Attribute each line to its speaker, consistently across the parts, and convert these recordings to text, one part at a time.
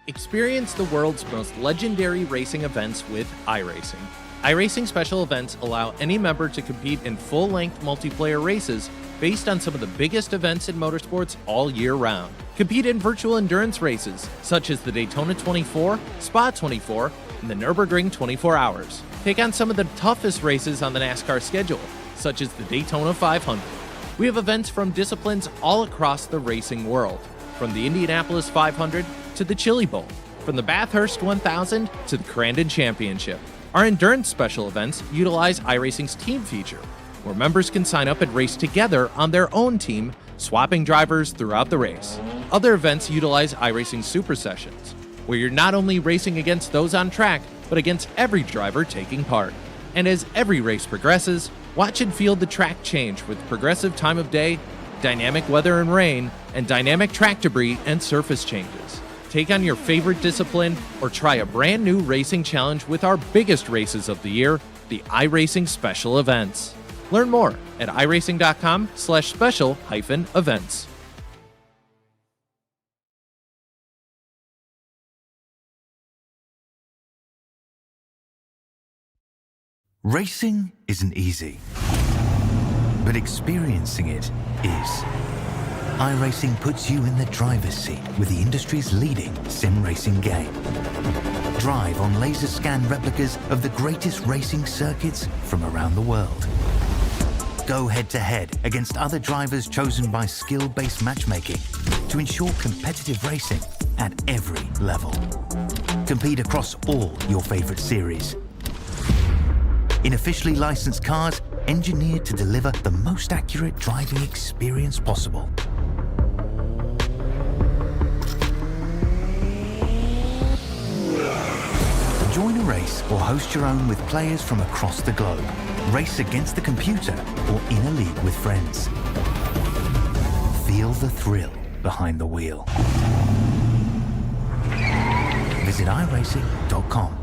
Speaker 1: Experience the world's most legendary racing events with iRacing. iRacing special events allow any member to compete in full-length multiplayer races based on some of the biggest events in motorsports all year round. Compete in virtual endurance races, such as the Daytona 24, Spa 24, and the Nürburgring 24 Hours. Take on some of the toughest races on the NASCAR schedule, such as the Daytona 500. We have events from disciplines all across the racing world, from the Indianapolis 500 to the Chili Bowl, from the Bathurst 1000 to the Crandon Championship. Our endurance special events utilize iRacing's team feature, where members can sign up and race together on their own team, swapping drivers throughout the race. Other events utilize iRacing Super Sessions, where you're not only racing against those on track, but against every driver taking part. And as every race progresses, watch and feel the track change with progressive time of day, dynamic weather and rain, and dynamic track debris and surface changes. Take on your favorite discipline or try a brand new racing challenge with our biggest races of the year, the iRacing Special Events. Learn more at iRacing.com/special-events.
Speaker 2: Racing isn't easy, but experiencing it is. iRacing puts you in the driver's seat with the industry's leading sim racing game. Drive on laser scan replicas of the greatest racing circuits from around the world. Go head-to-head against other drivers chosen by skill-based matchmaking to ensure competitive racing at every level. Compete across all your favorite series. In officially licensed cars, engineered to deliver the most accurate driving experience possible. Join a race or host your own with players from across the globe. Race against the computer or in a league with friends. Feel the thrill behind the wheel. Visit iRacing.com.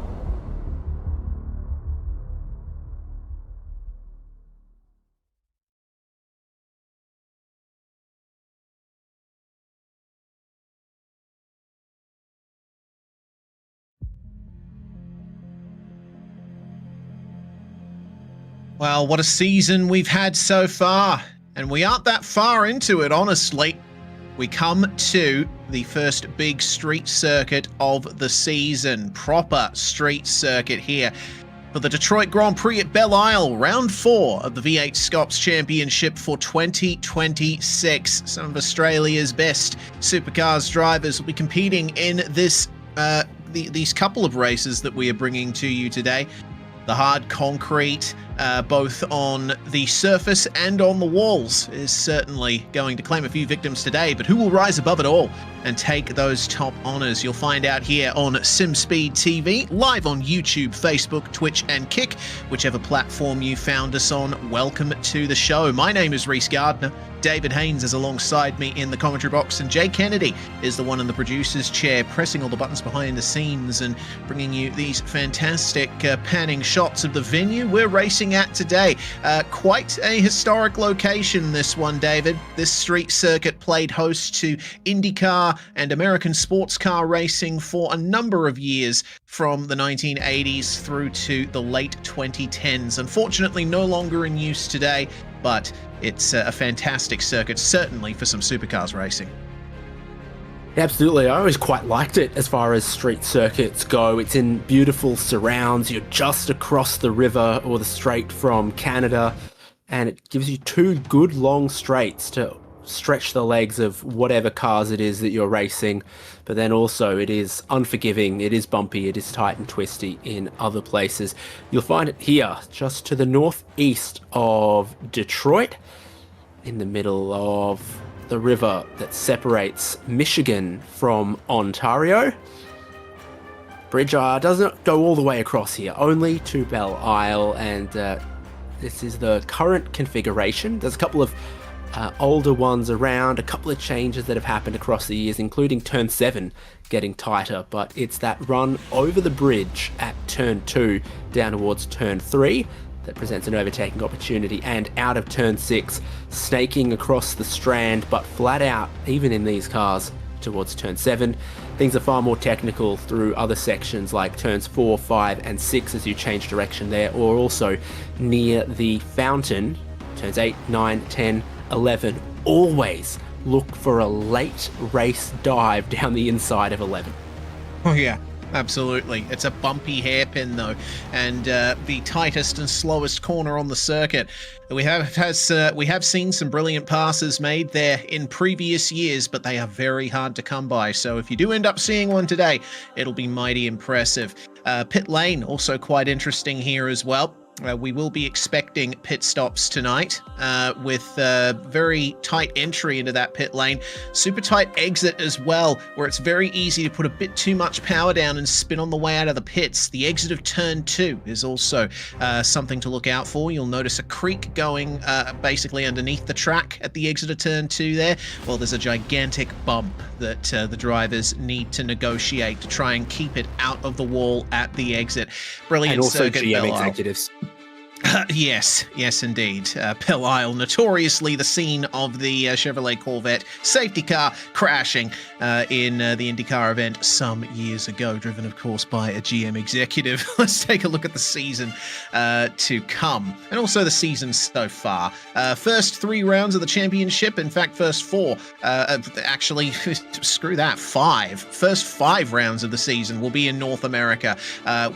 Speaker 3: Well, what a season we've had so far, and we aren't that far into it, honestly. We come to the first big street circuit of the season, proper street circuit here for the Detroit Grand Prix at Belle Isle, round 4 of the V8SCOPS Championship for 2026. Some of Australia's best supercars drivers will be competing in this these couple of races that we are bringing to you today. The hard concrete, both on the surface and on the walls, is certainly going to claim a few victims today, but who will rise above it all and take those top honors? You'll find out here on SimSpeed TV, live on YouTube, Facebook, Twitch, and Kick, whichever platform you found us on. Welcome to the show. My name is Reese Gardner. David Haynes is alongside me in the commentary box, and Jay Kennedy is the one in the producer's chair, pressing all the buttons behind the scenes and bringing you these fantastic panning shots of the venue we're racing at today. Quite a historic location, this one, David. This street circuit played host to IndyCar and American sports car racing for a number of years, from the 1980s through to the late 2010s. Unfortunately, no longer in use today, but it's a fantastic circuit, certainly for some supercars racing.
Speaker 4: Absolutely, I always quite liked it as far as street circuits go. It's in beautiful surrounds, you're just across the river or the strait from Canada, and it gives you two good long straights to stretch the legs of whatever cars it is that you're racing, but then also it is unforgiving, it is bumpy, it is tight and twisty in other places. You'll find it here, just to the northeast of Detroit, in the middle of the river that separates Michigan from Ontario. Bridge doesn't go all the way across here, only to Belle Isle, and this is the current configuration. There's a couple of older ones around, a couple of changes that have happened across the years, including turn 7 getting tighter, but it's that run over the bridge at turn 2 down towards turn 3 that presents an overtaking opportunity, and out of turn 6, snaking across the strand, but flat out, even in these cars, towards turn 7. Things are far more technical through other sections like turns 4, 5 and 6 as you change direction there, or also near the fountain, turns 8, 9, 10, 11. Always look for a late race dive down the inside of 11.
Speaker 3: Oh yeah, absolutely. It's a bumpy hairpin though, and the tightest and slowest corner on the circuit. We have seen some brilliant passes made there in previous years, but they are very hard to come by. So if you do end up seeing one today, it'll be mighty impressive. Pit lane also quite interesting here as well. We will be expecting pit stops tonight with very tight entry into that pit lane. Super tight exit as well, where it's very easy to put a bit too much power down and spin on the way out of the pits. The exit of turn 2 is also something to look out for. You'll notice a creek going basically underneath the track at the exit of turn 2 there. Well, there's a gigantic bump that the drivers need to negotiate to try and keep it out of the wall at the exit. Brilliant
Speaker 4: and also
Speaker 3: circuit,
Speaker 4: GM
Speaker 3: Belle.
Speaker 4: executives.
Speaker 3: Yes, indeed. Belle Isle, notoriously the scene of the Chevrolet Corvette safety car crashing in the IndyCar event some years ago, driven, of course, by a GM executive. Let's take a look at the season to come, and also the season so far. First 3 rounds of the championship, in fact, first 4, actually, screw that, 5. First 5 rounds of the season will be in North America.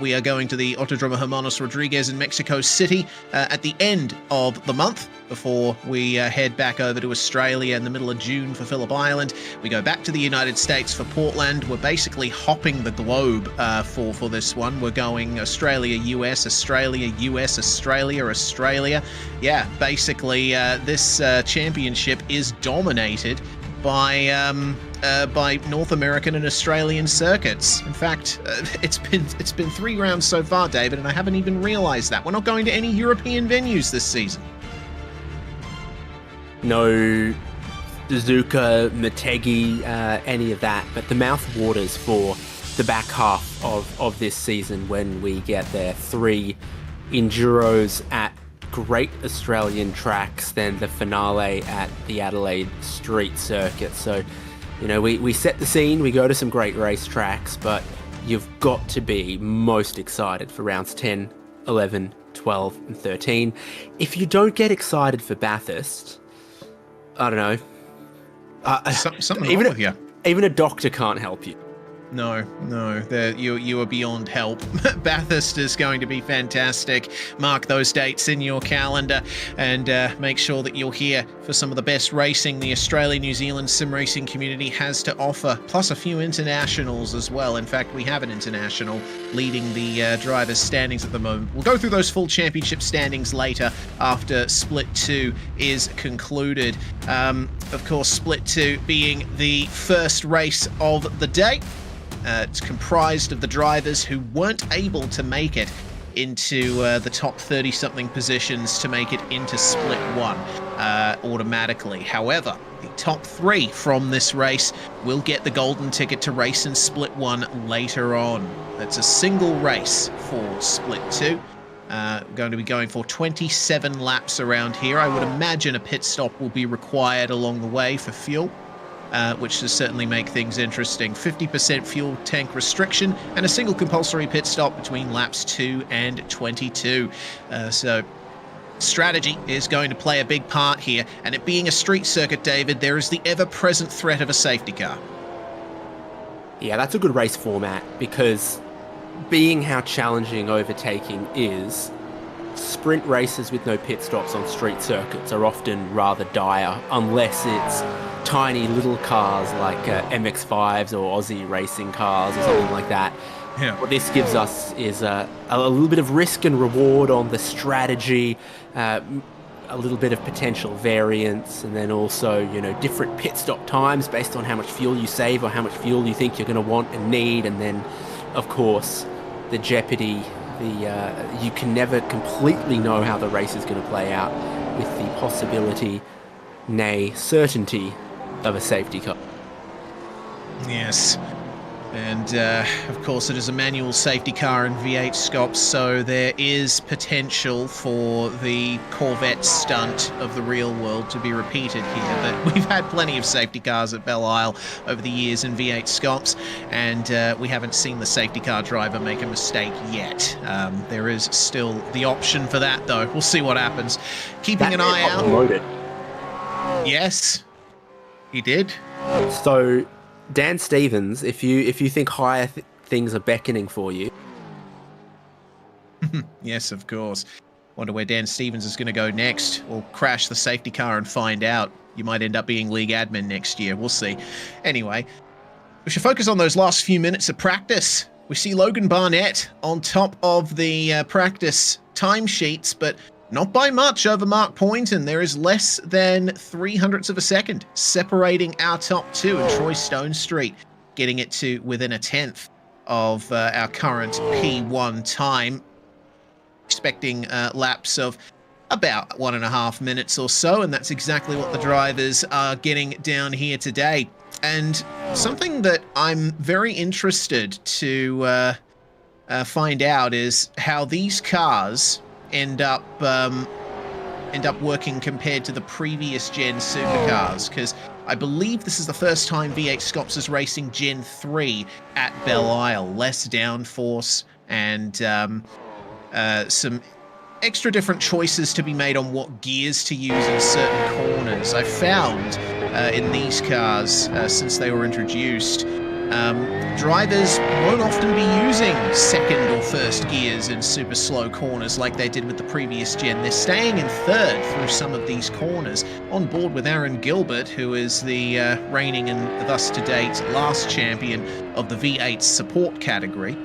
Speaker 3: We are going to the Autodromo Hermanos Rodriguez in Mexico City at the end of the month, before we head back over to Australia in the middle of June for Phillip Island. We go back to the United States for Portland. We're basically hopping the globe for this one. We're going Australia, US, Australia, US, Australia, Australia. Yeah, basically this championship is dominated by North American and Australian circuits. In fact, it's been 3 rounds so far, David, and I haven't even realized that. We're not going to any European venues this season.
Speaker 4: No Suzuka, Motegi, any of that, but the mouth waters for the back half of this season when we get there. 3 Enduros at great Australian tracks, then the finale at the Adelaide Street Circuit. So, you know, we set the scene, we go to some great race tracks, but you've got to be most excited for rounds 10, 11, 12, and 13. If you don't get excited for Bathurst, I don't know.
Speaker 3: Something wrong with you.
Speaker 4: Even a doctor can't help you.
Speaker 3: No, you are beyond help. Bathurst is going to be fantastic. Mark those dates in your calendar and make sure that you're here for some of the best racing the Australia-New Zealand sim racing community has to offer, plus a few internationals as well. In fact, we have an international leading the drivers' standings at the moment. We'll go through those full championship standings later after Split 2 is concluded. Of course, Split 2 being the first race of the day. It's comprised of the drivers who weren't able to make it into the top 30-something positions to make it into Split 1 automatically. However, the top 3 from this race will get the golden ticket to race in Split 1 later on. That's a single race for Split 2. Going to be going for 27 laps around here. I would imagine a pit stop will be required along the way for fuel. Which does certainly make things interesting. 50% fuel tank restriction and a single compulsory pit stop between laps 2 and 22. So strategy is going to play a big part here, and it being a street circuit, David, there is the ever-present threat of a safety car.
Speaker 4: Yeah, that's a good race format, because being how challenging overtaking is, sprint races with no pit stops on street circuits are often rather dire, unless it's tiny little cars like MX-5s or Aussie racing cars or something like that.
Speaker 3: Yeah.
Speaker 4: What this gives us is a little bit of risk and reward on the strategy, a little bit of potential variance, and then also, you know, different pit stop times based on how much fuel you save or how much fuel you think you're going to want and need. And then, of course, the jeopardy, you can never completely know how the race is going to play out, with the possibility, nay, certainty, of a safety car.
Speaker 3: Yes. And, of course, it is a manual safety car in V8SCOPS, so there is potential for the Corvette stunt of the real world to be repeated here. But we've had plenty of safety cars at Belle over the years in V8SCOPS, and we haven't seen the safety car driver make a mistake yet. There is still the option for that, though. We'll see what happens. Keeping an eye out.
Speaker 4: Loaded.
Speaker 3: Yes, he did.
Speaker 4: So, Dan Stevens, if you think higher things are beckoning for you.
Speaker 3: Yes, of course. Wonder where Dan Stevens is going to go next. We'll crash the safety car and find out. You might end up being league admin next year. We'll see. Anyway, we should focus on those last few minutes of practice. We see Logan Barnett on top of the practice timesheets, but not by much over Mark Poynton. There is less than 0.03 of a second separating our top two, and Troy Stone Street getting it to within a tenth of our current P1 time. Expecting laps of about 1.5 minutes or so, and that's exactly what the drivers are getting down here today. And something that I'm very interested to find out is how these cars end up working compared to the previous gen supercars, because I believe this is the first time V8SCOPS is racing Gen 3 at Belle Isle. Less downforce and some extra different choices to be made on what gears to use in certain corners. I found in these cars, since they were introduced, drivers won't often be using second or first gears in super slow corners like they did with the previous gen. They're staying in third through some of these corners, on board with Aaron Gilbert, who is the reigning and thus to date last champion of the V8 support category.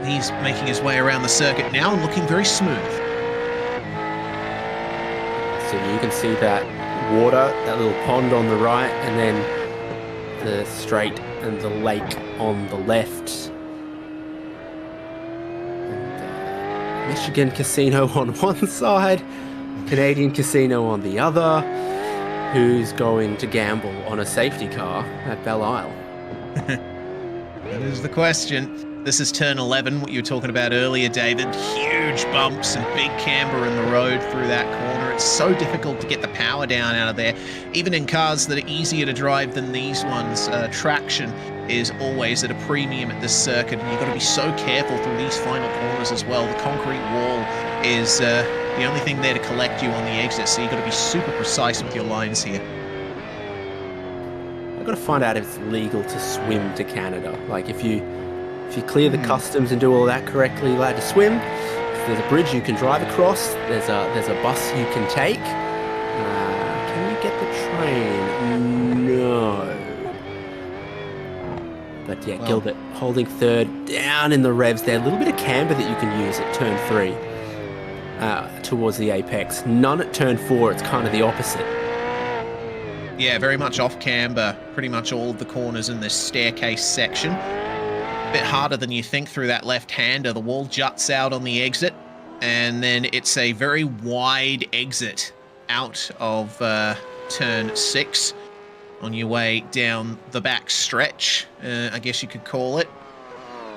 Speaker 3: He's making his way around the circuit now and looking very smooth.
Speaker 4: So you can see that water, that little pond on the right, and then the straight and the lake on the left. And, Michigan Casino on one side, Canadian Casino on the other. Who's going to gamble on a safety car at Belle Isle?
Speaker 3: That is the question. This is turn 11, what you were talking about earlier, David. Huge bumps and big camber in the road through that corner. It's so difficult to get the power down out of there. Even in cars that are easier to drive than these ones, traction is always at a premium at this circuit, and you've got to be so careful through these final corners as well. The concrete wall is the only thing there to collect you on the exit, so you've got to be super precise with your lines here.
Speaker 4: I've got to find out if it's legal to swim to Canada. Like, if you clear the customs and do all that correctly, you're allowed to swim. If there's a bridge you can drive across, there's a bus you can take. Can you get the train? No. But yeah, well, Gilbert holding third, down in the revs there. A little bit of camber that you can use at turn 3 towards the apex. None at turn 4, it's kind of the opposite.
Speaker 3: Yeah, very much off camber. Pretty much all of the corners in this staircase section. A bit harder than you think through that left-hander. The wall juts out on the exit, and then it's a very wide exit out of turn 6 on your way down the back stretch, I guess you could call it.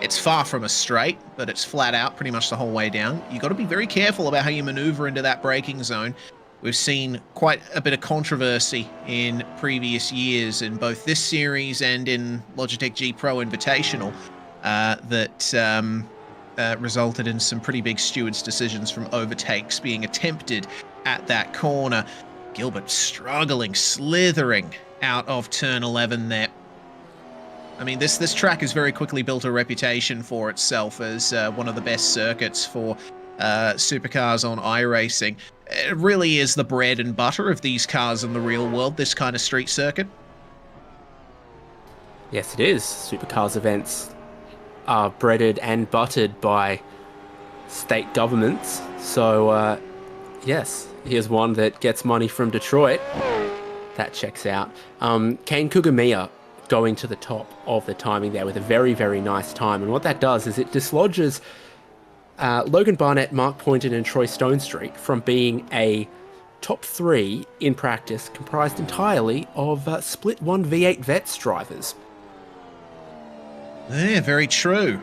Speaker 3: It's far from a straight, but it's flat out pretty much the whole way down. You've got to be very careful about how you maneuver into that braking zone. We've seen quite a bit of controversy in previous years in both this series and in Logitech G Pro Invitational that resulted in some pretty big stewards' decisions from overtakes being attempted at that corner. Gilbert struggling, slithering out of turn 11 there. I mean, this track has very quickly built a reputation for itself as one of the best circuits for supercars on iRacing. It really is the bread and butter of these cars in the real world, this kind of street circuit.
Speaker 4: Yes, it is. Supercars events are breaded and buttered by state governments. So, yes, here's one that gets money from Detroit. That checks out. Kane Kugamiya going to the top of the timing there with a very, very nice time. And what that does is it dislodges Logan Barnett, Mark Poynton and Troy Stonestreet from being a top 3 in practice comprised entirely of Split 1 V8 Vets drivers.
Speaker 3: Yeah, very true.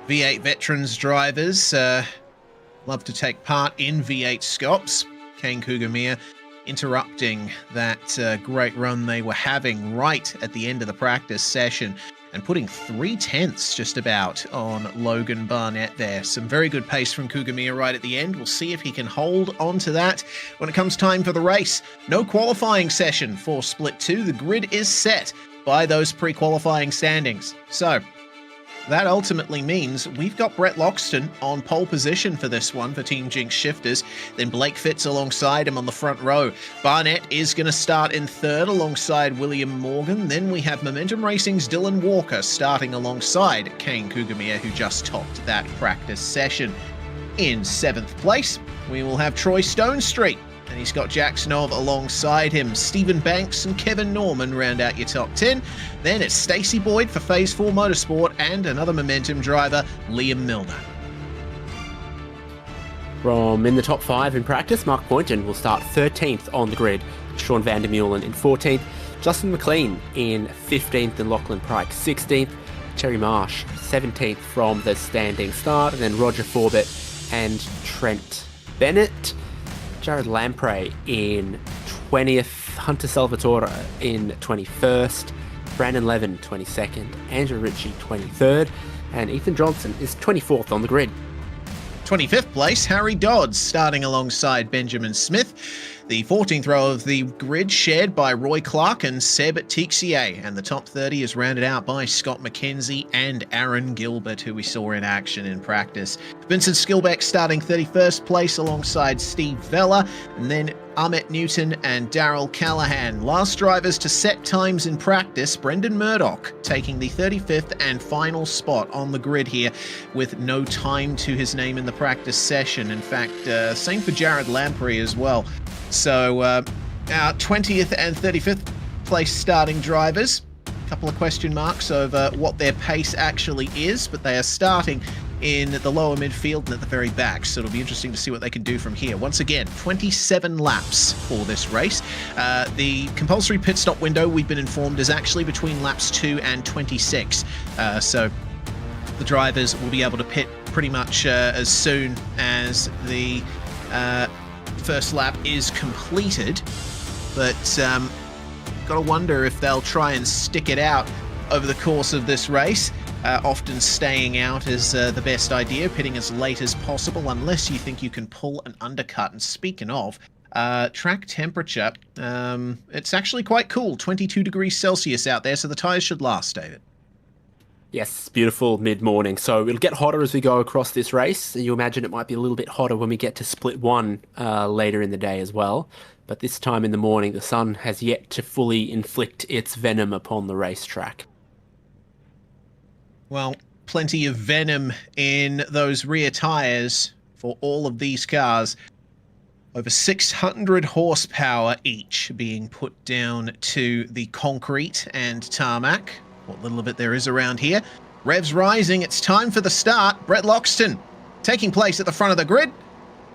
Speaker 3: V8 veterans drivers love to take part in V8SCOPS. Kane Kugamiya interrupting that great run they were having right at the end of the practice session and putting 3/10 just about on Logan Barnett there. Some very good pace from Kugamiya right at the end. We'll see if he can hold on to that when it comes time for the race. No qualifying session for Split 2. The grid is set by those pre-qualifying standings. So that ultimately means we've got Brett Loxton on pole position for this one for Team Jinx Shifters. Then Blake Fitz alongside him on the front row. Barnett is going to start in third alongside William Morgan. Then we have Momentum Racing's Dylan Walker starting alongside Kane Kugamiya, who just topped that practice session. In 7th place, we will have Troy Stonestreet. And he's got Jack Snov alongside him. Stephen Banks and Kevin Norman round out your top 10. Then it's Stacey Boyd for Phase 4 Motorsport and another Momentum driver, Liam Milner.
Speaker 4: From in the top 5 in practice, Mark Poynton will start 13th on the grid. Sean van der Meulen in 14th. Justin McLean in 15th and Lachlan Pryke 16th. Terry Marsh 17th from the standing start. And then Roger Forbett and Trent Bennett. Jared Lamprey in 20th, Hunter Salvatore in 21st, Brandon Levin 22nd, Andrew Ritchie 23rd, and Ethan Johnson is 24th on the grid.
Speaker 3: 25th place, Harry Dodds starting alongside Benjamin Smith. The 14th row of the grid shared by Roy Clark and Seb Tixier, and the top 30 is rounded out by Scott McKenzie and Aaron Gilbert, who we saw in action in practice. Vincent Skilbeck starting 31st place alongside Steve Vella, and then Ahmet Newton and Daryl Callahan. Last drivers to set times in practice, Brendan Murdoch taking the 35th and final spot on the grid here with no time to his name in the practice session. In fact, same for Jared Lamprey as well. So our 20th and 35th place starting drivers, a couple of question marks over what their pace actually is, but they are starting in the lower midfield and at the very back, so it'll be interesting to see what they can do from here. Once again, 27 laps for this race. The compulsory pit stop window, we've been informed, is actually between laps 2 and 26, so the drivers will be able to pit pretty much as soon as the first lap is completed, but gotta wonder if they'll try and stick it out over the course of this race. Often staying out is the best idea, pitting as late as possible, unless you think you can pull an undercut. And speaking of, track temperature, it's actually quite cool, 22 degrees Celsius out there, so the tyres should last, David.
Speaker 4: Yes, beautiful mid-morning. So it'll get hotter as we go across this race. You imagine it might be a little bit hotter when we get to Split 1 later in the day as well. But this time in the morning, the sun has yet to fully inflict its venom upon the racetrack.
Speaker 3: Well, plenty of venom in those rear tyres for all of these cars. Over 600 horsepower each being put down to the concrete and tarmac. What little of it there is around here. Revs rising, it's time for the start. Brett Loxton taking place at the front of the grid,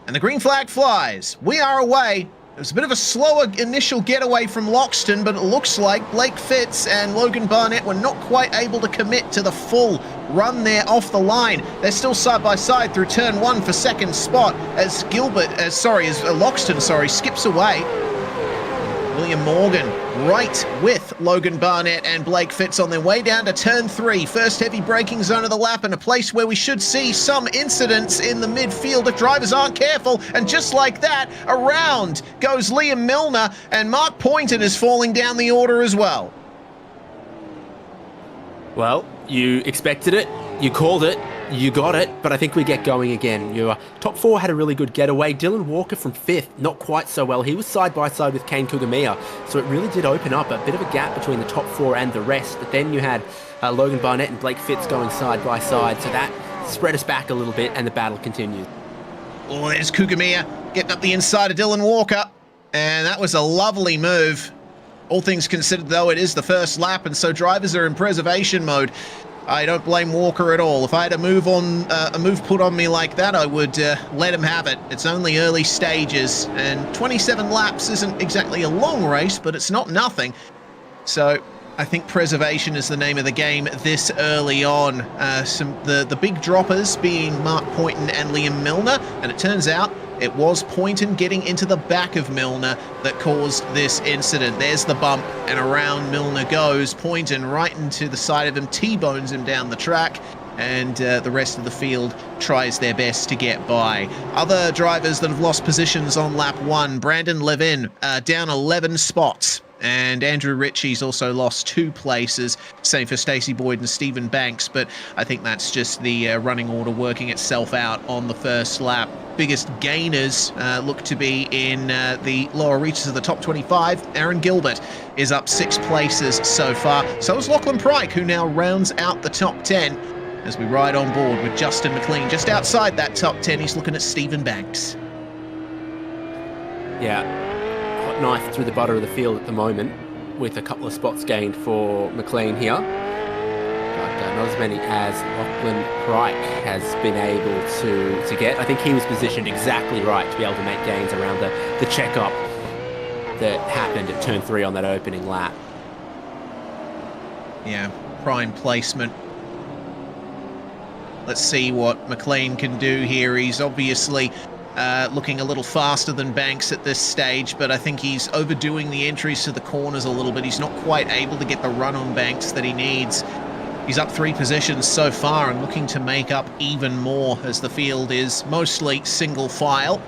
Speaker 3: and the green flag flies. We are away. It was a bit of a slower initial getaway from Loxton, but it looks like Blake Fitz and Logan Barnett were not quite able to commit to the full run there off the line. They're still side by side through turn 1 for second spot as Loxton skips away. William Morgan right with Logan Barnett and Blake Fitz on their way down to turn 3. First heavy braking zone of the lap, and a place where we should see some incidents in the midfield if drivers aren't careful. And just like that, around goes Liam Milner, and Mark Poynton is falling down the order as well.
Speaker 4: Well, you expected it, you called it, You got it, but I think we get going again. Your top 4 had a really good getaway. Dylan Walker from 5th, not quite so well. He was side by side with Kane Kugamiya, so it really did open up a bit of a gap between the top 4 and the rest. But then you had Logan Barnett and Blake Fitz going side by side, so that spread us back a little bit, and the battle continued.
Speaker 3: Oh, there's Kugamiya getting up the inside of Dylan Walker, and that was a lovely move. All things considered, though, it is the first lap, and so drivers are in preservation mode. I don't blame Walker at all. If I had a move put on me like that, I would let him have it. It's only early stages, and 27 laps isn't exactly a long race, but it's not nothing. So I think preservation is the name of the game this early on. The big droppers being Mark Poynton and Liam Milner, and it turns out it was Poynton getting into the back of Milner that caused this incident. There's the bump, and around Milner goes. Poynton right into the side of him, T-bones him down the track, and the rest of the field tries their best to get by. Other drivers that have lost positions on lap 1, Brandon Levin down 11 spots. And Andrew Ritchie's also lost 2 places. Same for Stacey Boyd and Stephen Banks, but I think that's just the running order working itself out on the first lap. Biggest gainers look to be in the lower reaches of the top 25. Aaron Gilbert is up 6 places so far. So is Lachlan Pryke, who now rounds out the top 10 as we ride on board with Justin McLean. Just outside that top 10, he's looking at Stephen Banks.
Speaker 4: Yeah. Hot knife through the butter of the field at the moment, with a couple of spots gained for McLean here, but not as many as Lachlan Pryke has been able to get. I think he was positioned exactly right to be able to make gains around the check-up that happened at turn 3 on that opening lap.
Speaker 3: Yeah, prime placement. Let's see what McLean can do here. He's obviously looking a little faster than Banks at this stage, but I think he's overdoing the entries to the corners a little bit. He's not quite able to get the run on Banks that he needs. He's up 3 positions so far and looking to make up even more as the field is mostly single file.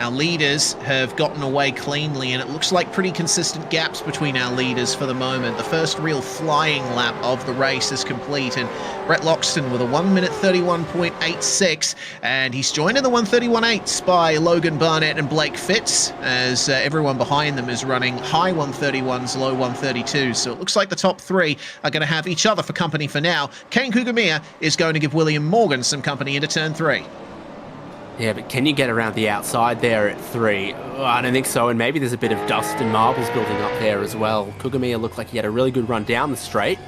Speaker 3: Our leaders have gotten away cleanly, and it looks like pretty consistent gaps between our leaders for the moment. The first real flying lap of the race is complete, and Brett Loxton with a 1:31.86, and he's joined in the 1:31.8s by Logan Barnett and Blake Fitz, as everyone behind them is running high 1:31s, low 1:32s. So it looks like the top 3 are going to have each other for company for now. Kane Kugamiya is going to give William Morgan some company into turn 3.
Speaker 4: Yeah, but can you get around the outside there at 3? Oh, I don't think so, and maybe there's a bit of dust and marbles building up there as well. Kugamiya looked like he had a really good run down the straight,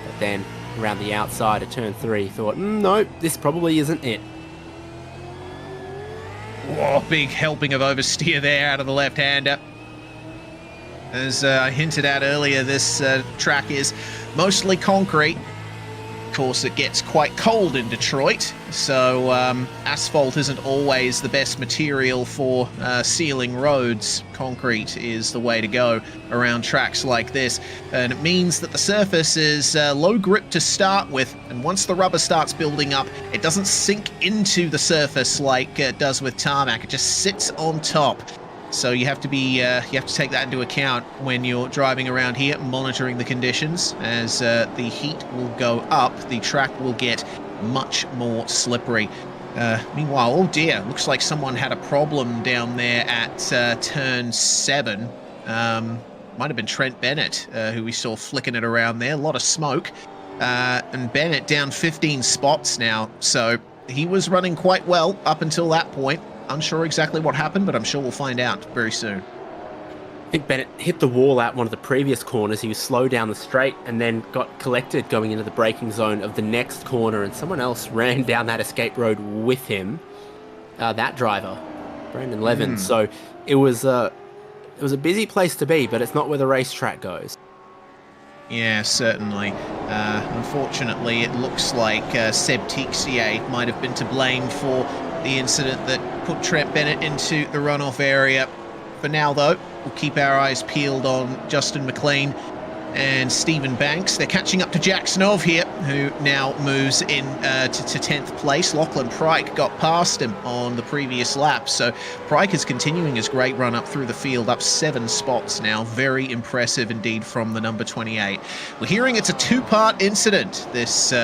Speaker 4: but then around the outside at turn 3, thought, no, this probably isn't it.
Speaker 3: Oh, big helping of oversteer there out of the left-hander. As I hinted at earlier, this track is mostly concrete. Of course, it gets quite cold in Detroit, so asphalt isn't always the best material for sealing roads. Concrete is the way to go around tracks like this, and it means that the surface is low grip to start with, and once the rubber starts building up, it doesn't sink into the surface like it does with tarmac. It just sits on top. So you have to take that into account when you're driving around here, monitoring the conditions. As the heat will go up, the track will get much more slippery. Meanwhile, oh dear, looks like someone had a problem down there at turn 7. Might have been Trent Bennett, who we saw flicking it around there. A lot of smoke. And Bennett down 15 spots now, so he was running quite well up until that point. Unsure exactly what happened, but I'm sure we'll find out very soon.
Speaker 4: I think Bennett hit the wall at one of the previous corners. He was slow down the straight and then got collected going into the braking zone of the next corner, and someone else ran down that escape road with him. That driver, Brandon Levin. So it was a busy place to be, but it's not where the racetrack goes.
Speaker 3: Yeah, certainly. Unfortunately, it looks like Seb Tixier might have been to blame for the incident that put Trent Bennett into the runoff area. For now, though, we'll keep our eyes peeled on Justin McLean and Stephen Banks. They're catching up to Jack Snov here, who now moves in to 10th place. Lachlan Pryke got past him on the previous lap, so Pryke is continuing his great run up through the field, up 7 spots now. Very impressive indeed from the number 28. We're hearing it's a 2-part incident, this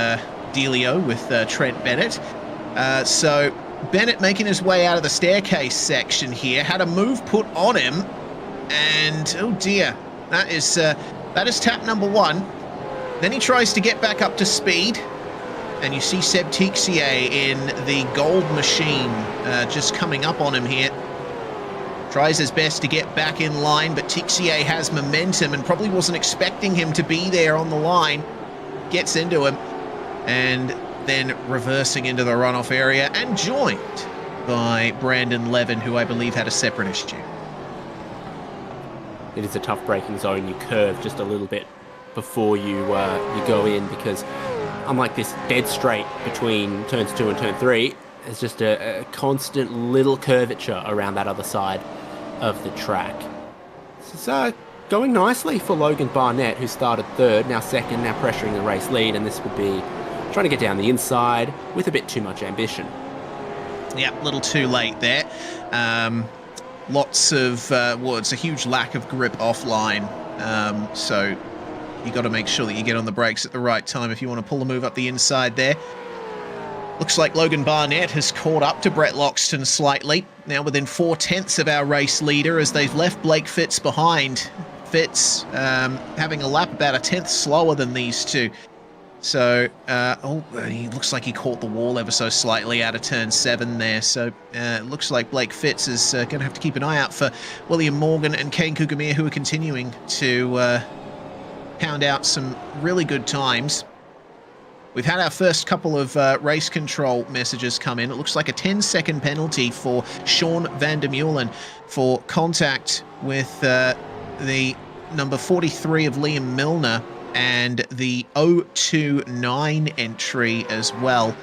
Speaker 3: dealio with Trent Bennett. So Bennett making his way out of the staircase section here, had a move put on him, and oh dear, that is tap number 1. Then he tries to get back up to speed, and you see Seb Tixier in the gold machine just coming up on him here. Tries his best to get back in line, but Tixier has momentum and probably wasn't expecting him to be there on the line. Gets into him, and then reversing into the runoff area and joined by Brandon Levin, who I believe had a separate issue.
Speaker 4: It is a tough braking zone. You curve just a little bit before you go in, because unlike this dead straight between turns 2 and turn 3, there's just a constant little curvature around that other side of the track. This is going nicely for Logan Barnett, who started 3rd, now 2nd, now pressuring the race lead, and this would be trying to get down the inside with a bit too much ambition.
Speaker 3: Yeah, a little too late there. Lots of, well, it's a huge lack of grip offline, so you got to make sure that you get on the brakes at the right time if you want to pull a move up the inside there. Looks like Logan Barnett has caught up to Brett Loxton slightly, now within 4/10 of our race leader, as they've left Blake Fitz behind. Fitz having a lap about a 10th slower than these two. So, he looks like he caught the wall ever so slightly out of turn 7 there. So, it looks like Blake Fitz is going to have to keep an eye out for William Morgan and Kane Kugamir, who are continuing to pound out some really good times. We've had our first couple of race control messages come in. It looks like a 10-second penalty for Sean van der Meulen for contact with the number 43 of Liam Milner and the 029 entry as well.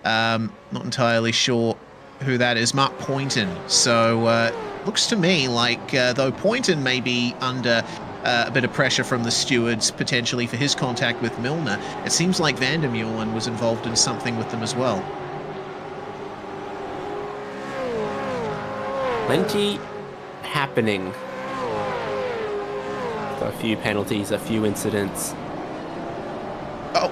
Speaker 3: Not entirely sure who that is. Mark Poynton. So looks to me like though Poynton may be under a bit of pressure from the stewards potentially for his contact with Milner, it seems like van der Meulen was involved in something with them as well.
Speaker 4: Plenty happening. A few penalties, a few incidents.
Speaker 3: Oh,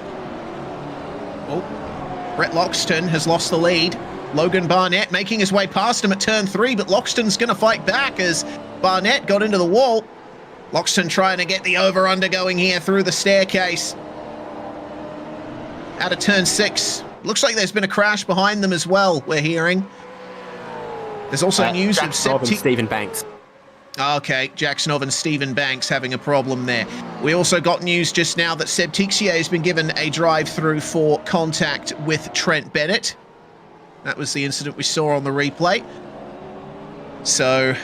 Speaker 3: Brett Loxton has lost the lead. Logan Barnett making his way past him at turn 3, but Loxton's going to fight back as Barnett got into the wall. Loxton trying to get the over-under going here through the staircase. Out of turn 6. Looks like there's been a crash behind them as well, we're hearing. There's also news of
Speaker 4: Stephen Banks.
Speaker 3: Okay, Jacksonov and Stephen Banks having a problem there. We also got news just now that Seb Tixier has been given a drive-through for contact with Trent Bennett. That was the incident we saw on the replay. So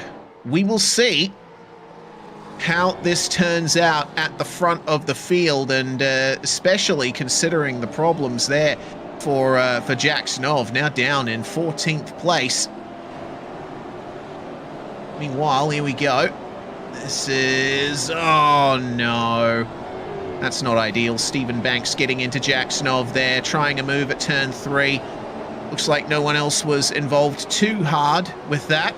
Speaker 3: we will see how this turns out at the front of the field, and especially considering the problems there for Jacksonov, now down in 14th place. Meanwhile, here we go. This is... oh, no. That's not ideal. Stephen Banks getting into Jacksonov there, trying a move at turn 3. Looks like no one else was involved too hard with that.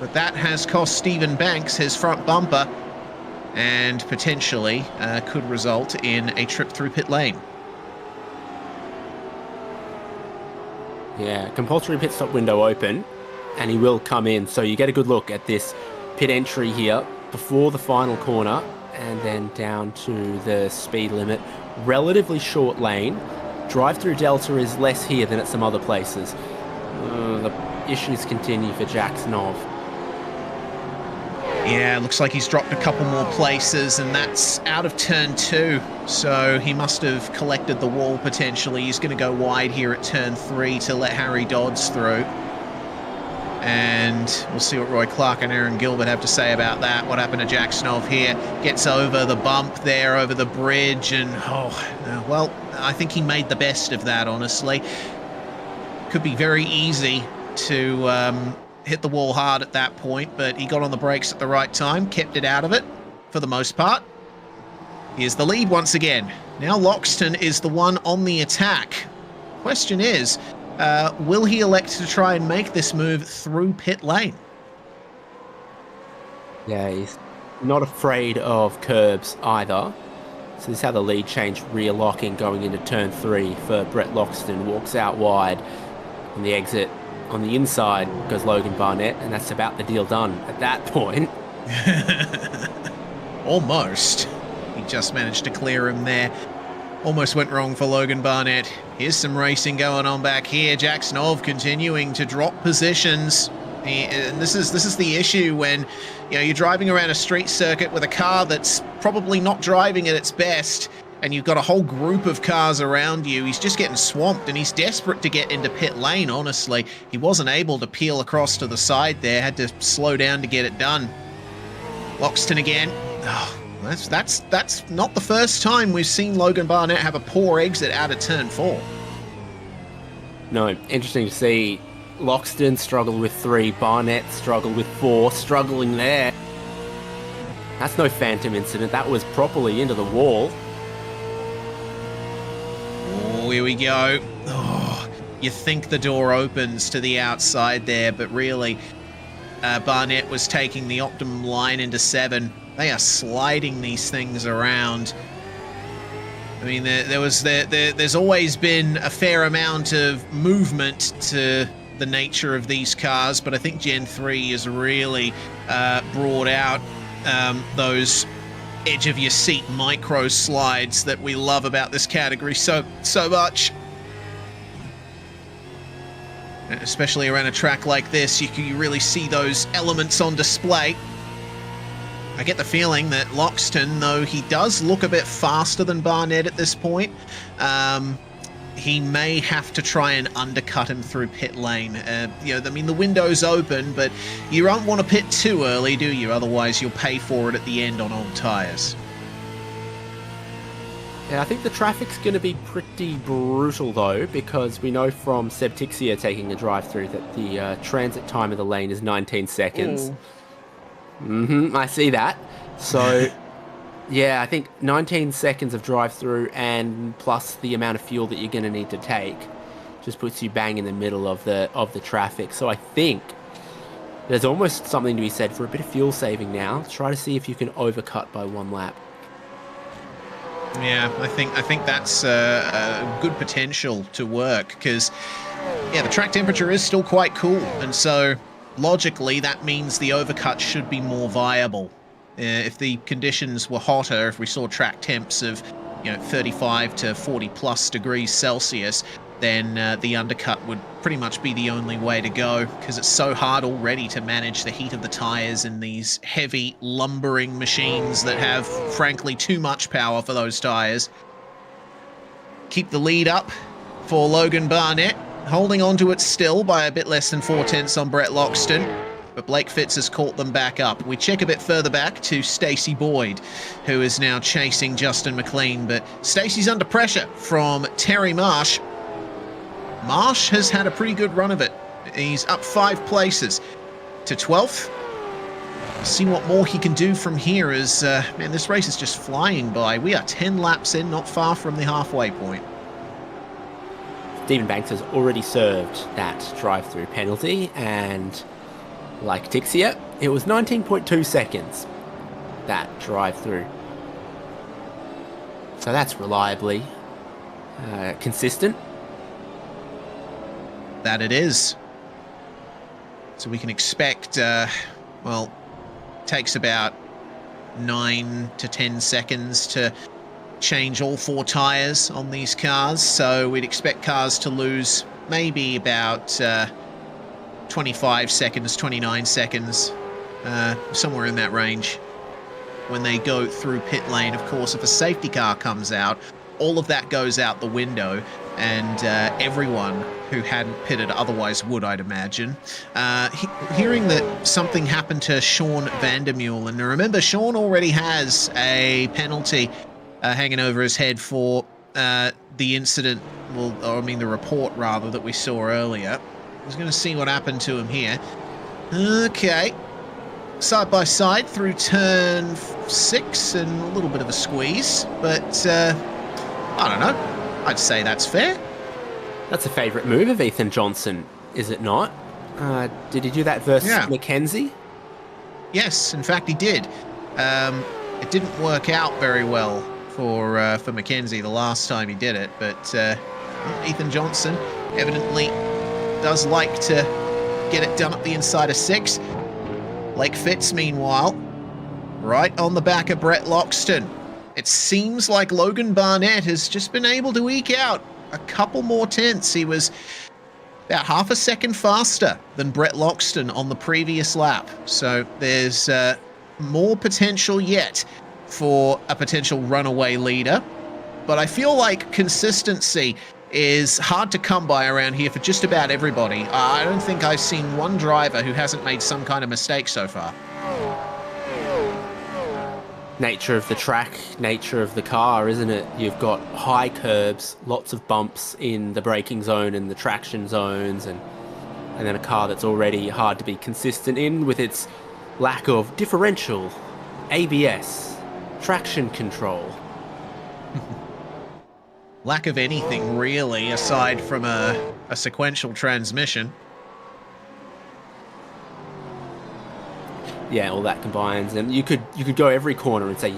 Speaker 3: But that has cost Stephen Banks his front bumper and potentially could result in a trip through pit lane.
Speaker 4: Yeah, compulsory pit stop window open, and he will come in. So you get a good look at this pit entry here before the final corner, and then down to the speed limit. Relatively short lane. Drive-through delta is less here than at some other places. The issues continue for Jacksonov.
Speaker 3: Yeah, looks like he's dropped a couple more places, and that's out of turn 2. So he must have collected the wall potentially. He's going to go wide here at turn 3 to let Harry Dodds through. And we'll see what Roy Clark and Aaron Gilbert have to say about that. What happened to Jacksonov here? Gets over the bump there, over the bridge, and well, I think he made the best of that, honestly. Could be very easy to hit the wall hard at that point, but he got on the brakes at the right time, kept it out of it for the most part. Here's the lead once again. Now Loxton is the one on the attack. Question is, will he elect to try and make this move through pit lane?
Speaker 4: Yeah, he's not afraid of curbs either. So this is how the lead change rear locking going into turn 3 for Brett Loxton. Walks out wide on the exit. On the inside goes Logan Barnett, and that's about the deal done at that point.
Speaker 3: Almost. He just managed to clear him there. Almost went wrong for Logan Barnett. Here's some racing going on back here. Jack Snov continuing to drop positions. And this is the issue when you're driving around a street circuit with a car that's probably not driving at its best, and you've got a whole group of cars around you. He's just getting swamped, and he's desperate to get into pit lane, honestly. He wasn't able to peel across to the side there, had to slow down to get it done. Loxton again. Oh, that's not the first time we've seen Logan Barnett have a poor exit out of turn 4.
Speaker 4: No, interesting to see. Loxton struggled with 3, Barnett struggled with 4, struggling there. That's no phantom incident, that was properly into the wall.
Speaker 3: Oh, here we go. Oh, you think the door opens to the outside there, but really, Barnett was taking the optimum line into 7. They are sliding these things around. I mean, there's always been a fair amount of movement to the nature of these cars, but I think Gen 3 has really brought out those edge of your seat micro slides that we love about this category so much. Especially around a track like this, you really see those elements on display. I get the feeling that Loxton, though he does look a bit faster than Barnett at this point, he may have to try and undercut him through pit lane. I mean, the window's open, but you don't want to pit too early, do you? Otherwise, you'll pay for it at the end on old tyres.
Speaker 4: Yeah, I think the traffic's going to be pretty brutal, though, because we know from Seb Tixia taking a drive-through that the transit time of the lane is 19 seconds. I see that. So, yeah, I think 19 seconds of drive-through and plus the amount of fuel that you're going to need to take just puts you bang in the middle of the traffic. So I think there's almost something to be said for a bit of fuel saving now. Try to see if you can overcut by 1 lap.
Speaker 3: Yeah, I think that's a good potential to work because, yeah, the track temperature is still quite cool, and so logically that means the overcut should be more viable. If the conditions were hotter, if we saw track temps of 35 to 40 plus degrees Celsius, then the undercut would pretty much be the only way to go because it's so hard already to manage the heat of the tires in these heavy lumbering machines that have, frankly, too much power for those tires. Keep the lead up for Logan Barnett, holding on to it still by a bit less than 4/10 on Brett Loxton. But Blake Fitz has caught them back up. We check a bit further back to Stacey Boyd, who is now chasing Justin McLean. But Stacey's under pressure from Terry Marsh. Marsh has had a pretty good run of it. He's up 5 places to 12th. See what more he can do from here as, man, this race is just flying by. We are 10 laps in, not far from the halfway point.
Speaker 4: Stephen Banks has already served that drive-through penalty, and like Tixia, it was 19.2 seconds, that drive-through. So that's reliably consistent.
Speaker 3: That it is. So we can expect, well, takes about 9 to 10 seconds to change all 4 tyres on these cars. So we'd expect cars to lose maybe about 25 seconds, 29 seconds, somewhere in that range when they go through pit lane. Of course, if a safety car comes out, all of that goes out the window, and everyone who hadn't pitted otherwise would, I'd imagine. Hearing that something happened to Sean Vandermeulen, and remember, Sean already has a penalty hanging over his head for the incident, the report, rather, that we saw earlier. I was going to see what happened to him here. Okay. Side by side through turn 6 and a little bit of a squeeze, but I don't know. I'd say that's fair.
Speaker 4: That's a favourite move of Ethan Johnson, is it not? Did he do that versus Mackenzie?
Speaker 3: Yes, in fact he did. It didn't work out very well for Mackenzie the last time he did it, but Ethan Johnson evidently does like to get it done at the inside of 6. Blake Fitz, meanwhile, right on the back of Brett Loxton. It seems like Logan Barnett has just been able to eke out a couple more tenths. He was about half a second faster than Brett Loxton on the previous lap. So there's more potential yet for a potential runaway leader. But I feel like consistency is hard to come by around here for just about everybody. I don't think I've seen one driver who hasn't made some kind of mistake so far.
Speaker 4: Nature of the track, nature of the car, isn't it? You've got high curbs, lots of bumps in the braking zone and the traction zones, and then a car that's already hard to be consistent in with its lack of differential, ABS, traction control.
Speaker 3: Lack of anything, really, aside from a sequential transmission.
Speaker 4: Yeah, all that combines, and you could go every corner and say,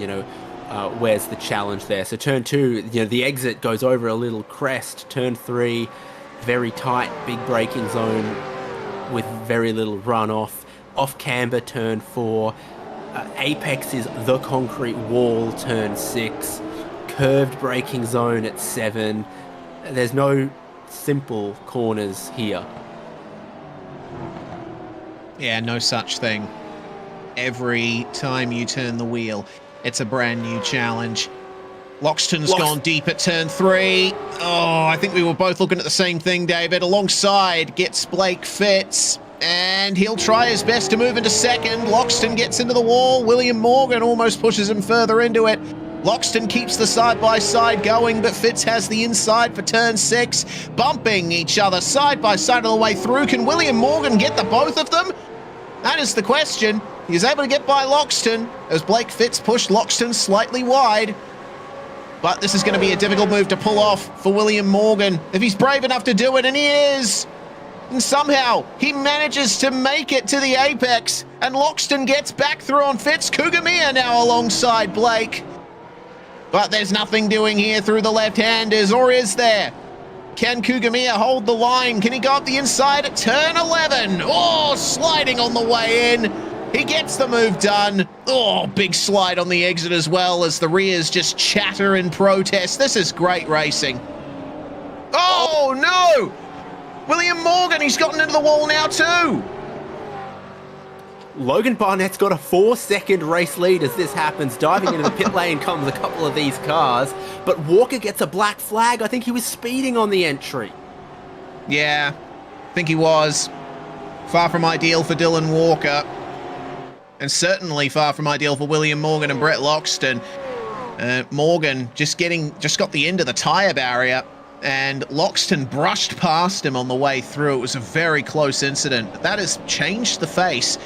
Speaker 4: where's the challenge there? So turn 2, the exit goes over a little crest. Turn 3, very tight, big braking zone with very little runoff. Off camber, turn 4. Apex is the concrete wall, turn 6. Curved braking zone at 7. There's no simple corners here.
Speaker 3: Yeah, no such thing. Every time you turn the wheel, it's a brand new challenge. Loxton's gone deep at turn 3. Oh, I think we were both looking at the same thing, David. Alongside gets Blake Fitz, and he'll try his best to move into second. Loxton gets into the wall. William Morgan almost pushes him further into it. Loxton keeps the side-by-side going, but Fitz has the inside for turn 6, bumping each other side-by-side all the way through. Can William Morgan get the both of them? That is the question. He was able to get by Loxton as Blake Fitz pushed Loxton slightly wide. But this is going to be a difficult move to pull off for William Morgan, if he's brave enough to do it, and he is. And somehow he manages to make it to the apex, and Loxton gets back through on Fitz. Kugamiya now alongside Blake. But there's nothing doing here through the left-handers, or is there? Can Kugamiya hold the line? Can he go up the inside at turn 11? Oh, sliding on the way in. He gets the move done. Oh, big slide on the exit as well as the rears just chatter in protest. This is great racing. Oh, no! William Morgan, he's gotten into the wall now too.
Speaker 4: Logan Barnett's got a 4-second race lead as this happens. Diving into the pit lane comes a couple of these cars, but Walker gets a black flag. I think he was speeding on the entry.
Speaker 3: Yeah, I think he was. Far from ideal for Dylan Walker. And certainly far from ideal for William Morgan and Brett Loxton. Morgan just got the end of the tyre barrier, and Loxton brushed past him on the way through. It was a very close incident. That has changed the face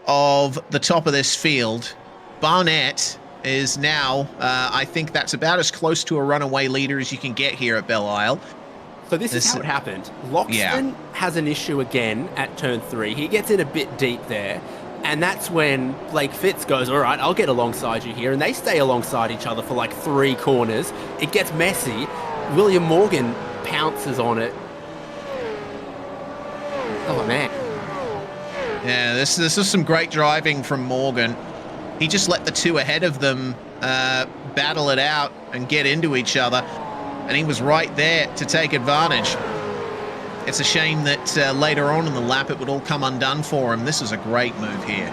Speaker 3: of the top of this field. Barnett is now, I think that's about as close to a runaway leader as you can get here at Belle Isle.
Speaker 4: So this is how it happened. Loxton has an issue again at turn 3. He gets in a bit deep there. And that's when Blake Fitz goes, all right, I'll get alongside you here. And they stay alongside each other for like 3 corners. It gets messy. William Morgan pounces on it. Oh, man.
Speaker 3: Yeah, this is some great driving from Morgan. He just let the 2 ahead of them battle it out and get into each other. And he was right there to take advantage. It's a shame that later on in the lap it would all come undone for him. This is a great move here.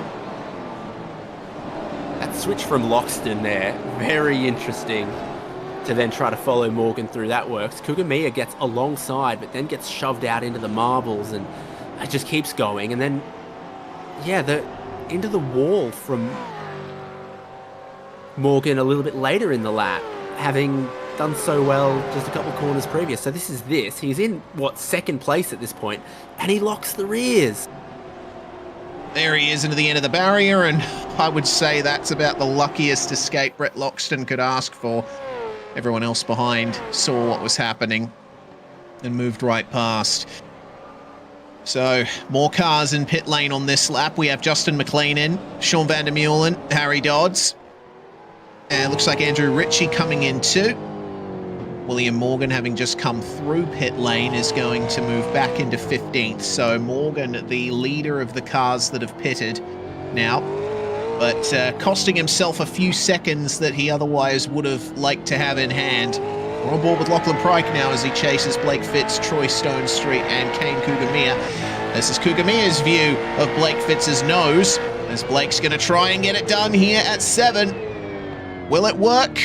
Speaker 4: That switch from Loxton there, very interesting to then try to follow Morgan through. That works. Kugamiya gets alongside, but then gets shoved out into the marbles, and it just keeps going. And then, yeah, into the wall from Morgan a little bit later in the lap, having done so well just a couple of corners previous. So he's in, second place at this point, and he locks the rears.
Speaker 3: There he is into the end of the barrier, and I would say that's about the luckiest escape Brett Loxton could ask for. Everyone else behind saw what was happening and moved right past. So, more cars in pit lane on this lap. We have Justin McLean in, Sean van der Meulen, Harry Dodds. Looks like Andrew Ritchie coming in too. William Morgan, having just come through pit lane, is going to move back into 15th. So Morgan, the leader of the cars that have pitted now, but costing himself a few seconds that he otherwise would have liked to have in hand. We're on board with Lachlan Pryke now as he chases Blake Fitz, Troy Stonestreet, and Kane Kugamia. This is Kugamia's view of Blake Fitz's nose, as Blake's going to try and get it done here at 7. Will it work?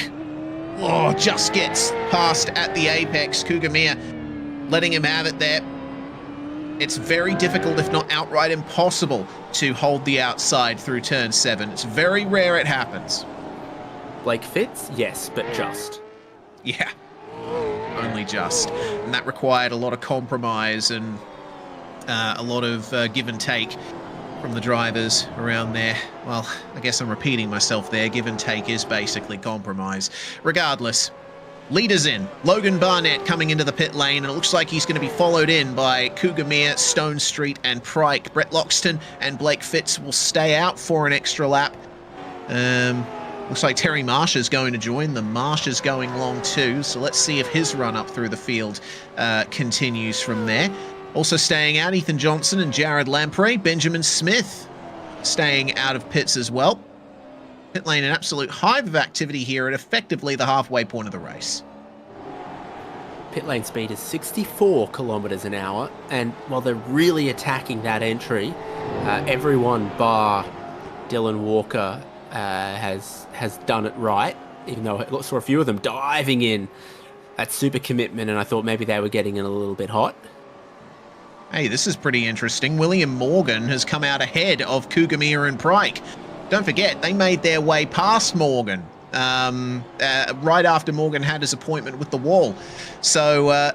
Speaker 3: Oh, just gets past at the apex. Kugamia letting him have it there. It's very difficult, if not outright impossible, to hold the outside through turn 7. It's very rare it happens.
Speaker 4: Blake Fitz? Yes, but just.
Speaker 3: Yeah, only just. And that required a lot of compromise and a lot of give and take from the drivers around there. Well, I guess I'm repeating myself there. Give and take is basically compromise. Regardless, leaders in. Logan Barnett coming into the pit lane, and it looks like he's going to be followed in by Kugamia, Stonestreet, and Pryke. Brett Loxton and Blake Fitz will stay out for an extra lap. Looks like Terry Marsh is going to join them. Marsh is going long too, so let's see if his run up through the field continues from there. Also staying out, Ethan Johnson and Jared Lamprey. Benjamin Smith staying out of pits as well. Pit lane, an absolute hive of activity here at effectively the halfway point of the race.
Speaker 4: Pit lane speed is 64 kilometers an hour, and while they're really attacking that entry, everyone bar Dylan Walker has done it right, even though I saw a few of them diving in at super commitment, and I thought maybe they were getting in a little bit hot.
Speaker 3: Hey, this is pretty interesting. William Morgan has come out ahead of Kugamia and Pryke. Don't forget, they made their way past Morgan right after Morgan had his appointment with the wall. So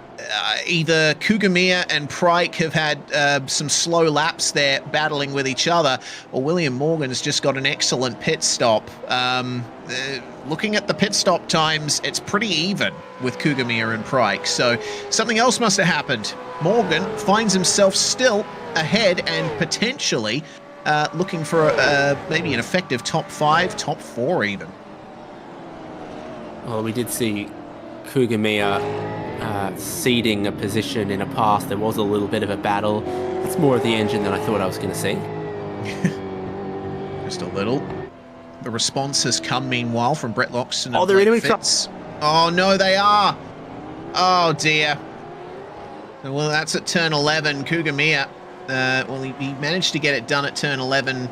Speaker 3: either Kugamia and Pryke have had some slow laps there battling with each other, or William Morgan's just got an excellent pit stop. Looking at the pit stop times, it's pretty even with Kugamia and Pryke. So something else must have happened. Morgan finds himself still ahead and potentially looking for maybe an effective top 5, top 4 even.
Speaker 4: Well, we did see Kugamia ceding a position in a pass. There was a little bit of a battle. It's more of the engine than I thought I was going to see.
Speaker 3: Just a little. The response has come, meanwhile, from Brett Loxton.
Speaker 4: Oh, they're into each other.
Speaker 3: Oh, no, they are. Oh, dear. Well, that's at turn 11. Kugamia, well, he managed to get it done at turn 11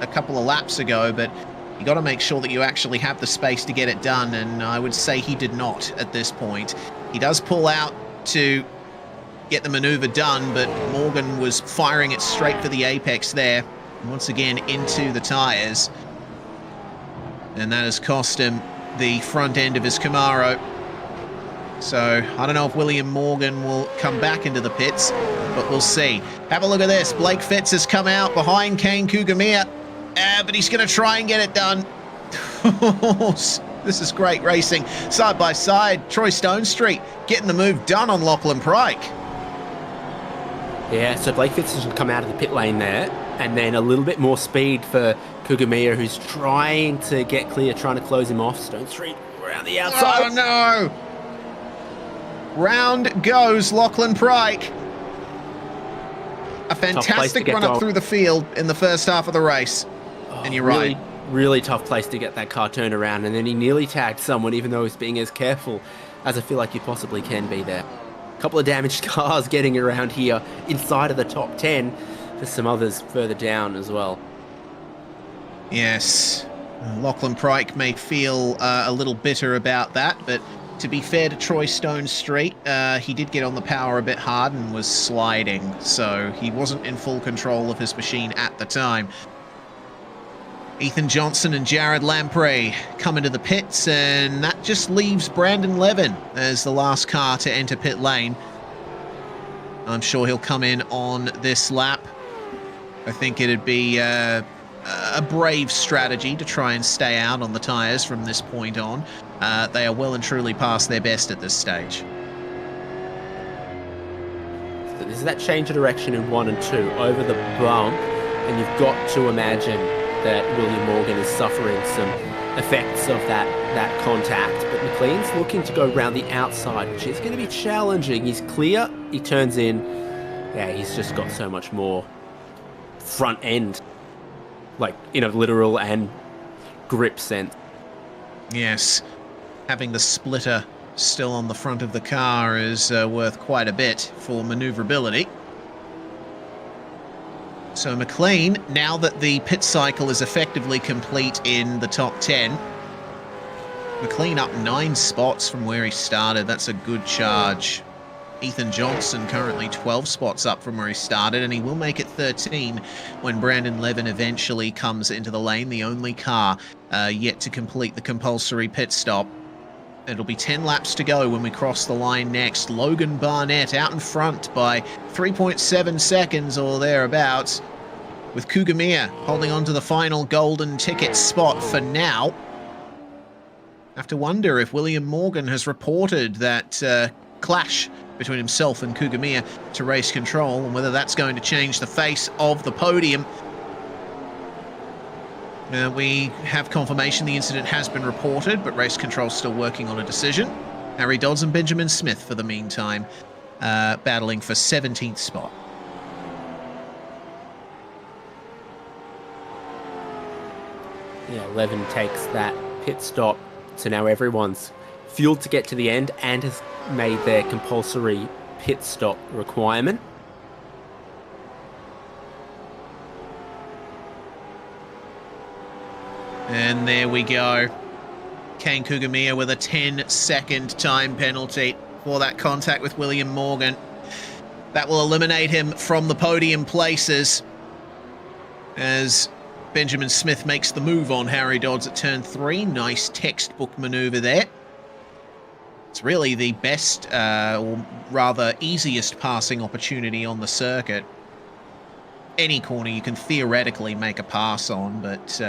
Speaker 3: a couple of laps ago, but you got to make sure that you actually have the space to get it done, and I would say he did not at this point. He does pull out to get the maneuver done, but Morgan was firing it straight for the apex there, once again into the tyres, and that has cost him the front end of his Camaro. So I don't know if William Morgan will come back into the pits, but we'll see. Have a look at this. Blake Fitz has come out behind Kane Kugamia, but he's going to try and get it done. This is great racing. Side by side, Troy Stonestreet getting the move done on Lachlan Pryke.
Speaker 4: Yeah, so Blake Fitz has come out of the pit lane there, and then a little bit more speed for Kugamia, who's trying to get clear, trying to close him off. Stonestreet around the outside.
Speaker 3: Oh, no! Round goes Lachlan Pryke. A fantastic run up through the field in the first half of the race.
Speaker 4: Oh,
Speaker 3: and you're
Speaker 4: really,
Speaker 3: right.
Speaker 4: Really tough place to get that car turned around, and then he nearly tagged someone, even though he's being as careful as I feel like you possibly can be there. A couple of damaged cars getting around here inside of the top 10. There's some others further down as well.
Speaker 3: Yes. Lachlan Pryke may feel a little bitter about that, but to be fair to Troy Stonestreet, he did get on the power a bit hard and was sliding, so he wasn't in full control of his machine at the time. Ethan Johnson and Jared Lamprey come into the pits, and that just leaves Brandon Levin as the last car to enter pit lane. I'm sure he'll come in on this lap. I think it'd be a brave strategy to try and stay out on the tyres from this point on. They are well and truly past their best at this stage.
Speaker 4: So this is that change of direction in 1 and 2 over the bump, and you've got to imagine that William Morgan is suffering some effects of that contact. But McLean's looking to go around the outside, which is going to be challenging. He's clear, he turns in. Yeah, he's just got so much more front end, like in a literal and grip sense.
Speaker 3: Yes, having the splitter still on the front of the car is worth quite a bit for maneuverability. So McLean, now that the pit cycle is effectively complete in the top 10, McLean up 9 spots from where he started. That's a good charge. Ethan Johnson currently 12 spots up from where he started, and he will make it 13 when Brandon Levin eventually comes into the lane, the only car yet to complete the compulsory pit stop. It'll be 10 laps to go when we cross the line next. Logan Barnett out in front by 3.7 seconds or thereabouts, with Kugamiya holding on to the final golden ticket spot for now. Have to wonder if William Morgan has reported that clash between himself and Kugamiya to race control, and whether that's going to change the face of the podium. We have confirmation the incident has been reported, but race control still working on a decision. Harry Dodds and Benjamin Smith, for the meantime, battling for 17th spot.
Speaker 4: Yeah, Levin takes that pit stop, so now everyone's fueled to get to the end and has made their compulsory pit stop requirement.
Speaker 3: And there we go. Kane Kugamiya with a 10-second time penalty for that contact with William Morgan. That will eliminate him from the podium places as Benjamin Smith makes the move on Harry Dodds at turn 3. Nice textbook maneuver there. It's really the best, or rather easiest passing opportunity on the circuit. Any corner you can theoretically make a pass on, but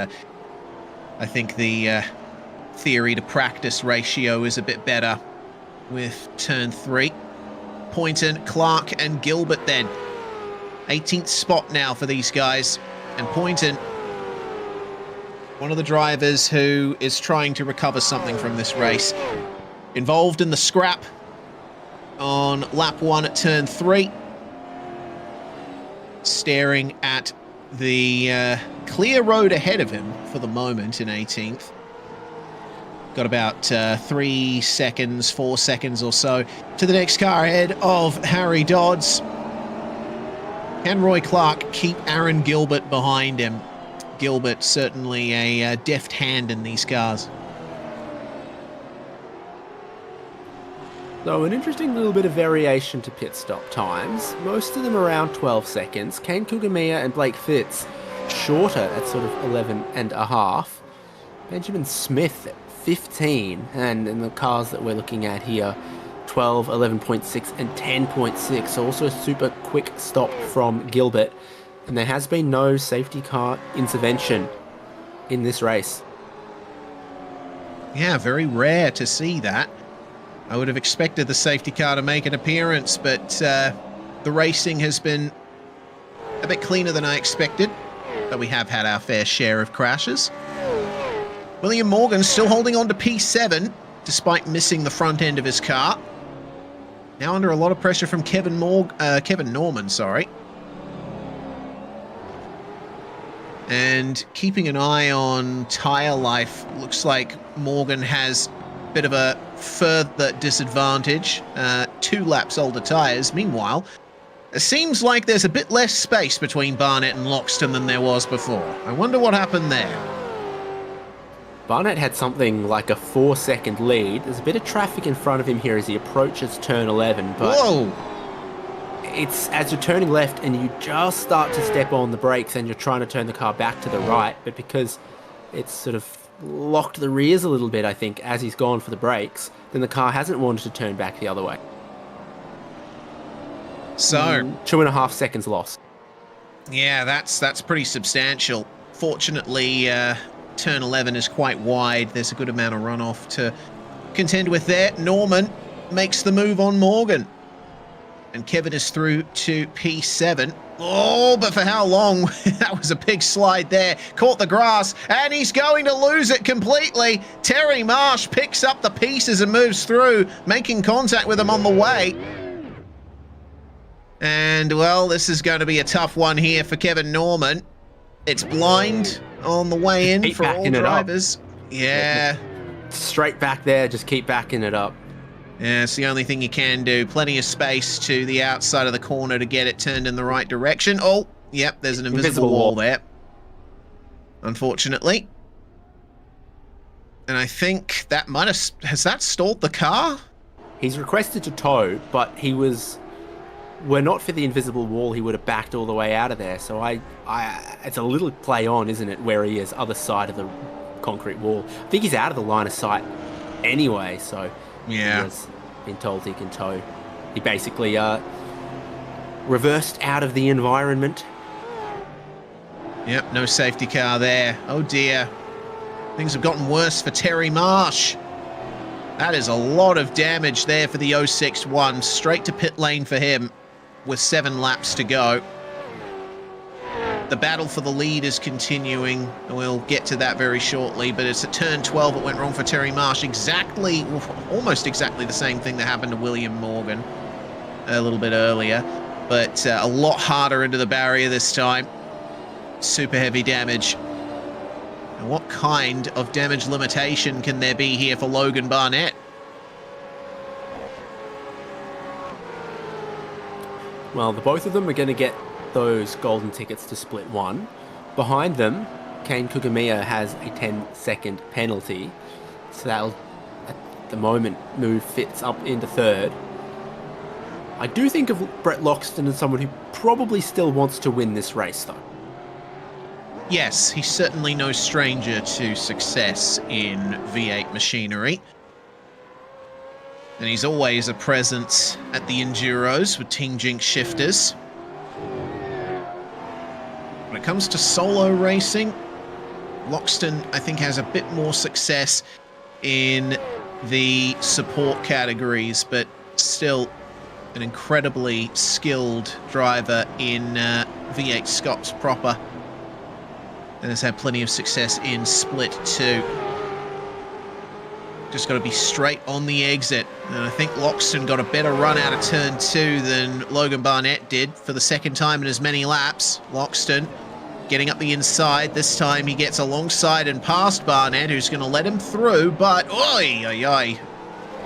Speaker 3: I think the theory to practice ratio is a bit better with turn 3. Poynton, Clark and Gilbert then. 18th spot now for these guys. And Poynton, one of the drivers who is trying to recover something from this race. Involved in the scrap on lap 1 at turn 3. Staring at the clear road ahead of him for the moment in 18th. Got about 3 seconds, 4 seconds or so to the next car ahead of Harry Dodds. Can Roy Clark keep Aaron Gilbert behind him? Gilbert certainly a deft hand in these cars.
Speaker 4: So an interesting little bit of variation to pit stop times. Most of them around 12 seconds. Kane Kugamiya and Blake Fitz shorter at sort of 11 and a half. Benjamin Smith at 15. And in the cars that we're looking at here, 12, 11.6 and 10.6. Also a super quick stop from Gilbert. And there has been no safety car intervention in this race.
Speaker 3: Yeah, very rare to see that. I would have expected the safety car to make an appearance, but the racing has been a bit cleaner than I expected, but we have had our fair share of crashes. William Morgan still holding on to P7, despite missing the front end of his car. Now under a lot of pressure from Kevin Norman, sorry. And keeping an eye on tyre life, looks like Morgan has a bit of a further disadvantage, 2 laps older tyres. Meanwhile, it seems like there's a bit less space between Barnett and Loxton than there was before. I wonder what happened there.
Speaker 4: Barnett had something like a 4-second lead. There's a bit of traffic in front of him here as he approaches turn 11, but
Speaker 3: whoa!
Speaker 4: It's as you're turning left and you just start to step on the brakes and you're trying to turn the car back to the right, but because it's sort of locked the rears a little bit, I think, as he's gone for the brakes, then the car hasn't wanted to turn back the other way.
Speaker 3: So
Speaker 4: 2.5 seconds lost.
Speaker 3: Yeah, that's pretty substantial. Fortunately, turn 11 is quite wide. There's a good amount of runoff to contend with there. Norman makes the move on Morgan. And Kevin is through to P7. Oh, but for how long? That was a big slide there. Caught the grass, and he's going to lose it completely. Terry Marsh picks up the pieces and moves through, making contact with him on the way. And, well, this is going to be a tough one here for Kevin Norman. It's blind on the way in for all drivers. Yeah.
Speaker 4: Straight back there, just keep backing it up.
Speaker 3: Yeah, it's the only thing you can do. Plenty of space to the outside of the corner to get it turned in the right direction. Oh, yep, there's an invisible wall there. Unfortunately. And I think that might have... Has that stalled the car?
Speaker 4: He's requested to tow, but he was... Were not for the invisible wall, he would have backed all the way out of there. So it's a little play on, isn't it, where he is, other side of the concrete wall. I think he's out of the line of sight anyway, so...
Speaker 3: Yeah.
Speaker 4: He has been told he can tow. He basically reversed out of the environment.
Speaker 3: Yep, no safety car there. Oh dear. Things have gotten worse for Terry Marsh. That is a lot of damage there for the 061. Straight to pit lane for him with 7 laps to go. The battle for the lead is continuing. We'll get to that very shortly, but it's at turn 12 it went wrong for Terry Marsh. Almost exactly the same thing that happened to William Morgan a little bit earlier, but a lot harder into the barrier this time. Super heavy damage. And what kind of damage limitation can there be here for Logan Barnett?
Speaker 4: Well, the both of them are going to get those golden tickets to split one. Behind them, Kane Kugamiya has a 10-second penalty. So that'll, at the moment, move Fitz up into third. I do think of Brett Loxton as someone who probably still wants to win this race, though.
Speaker 3: Yes, he's certainly no stranger to success in V8 machinery. And he's always a presence at the Enduros with Team Jinx shifters. When it comes to solo racing, Loxton, I think, has a bit more success in the support categories, but still an incredibly skilled driver in V8SCOPS proper, and has had plenty of success in Split 2. Just got to be straight on the exit. And I think Loxton got a better run out of turn 2 than Logan Barnett did for the second time in as many laps. Loxton getting up the inside. This time he gets alongside and past Barnett, who's going to let him through, but oy, oy, oy.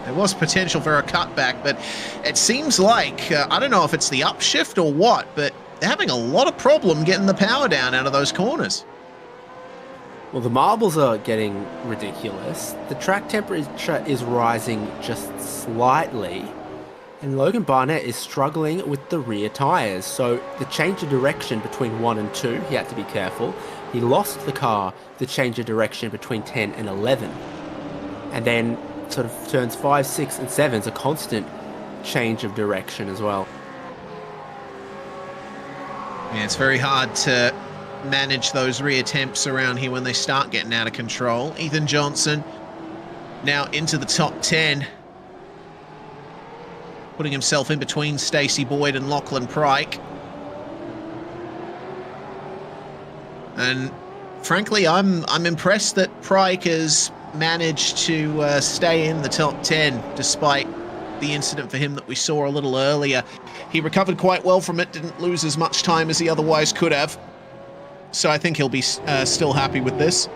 Speaker 3: There was potential for a cutback, but it seems like, I don't know if it's the upshift or what, but they're having a lot of problem getting the power down out of those corners.
Speaker 4: Well, the marbles are getting ridiculous. The track temperature is rising just slightly. And Logan Barnett is struggling with the rear tyres. So the change of direction between 1 and 2, he had to be careful. He lost the car, the change of direction between 10 and 11. And then sort of turns 5, 6, and 7 is a constant change of direction as well.
Speaker 3: Yeah, it's very hard to manage those rear temps around here when they start getting out of control. Ethan Johnson now into the top 10, putting himself in between Stacey Boyd and Lachlan Pryke. And frankly, I'm impressed that Pryke has managed to stay in the top 10 despite the incident for him that we saw a little earlier. He recovered quite well from it, didn't lose as much time as he otherwise could have. So I think he'll be still happy with this.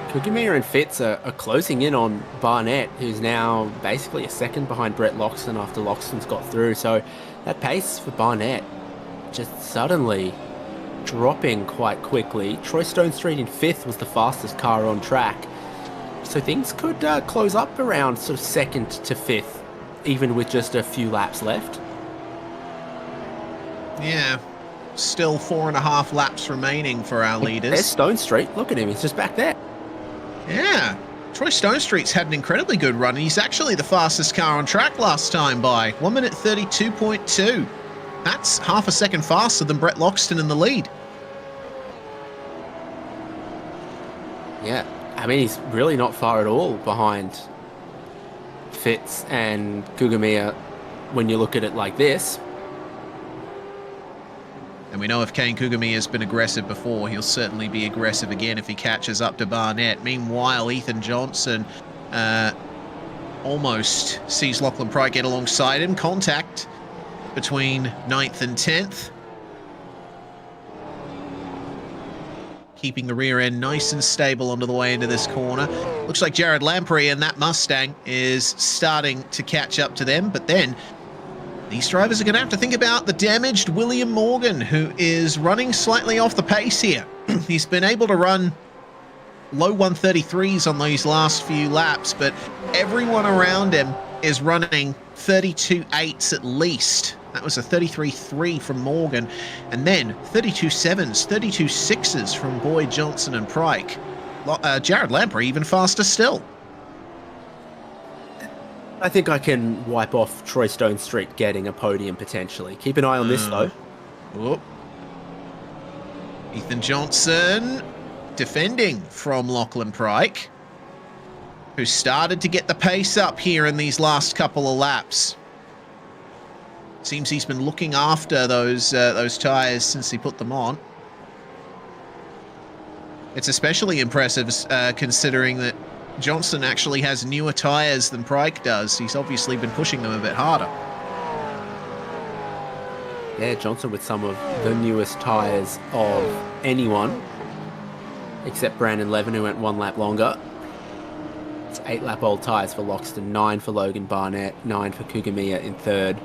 Speaker 4: Kugamiya and Fitz are closing in on Barnett, who's now basically a second behind Brett Loxton after Loxton's got through. So that pace for Barnett just suddenly dropping quite quickly. Troy Stone Street in 5th was the fastest car on track. So things could close up around sort of 2nd to 5th, even with just a few laps left.
Speaker 3: Yeah, still 4.5 laps remaining for our leaders.
Speaker 4: There's Stone Street. Look at him. He's just back there.
Speaker 3: Yeah, Troy Stone Street's had an incredibly good run. He's actually the fastest car on track last time by 1 minute 32.2. That's half a second faster than Brett Loxton in the lead.
Speaker 4: Yeah, I mean, he's really not far at all behind Fitz and Kugamiya when you look at it like this.
Speaker 3: And we know if Kane Kugami has been aggressive before, he'll certainly be aggressive again if he catches up to Barnett. Meanwhile, Ethan Johnson almost sees Lachlan Pryke get alongside him. Contact between 9th and 10th. Keeping the rear end nice and stable onto the way into this corner. Looks like Jared Lamprey and that Mustang is starting to catch up to them, but then these drivers are going to have to think about the damaged William Morgan, who is running slightly off the pace here. He's been able to run low 133s on these last few laps, but everyone around him is running 32.8s at least. That was a 33.3 from Morgan, and then 32.7s, 32.6s from Boyd, Johnson and Pryke. Jared Lamprey even faster still.
Speaker 4: I think I can wipe off Troy Stone Street getting a podium potentially. Keep an eye on this though.
Speaker 3: Whoop. Ethan Johnson defending from Lachlan Pryke, who started to get the pace up here in these last couple of laps. Seems he's been looking after those tyres since he put them on. It's especially impressive considering that Johnson actually has newer tyres than Pryke does. He's obviously been pushing them a bit harder.
Speaker 4: Yeah, Johnson with some of the newest tyres of anyone, except Brandon Levin, who went 1 lap longer. It's 8-lap-old tyres for Loxton, 9 for Logan Barnett, 9 for Kugamiya in third.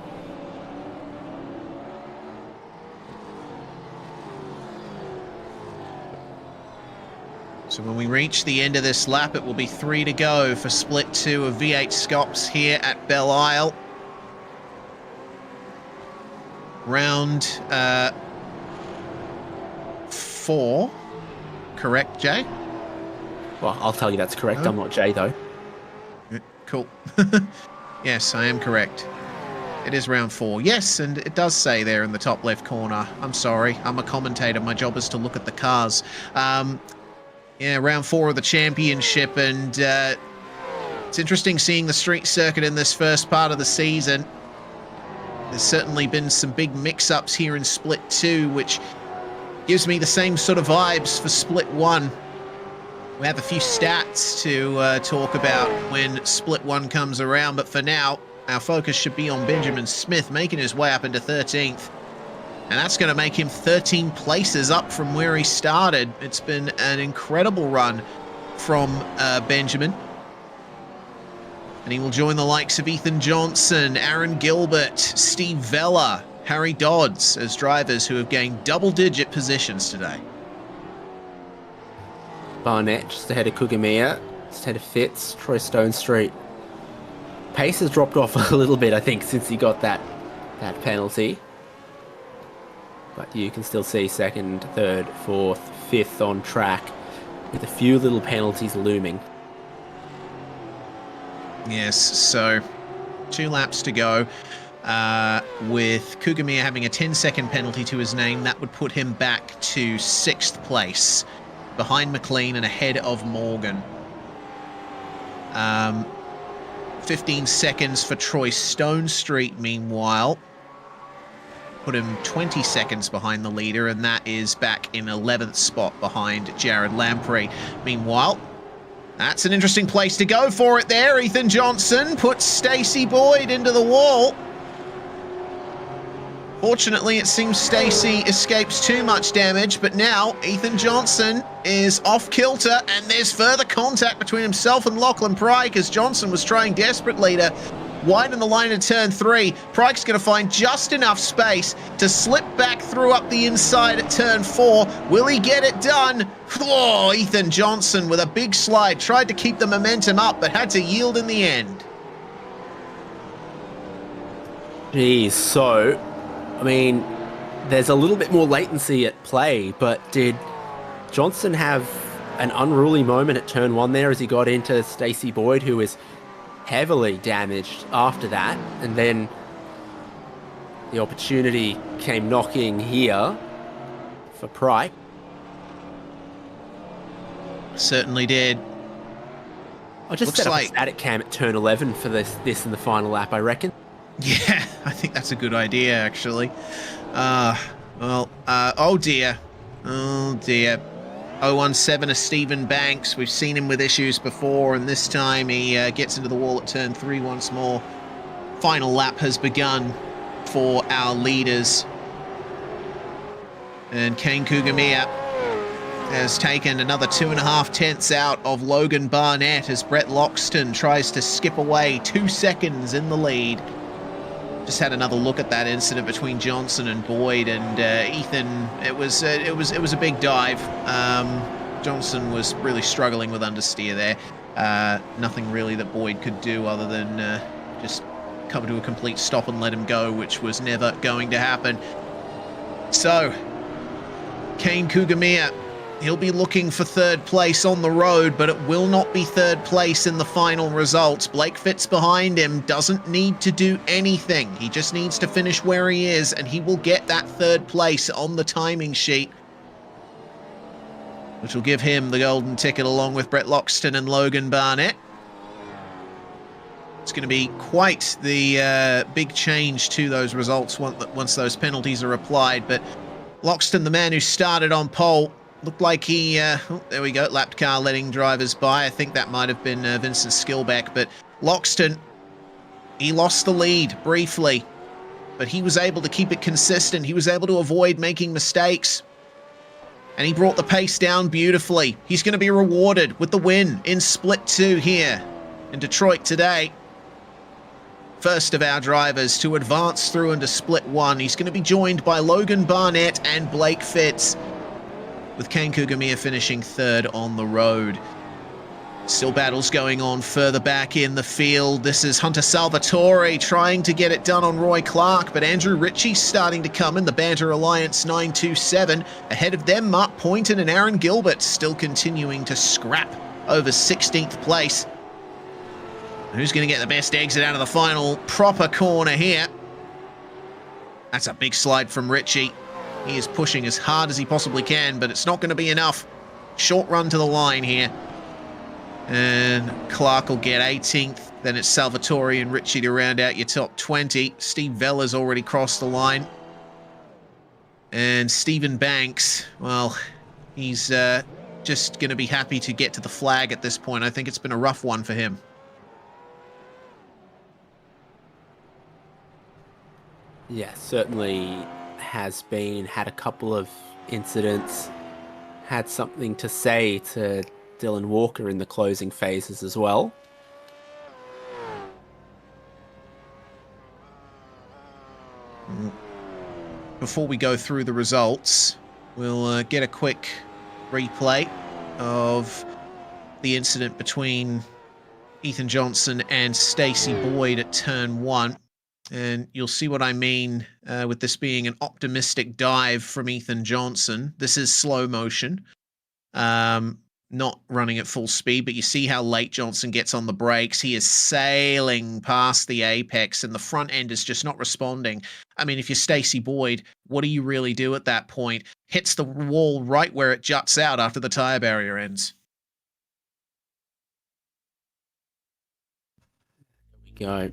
Speaker 3: So when we reach the end of this lap, it will be 3 to go for split 2 of V8SCOPS here at Belle Isle. Round 4, correct, Jay?
Speaker 4: Well, I'll tell you that's correct. I'm not Jay, though.
Speaker 3: Cool. Yes, I am correct. It is round 4. Yes, and it does say there in the top left corner. I'm sorry. I'm a commentator. My job is to look at the cars. Yeah, round 4 of the championship, and it's interesting seeing the street circuit in this first part of the season. There's certainly been some big mix-ups here in split 2, which gives me the same sort of vibes for split 1. We have a few stats to talk about when split 1 comes around, but for now, our focus should be on Benjamin Smith making his way up into 13th. And that's going to make him 13 places up from where he started. It's been an incredible run from Benjamin. And he will join the likes of Ethan Johnson, Aaron Gilbert, Steve Vella, Harry Dodds as drivers who have gained double-digit positions today.
Speaker 4: Barnett just ahead of Kugamiya, just ahead of Fitz, Troy Stone Street. Pace has dropped off a little bit, I think, since he got that penalty. But you can still see 2nd, 3rd, 4th, 5th on track with a few little penalties looming.
Speaker 3: Yes, so 2 laps to go. With Kugamiya having a 10-second penalty to his name, that would put him back to 6th place, behind McLean and ahead of Morgan. 15 seconds for Troy Stone Street, meanwhile. Put him 20 seconds behind the leader, and that is back in 11th spot behind Jared Lamprey. Meanwhile, that's an interesting place to go for it there. Ethan Johnson puts Stacey Boyd into the wall. Fortunately, it seems Stacey escapes too much damage, but now Ethan Johnson is off kilter, and there's further contact between himself and Lachlan Pryke as Johnson was trying desperately to widen the line in turn 3. Pryke's going to find just enough space to slip back through up the inside at turn 4. Will he get it done? Oh, Ethan Johnson with a big slide. Tried to keep the momentum up, but had to yield in the end.
Speaker 4: Geez, so, I mean, there's a little bit more latency at play, but did Johnson have an unruly moment at turn 1 there as he got into Stacey Boyd, who is heavily damaged after that, and then the opportunity came knocking here for Pryke.
Speaker 3: Certainly did.
Speaker 4: I'll just
Speaker 3: Looks
Speaker 4: set up
Speaker 3: like-
Speaker 4: a static cam at turn 11 for this in the final lap, I reckon.
Speaker 3: Yeah, I think that's a good idea, actually. Oh dear. Oh dear. 017 is Stephen Banks. We've seen him with issues before, and this time he gets into the wall at turn 3 once more. Final lap has begun for our leaders. And Kane Kugamiya has taken another 2.5 tenths out of Logan Barnett as Brett Loxton tries to skip away 2 seconds in the lead. Just had another look at that incident between Johnson and Boyd, and Ethan. It was a big dive. Johnson was really struggling with understeer there. Nothing really that Boyd could do other than just come to a complete stop and let him go, which was never going to happen. So, Kane Kugamiya, he'll be looking for third place on the road, but it will not be third place in the final results. Blake Fitz behind him doesn't need to do anything. He just needs to finish where he is, and he will get that third place on the timing sheet, which will give him the golden ticket along with Brett Loxton and Logan Barnett. It's going to be quite the big change to those results once those penalties are applied, but Loxton, the man who started on pole, looked like he, oh, there we go, lapped car letting drivers by. I think that might have been Vincent Skillback, but Loxton, he lost the lead briefly, but he was able to keep it consistent. He was able to avoid making mistakes, and he brought the pace down beautifully. He's going to be rewarded with the win in Split 2 here in Detroit today. First of our drivers to advance through into Split 1. He's going to be joined by Logan Barnett and Blake Fitz, with Kane Kugamiya finishing third on the road. Still battles going on further back in the field. This is Hunter Salvatore trying to get it done on Roy Clark, but Andrew Ritchie's starting to come in. The Banter Alliance 927. Ahead of them, Mark Poynton and Aaron Gilbert still continuing to scrap over 16th place. Who's going to get the best exit out of the final proper corner here? That's a big slide from Ritchie. He is pushing as hard as he possibly can, but it's not going to be enough. Short run to the line here. And Clark will get 18th. Then it's Salvatore and Ritchie to round out your top 20. Steve Vella's already crossed the line. And Stephen Banks, well, he's just going to be happy to get to the flag at this point. I think it's been a rough one for him.
Speaker 4: Yeah, certainly has had a couple of incidents, had something to say to Dylan Walker in the closing phases as well.
Speaker 3: Before we go through the results, we'll get a quick replay of the incident between Ethan Johnson and Stacey Boyd at turn 1. And you'll see what I mean with this being an optimistic dive from Ethan Johnson. This is slow motion, not running at full speed, but you see how late Johnson gets on the brakes. He is sailing past the apex, and the front end is just not responding. I mean, if you're Stacey Boyd, what do you really do at that point? Hits the wall right where it juts out after the tire barrier ends.
Speaker 4: There we go.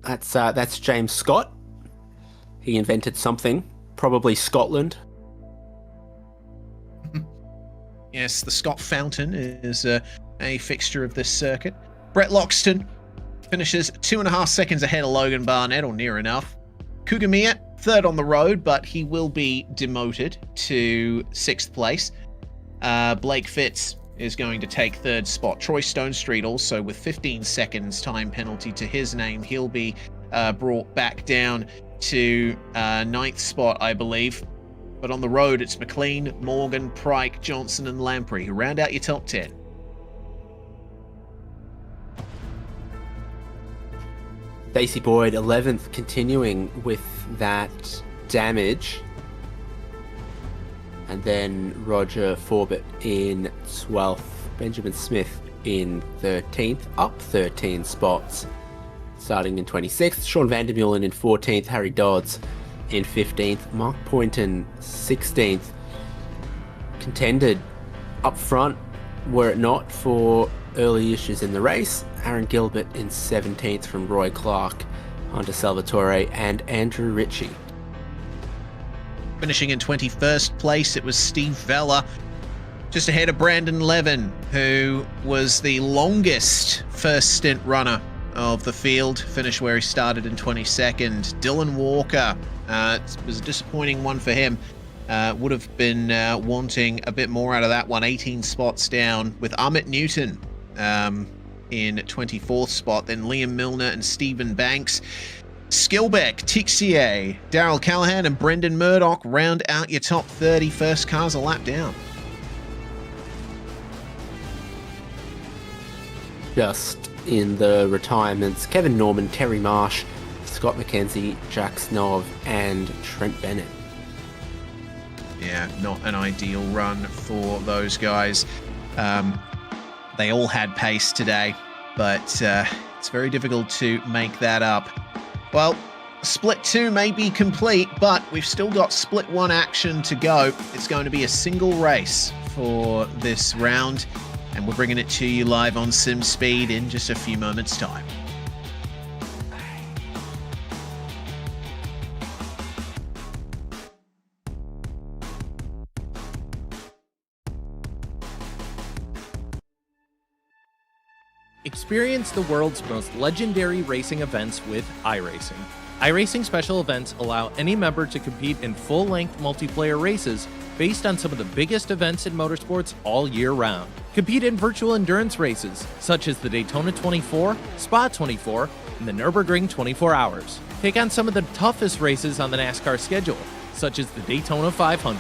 Speaker 4: That's James Scott. He invented something, probably Scotland.
Speaker 3: Yes, the Scott Fountain is a fixture of this circuit. Brett Loxton finishes 2.5 seconds ahead of Logan Barnett, or near enough. Kugamiya, third on the road, but he will be demoted to 6th place. Blake Fitz is going to take third spot. Troy Stonestreet also with 15 seconds time penalty to his name. He'll be brought back down to 9th spot, I believe. But on the road, it's McLean, Morgan, Pryke, Johnson, and Lamprey who round out your top 10.
Speaker 4: Stacey Boyd 11th, continuing with that damage. And then Roger Forbett in 12th. Benjamin Smith in 13th, up 13 spots. Starting in 26th, Sean Vandermeulen in 14th, Harry Dodds in 15th, Mark Poynton 16th. Contended up front, were it not for early issues in the race. Aaron Gilbert in 17th from Roy Clark, Hunter Salvatore, and Andrew Ritchie.
Speaker 3: Finishing in 21st place, it was Steve Vella, just ahead of Brandon Levin, who was the longest first stint runner of the field, finished where he started in 22nd. Dylan Walker, it was a disappointing one for him. Would have been wanting a bit more out of that one, 18 spots down, with Amit Newton in 24th spot, then Liam Milner and Stephen Banks. Skilbeck, Tixier, Daryl Callahan, and Brendan Murdoch round out your top 30. First cars a lap down.
Speaker 4: Just in the retirements, Kevin Norman, Terry Marsh, Scott McKenzie, Jack Snov, and Trent Bennett.
Speaker 3: Yeah, not an ideal run for those guys. They all had pace today, but it's very difficult to make that up. Well, Split 2 may be complete, but we've still got Split 1 action to go. It's going to be a single race for this round, and we're bringing it to you live on SimSpeed in just a few moments' time.
Speaker 1: Experience the world's most legendary racing events with iRacing. iRacing special events allow any member to compete in full-length multiplayer races based on some of the biggest events in motorsports all year round. Compete in virtual endurance races, such as the Daytona 24, Spa 24, and the Nürburgring 24 Hours. Take on some of the toughest races on the NASCAR schedule, such as the Daytona 500.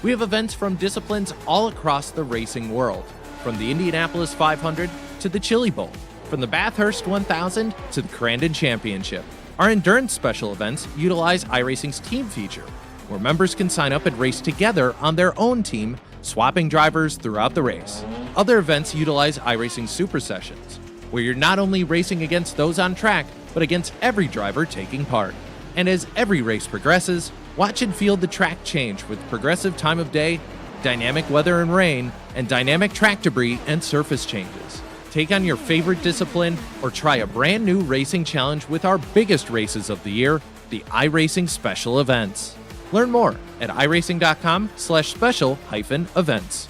Speaker 1: We have events from disciplines all across the racing world, from the Indianapolis 500 to the Chili Bowl, from the Bathurst 1000 to the Crandon Championship. Our endurance special events utilize iRacing's team feature, where members can sign up and race together on their own team, swapping drivers throughout the race. Other events utilize iRacing Super Sessions, where you're not only racing against those on track, but against every driver taking part. And as every race progresses, watch and feel the track change with progressive time of day, dynamic weather and rain, and dynamic track debris and surface changes. Take on your favorite discipline or try a brand new racing challenge with our biggest races of the year, the iRacing Special Events. Learn more at iracing.com/special-events.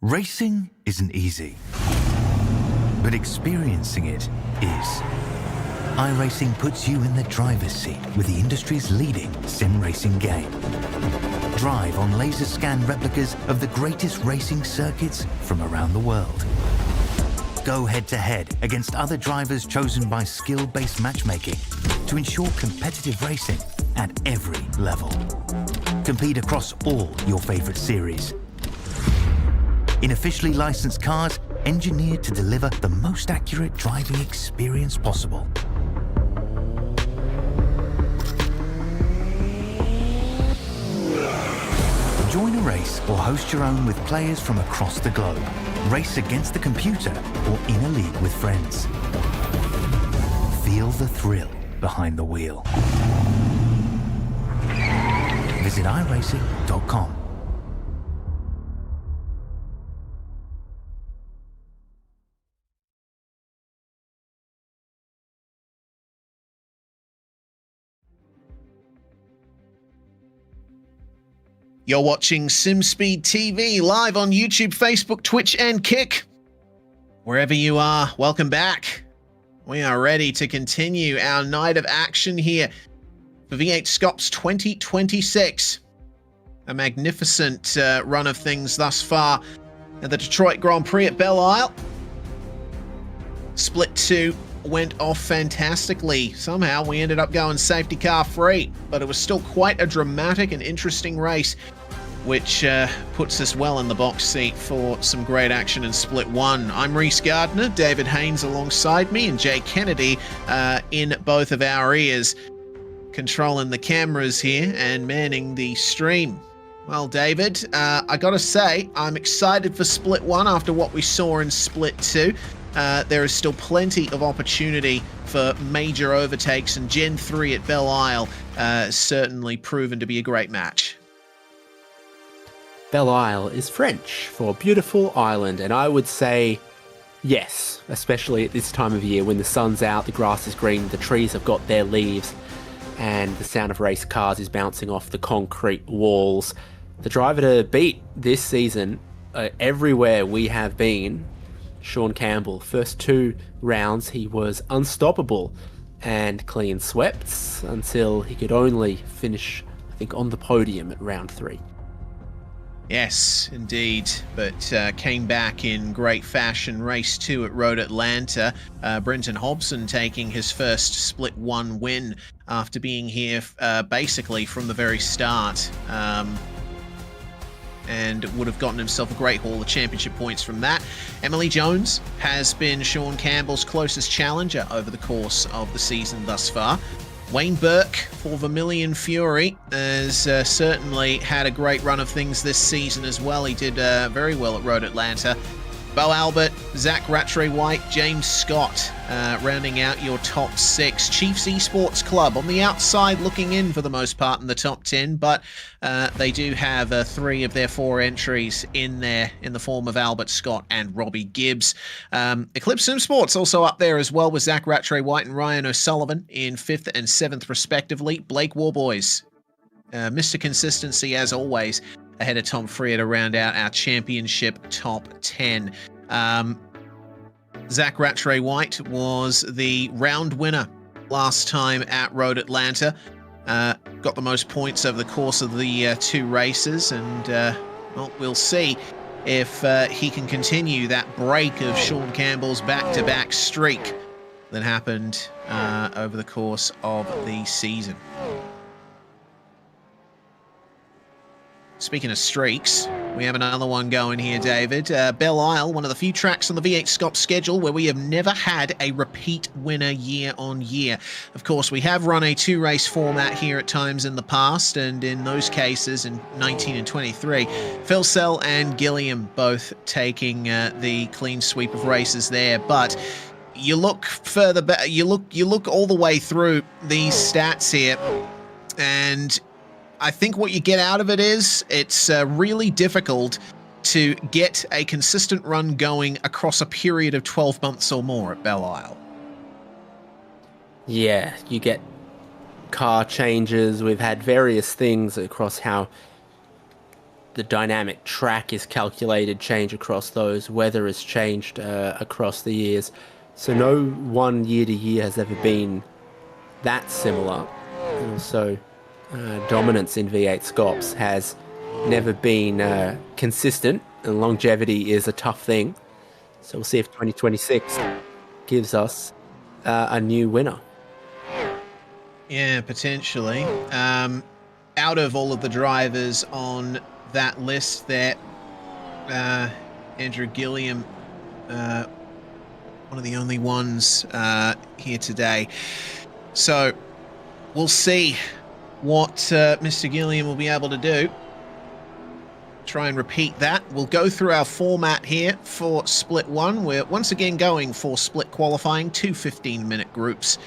Speaker 2: Racing isn't easy, but experiencing it is. iRacing puts you in the driver's seat with the industry's leading sim racing game. Drive on laser scan replicas of the greatest racing circuits from around the world. Go head-to-head against other drivers chosen by skill-based matchmaking to ensure competitive racing at every level. Compete across all your favorite series. In officially licensed cars, engineered to deliver the most accurate driving experience possible. Join a race or host your own with players from across the globe. Race against the computer or in a league with friends. Feel the thrill behind the wheel. Visit iRacing.com.
Speaker 3: You're watching SimSpeed TV live on YouTube, Facebook, Twitch, and Kick. Wherever you are, welcome back. We are ready to continue our night of action here for V8SCOPS 2026. A magnificent run of things thus far at the Detroit Grand Prix at Belle Isle. Split 2 went off fantastically. Somehow we ended up going safety car free, but it was still quite a dramatic and interesting race, which puts us well in the box seat for some great action in Split 1. I'm Reese Gardner, David Haynes alongside me, and Jay Kennedy in both of our ears, controlling the cameras here and manning the stream. Well, David, I gotta say, I'm excited for Split 1 after what we saw in Split 2. There is still plenty of opportunity for major overtakes, and Gen 3 at Belle Isle certainly proven to be a great match.
Speaker 4: Belle Isle is French for beautiful island, and I would say yes, especially at this time of year when the sun's out, the grass is green, the trees have got their leaves, and the sound of race cars is bouncing off the concrete walls. The driver to beat this season, everywhere we have been, Sean Campbell. First 2 rounds he was unstoppable and clean swept until he could only finish, I think, on the podium at round 3.
Speaker 3: Yes, indeed, but came back in great fashion. Race 2 at Road Atlanta. Brenton Hobson taking his first Split 1 win after being here basically from the very start. And would have gotten himself a great haul of championship points from that. Emily Jones has been Sean Campbell's closest challenger over the course of the season thus far. Wayne Burke for Vermilion Fury has certainly had a great run of things this season as well. He did very well at Road Atlanta. Bo Albert, Zach Rattray-White, James Scott rounding out your top 6. Chiefs Esports Club on the outside looking in for the most part in the top 10, but they do have 3 of their 4 entries in there in the form of Albert Scott and Robbie Gibbs. Eclipse Sim Sports also up there as well with Zach Rattray-White and Ryan O'Sullivan in 5th and 7th respectively. Blake Warboys, Mr. Consistency as always, ahead of Tom Freer to round out our championship top 10. Zach Rattray-White was the round winner last time at Road Atlanta. Got the most points over the course of the 2 races, and well, we'll see if he can continue that break of Sean Campbell's back-to-back streak that happened over the course of the season. Speaking of streaks, we have another one going here, David. Belle Isle, one of the few tracks on the V8SCOPS schedule where we have never had a repeat winner year on year. Of course, we have run a 2-race format here at times in the past, and in those cases, in 19 and 23, Phil Sell and Gilliam both taking the clean sweep of races there. But you look further back, you look all the way through these stats here, and I think what you get out of it is it's really difficult to get a consistent run going across a period of 12 months or more at Belle Isle.
Speaker 4: Yeah, you get car changes. We've had various things across how the dynamic track is calculated change across those. Weather has changed across the years. So no one year to year has ever been that similar. And also dominance in V8 SCOPS has never been consistent, and longevity is a tough thing. So we'll see if 2026 gives us a new winner.
Speaker 3: Yeah, potentially. Out of all of the drivers on that list there, Andrew Gilliam, one of the only ones here today. So we'll see what Mr. Gilliam will be able to do. Try and repeat that. We'll go through our format here for Split 1. We're once again going for split qualifying, 2 15-minute groups.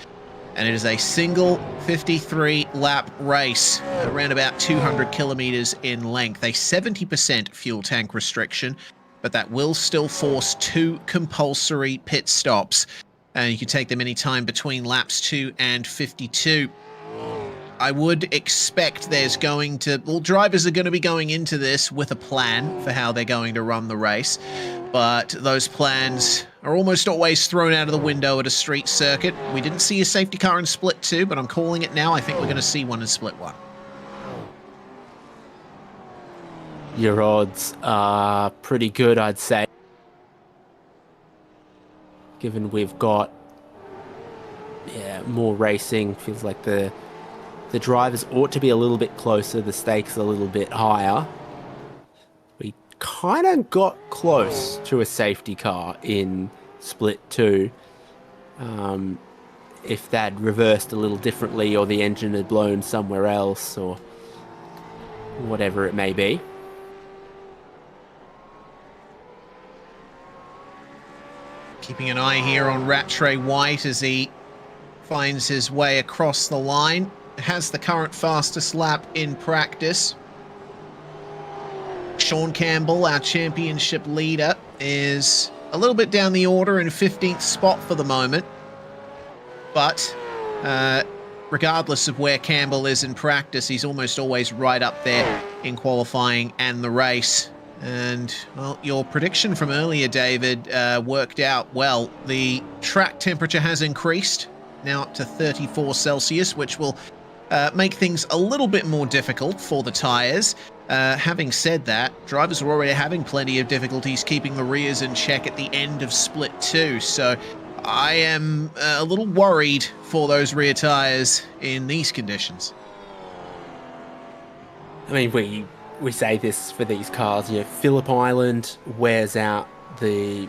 Speaker 3: And it is a single 53-lap race, around about 200 kilometers in length. A 70% fuel tank restriction, but that will still force 2 compulsory pit stops. And you can take them anytime between laps 2 and 52. I would expect there's going to... Well, drivers are going to be going into this with a plan for how they're going to run the race. But those plans are almost always thrown out of the window at a street circuit. We didn't see a safety car in Split 2, but I'm calling it now. I think we're going to see one in Split 1.
Speaker 4: Your odds are pretty good, I'd say. Given we've got more racing, feels like the drivers ought to be a little bit closer, the stakes a little bit higher. We kind of got close to a safety car in Split 2. If that reversed a little differently, or the engine had blown somewhere else, or whatever it may be.
Speaker 3: Keeping an eye here on Rattray White as he finds his way across the line. Has the current fastest lap in practice. Sean Campbell, our championship leader, is a little bit down the order in 15th spot for the moment. But regardless of where Campbell is in practice, he's almost always right up there in qualifying and the race. And, well, your prediction from earlier, David, worked out well. The track temperature has increased, now up to 34 Celsius, which will make things a little bit more difficult for the tyres. Having said that, drivers are already having plenty of difficulties keeping the rears in check at the end of Split 2, so I am a little worried for those rear tyres in these conditions.
Speaker 4: I mean, we say this for these cars, Phillip Island wears out the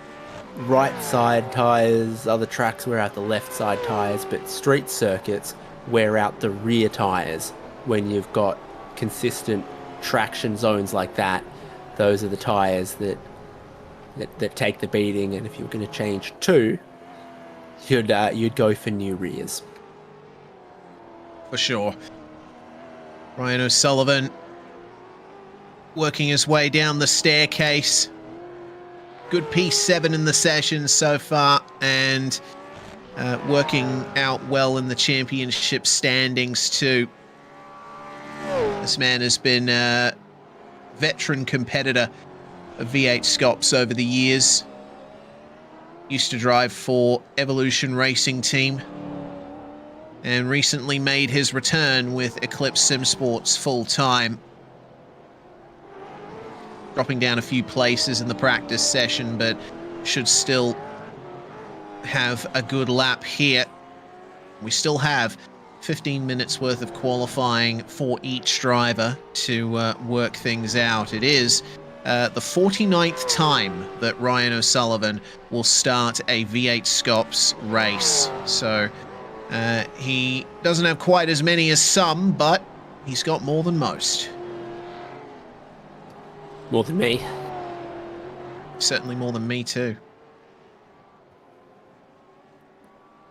Speaker 4: right side tyres, other tracks wear out the left side tyres, but street circuits wear out the rear tyres. When you've got consistent traction zones like that, those are the tyres that take the beating, and if you were going to change 2, you'd go for new rears.
Speaker 3: For sure. Ryan O'Sullivan working his way down the staircase. Good P7 in the session so far, and working out well in the championship standings too. This man has been a veteran competitor of V8 SCOPS over the years. Used to drive for Evolution Racing Team, and recently made his return with Eclipse Sim Sports full-time. Dropping down a few places in the practice session, but should still have a good lap here. We still have 15 minutes worth of qualifying for each driver to work things out. It is the 49th time that Ryan O'Sullivan will start a V8 SCOPS race. So he doesn't have quite as many as some, but he's got more than most.
Speaker 4: More than me.
Speaker 3: Certainly more than me too.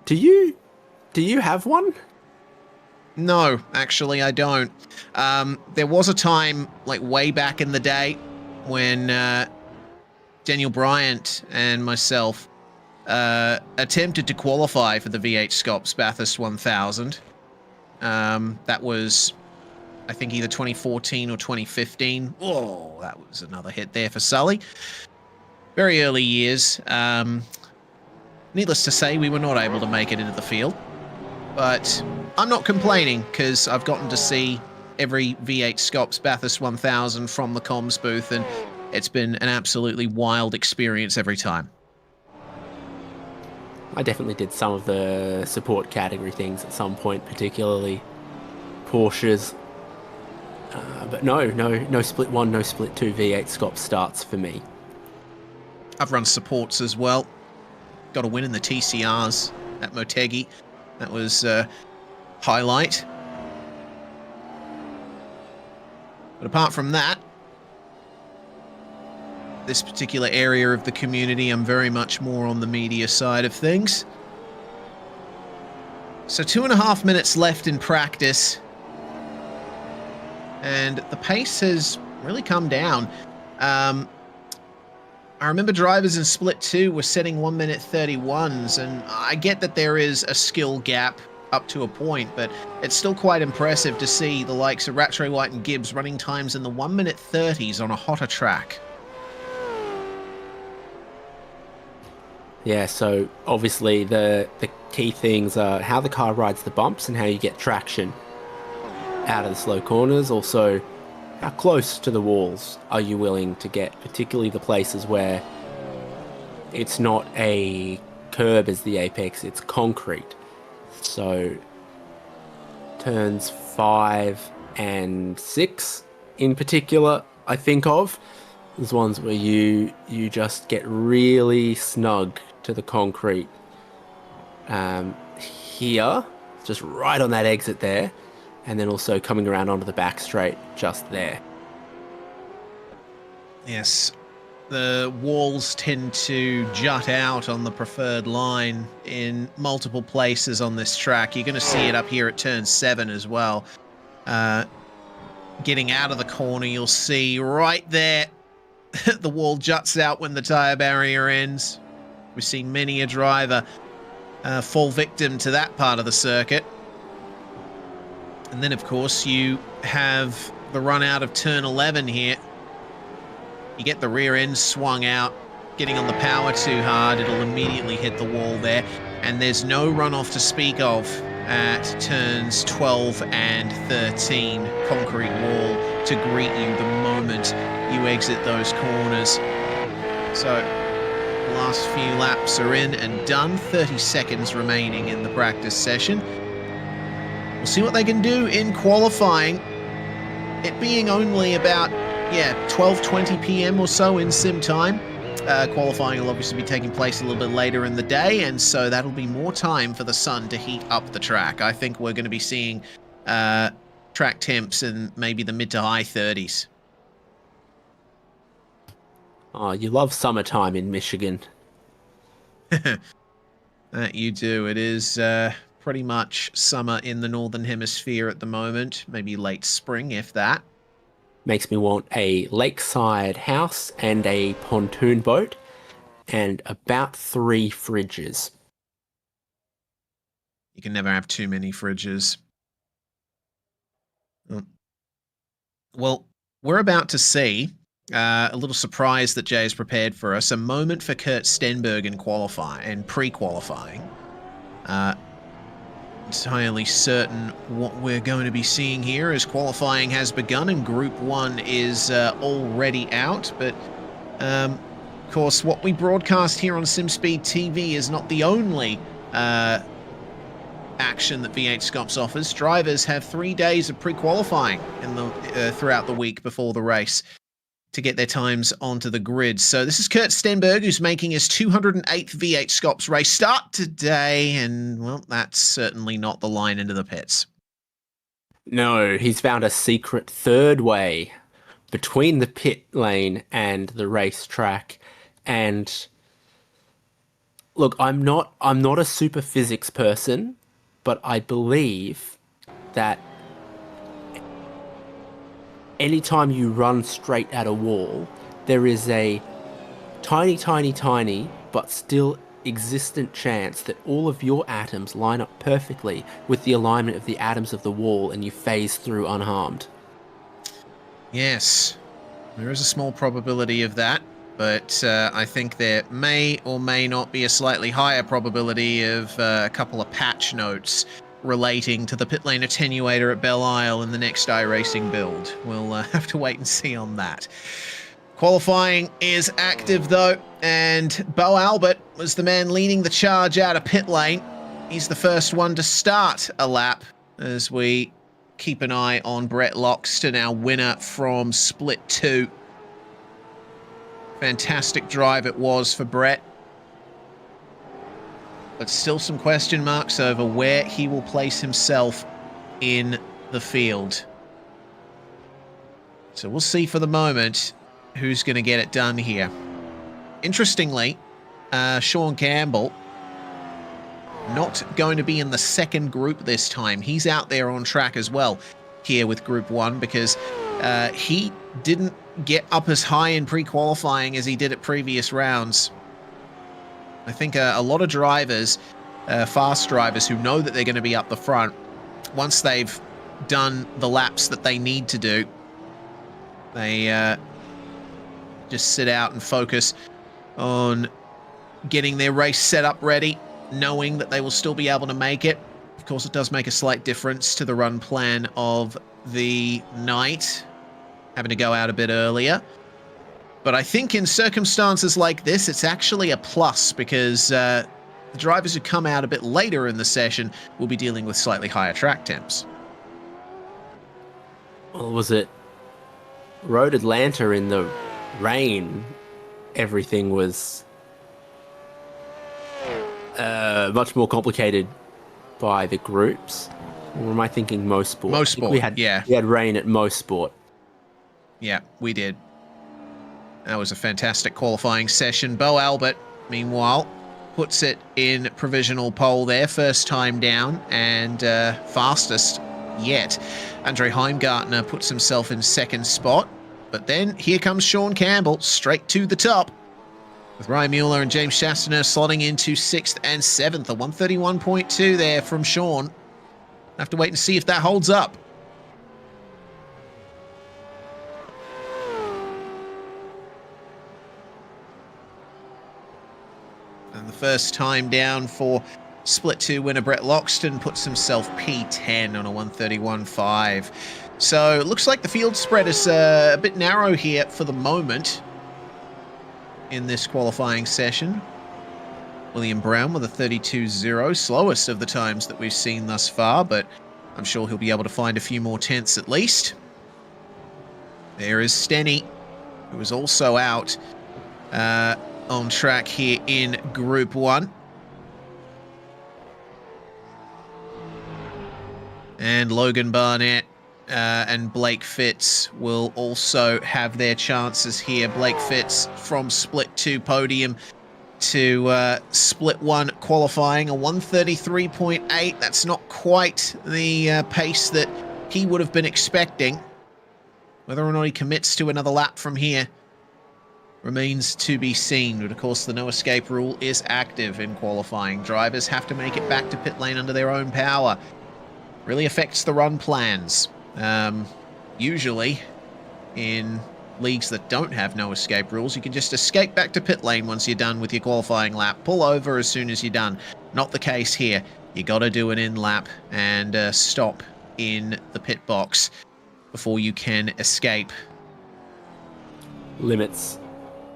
Speaker 4: Do you have one?
Speaker 3: No, actually I don't. There was a time, like way back in the day, when Daniel Bryant and myself attempted to qualify for the V8 SCOPS Bathurst 1000. That was I think either 2014 or 2015. Oh, that was another hit there for Sully. Very early years. Needless to say, we were not able to make it into the field. But I'm not complaining, because I've gotten to see every V8SCOPS Bathurst 1000 from the comms booth, and it's been an absolutely wild experience every time.
Speaker 4: I definitely did some of the support category things at some point, particularly Porsches. But no split 1, no split 2 V8SCOPS starts for me.
Speaker 3: I've run supports as well. Got a win in the TCRs at Motegi. That was highlight. But apart from that, this particular area of the community, I'm very much more on the media side of things. So 2.5 minutes left in practice. And the pace has really come down. I remember drivers in Split 2 were setting 1 minute 31s, and I get that there is a skill gap up to a point, but it's still quite impressive to see the likes of Rattray White and Gibbs running times in the 1 minute 30s on a hotter track.
Speaker 4: Yeah, so obviously the key things are how the car rides the bumps and how you get traction out of the slow corners. Also, how close to the walls are you willing to get, particularly the places where it's not a curb as the apex, it's concrete. So turns 5 and 6 in particular, I think of. There's ones where you just get really snug to the concrete. Here, just right on that exit there, and then also coming around onto the back straight just there.
Speaker 3: Yes, the walls tend to jut out on the preferred line in multiple places on this track. You're going to see it up here at turn 7 as well. Getting out of the corner, you'll see right there the wall juts out when the tyre barrier ends. We've seen many a driver fall victim to that part of the circuit. And then, of course, you have the run out of turn 11 here. You get the rear end swung out, getting on the power too hard, it'll immediately hit the wall there. And there's no runoff to speak of at turns 12 and 13. Concrete wall to greet you the moment you exit those corners. So, the last few laps are in and done. 30 seconds remaining in the practice session. We'll see what they can do in qualifying. It being only about, 12:20 p.m. or so in sim time. Qualifying will obviously be taking place a little bit later in the day, and so that'll be more time for the sun to heat up the track. I think we're going to be seeing track temps in maybe the mid to high 30s.
Speaker 4: Oh, you love summertime in Michigan.
Speaker 3: That you do. It is pretty much summer in the Northern Hemisphere at the moment. Maybe late spring, if that.
Speaker 4: Makes me want a lakeside house and a pontoon boat and about 3 fridges.
Speaker 3: You can never have too many fridges. Well, we're about to see a little surprise that Jay has prepared for us. A moment for Kurt Stenberg in pre-qualifying. Entirely certain what we're going to be seeing here as qualifying has begun and Group 1 is already out. But, of course, what we broadcast here on SimSpeed TV is not the only action that V8SCOPS offers. Drivers have 3 days of pre-qualifying throughout the week before the race to get their times onto the grid. So this is Kurt Stenberg, who's making his 208th V8SCOPS race start today, and, well, that's certainly not the line into the pits.
Speaker 4: No, he's found a secret third way between the pit lane and the racetrack. And look, I'm not a super physics person, but I believe that anytime you run straight at a wall, there is a tiny, but still existent chance that all of your atoms line up perfectly with the alignment of the atoms of the wall and you phase through unharmed.
Speaker 3: Yes, there is a small probability of that, but I think there may or may not be a slightly higher probability of a couple of patch notes relating to the pit lane attenuator at Belle Isle in the next iRacing build. We'll have to wait and see on that. Qualifying is active though, and Bo Albert was the man leading the charge out of pit lane. He's the first one to start a lap as we keep an eye on Brett Loxton, our winner from Split 2. Fantastic drive it was for Brett. But still some question marks over where he will place himself in the field. So we'll see for the moment who's going to get it done here. Interestingly, Sean Campbell not going to be in the second group this time. He's out there on track as well here with Group 1 because he didn't get up as high in pre-qualifying as he did at previous rounds. I think a lot of drivers, fast drivers who know that they're going to be up the front, once they've done the laps that they need to do, they just sit out and focus on getting their race set up ready, knowing that they will still be able to make it. Of course, it does make a slight difference to the run plan of the night, having to go out a bit earlier. But I think in circumstances like this, it's actually a plus because the drivers who come out a bit later in the session will be dealing with slightly higher track temps.
Speaker 4: Well, was it Road Atlanta in the rain? Everything was much more complicated by the groups. Or am I thinking Most Sport?
Speaker 3: Most Sport,
Speaker 4: we had rain at Most Sport.
Speaker 3: Yeah, we did. That was a fantastic qualifying session. Bo Albert, meanwhile, puts it in provisional pole there, first time down and fastest yet. Andre Heimgartner puts himself in second spot, but then here comes Sean Campbell straight to the top, with Ryan Mueller and James Chastiner slotting into 6th and 7th. A 131.2 there from Sean. Have to wait and see if that holds up. And the first time down for Split 2 winner Brett Loxton puts himself P10 on a 131.5. So it looks like the field spread is a bit narrow here for the moment in this qualifying session. William Brown with a 32.0, slowest of the times that we've seen thus far, but I'm sure he'll be able to find a few more tenths at least. There is Stenny, who is also out on track here in Group 1. And Logan Barnett and Blake Fitz will also have their chances here. Blake Fitz from Split 2 podium to Split 1 qualifying, a 133.8. That's not quite the pace that he would have been expecting. Whether or not he commits to another lap from here remains to be seen. But of course, the no escape rule is active in qualifying. Drivers have to make it back to pit lane under their own power. Really affects the run plans. Usually, in leagues that don't have no escape rules, you can just escape back to pit lane once you're done with your qualifying lap. Pull over as soon as you're done. Not the case here. You got to do an in lap and stop in the pit box before you can escape.
Speaker 4: Limits,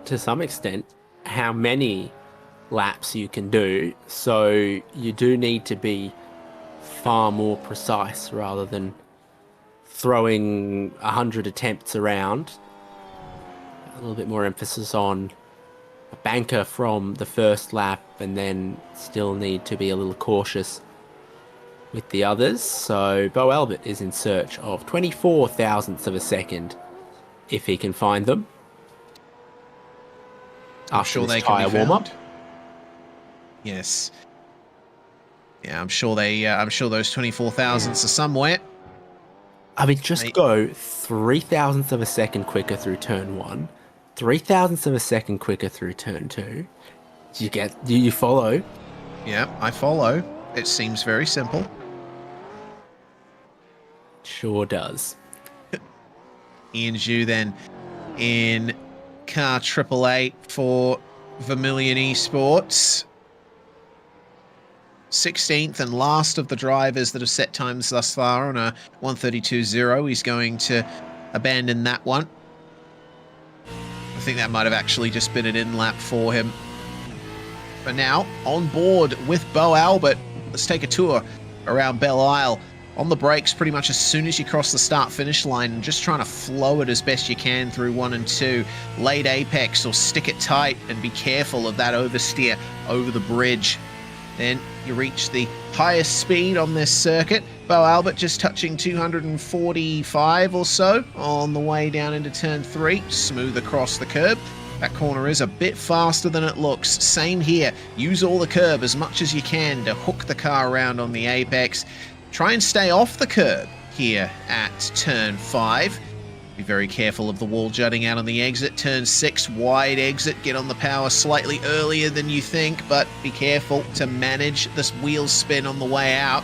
Speaker 4: to some extent, how many laps you can do. So you do need to be far more precise rather than throwing 100 attempts around. A little bit more emphasis on a banker from the first lap, and then still need to be a little cautious with the others. So Bo Albert is in search of 24 thousandths of a second if he can find them.
Speaker 3: I'm sure they can be found. Yes. Yeah, I'm sure those 24 thousandths are somewhere.
Speaker 4: I mean, just go 3 thousandths of a second quicker through turn 1, 3 thousandths of a second quicker through turn 2. You follow?
Speaker 3: Yeah, I follow. It seems very simple.
Speaker 4: Sure does.
Speaker 3: Ian Zhu then in car AAA for Vermilion Esports. 16th and last of the drivers that have set times thus far on a 1:32.0. He's going to abandon that one. I think that might have actually just been an in-lap for him. But now, on board with Bo Albert, let's take a tour around Belle Isle. On the brakes pretty much as soon as you cross the start-finish line, and just trying to flow it as best you can through 1 and 2. Late apex or stick it tight and be careful of that oversteer over the bridge. Then you reach the highest speed on this circuit. Bo Albert just touching 245 or so on the way down into turn 3. Smooth across the curb. That corner is a bit faster than it looks. Same here. Use all the curb as much as you can to hook the car around on the apex. Try and stay off the curb here at turn 5. Be very careful of the wall jutting out on the exit. Turn 6, wide exit. Get on the power slightly earlier than you think, but be careful to manage this wheel spin on the way out.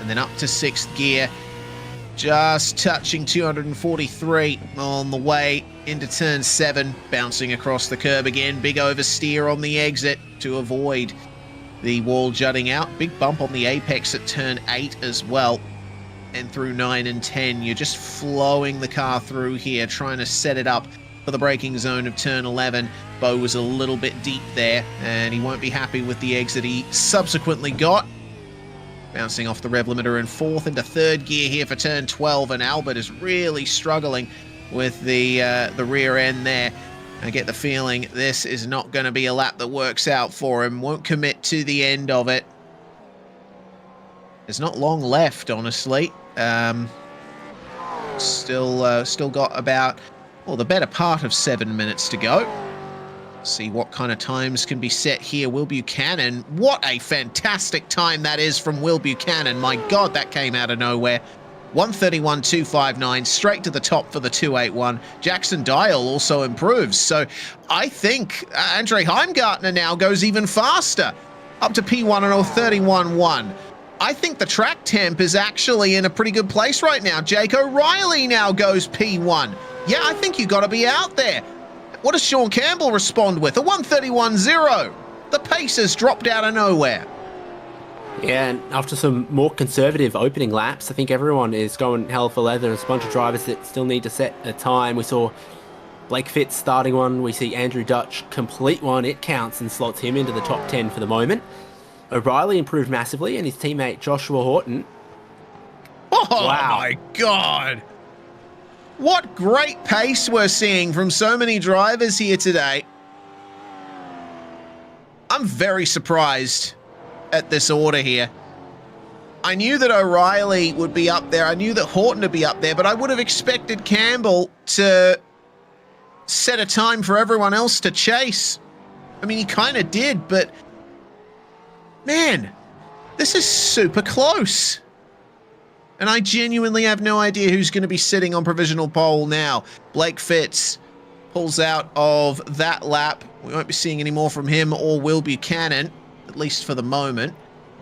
Speaker 3: And then up to 6th gear. Just touching 243 on the way into turn 7. Bouncing across the curb again. Big oversteer on the exit to avoid the wall jutting out. Big bump on the apex at turn 8 as well. And through 9 and 10, you're just flowing the car through here, trying to set it up for the braking zone of turn 11. Bo was a little bit deep there, and he won't be happy with the exit he subsequently got. Bouncing off the rev limiter in 4th into 3rd gear here for turn 12, and Albert is really struggling with the rear end there. I get the feeling this is not going to be a lap that works out for him. Won't commit to the end of it. There's not long left, honestly. Still got about, well, the better part of 7 minutes to go. See what kind of times can be set here. Will Buchanan, what a fantastic time that is from Will Buchanan. My God, that came out of nowhere. 1:31.259, straight to the top for the 281. Jackson Dial also improves. So I think Andre Heimgartner now goes even faster, up to P1 and 0:31.1. I think the track temp is actually in a pretty good place right now. Jake O'Reilly now goes P1. Yeah, I think you got to be out there. What does Sean Campbell respond with? A 1:31.0. The pace has dropped out of nowhere.
Speaker 4: Yeah, and after some more conservative opening laps, I think everyone is going hell for leather. There's a bunch of drivers that still need to set a time. We saw Blake Fitz starting one. We see Andrew Dutch complete one. It counts and slots him into the top 10 for the moment. O'Reilly improved massively, and his teammate Joshua Horton.
Speaker 3: Oh, wow. My God. What great pace we're seeing from so many drivers here today. I'm very surprised at this order here. I knew that O'Reilly would be up there. I knew that Horton would be up there, but I would have expected Campbell to set a time for everyone else to chase. I mean, he kind of did, but man, this is super close. And I genuinely have no idea who's going to be sitting on provisional pole now. Blake Fitz pulls out of that lap. We won't be seeing any more from him or Will Buchanan, at least for the moment.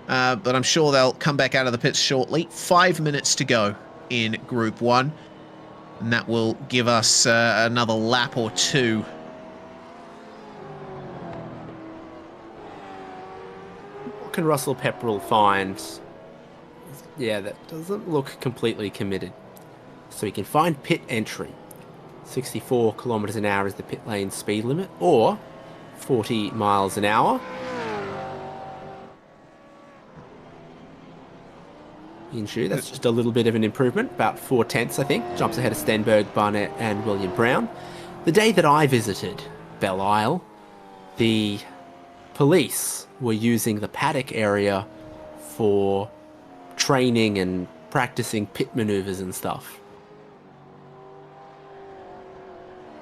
Speaker 3: But I'm sure they'll come back out of the pits shortly. 5 minutes to go in Group 1. And that will give us another lap or two.
Speaker 4: What can Russell Pepperell find? Yeah, that doesn't look completely committed. So he can find pit entry. 64 kilometers an hour is the pit lane speed limit, or 40 miles an hour. Inshu, that's just a little bit of an improvement, about 4/10, I think. Jumps ahead of Stenberg, Barnett, and William Brown. The day that I visited Belle Isle, the police were using the paddock area for training and practicing pit maneuvers and stuff.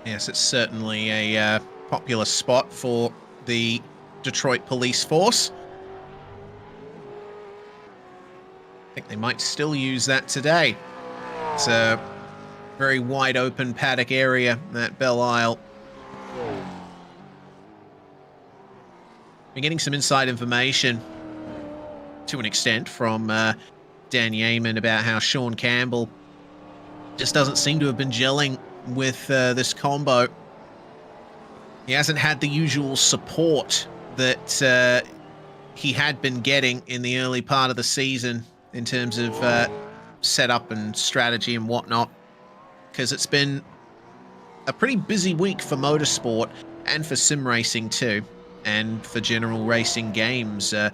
Speaker 3: Yes, it's certainly a popular spot for the Detroit police force. I think they might still use that today. It's a very wide open paddock area at Belle Isle. We're getting some inside information to an extent from Dan Yeaman about how Sean Campbell just doesn't seem to have been gelling with this combo. He hasn't had the usual support that he had been getting in the early part of the season in terms of setup and strategy and whatnot, because it's been a pretty busy week for motorsport and for sim racing too, and for general racing games. The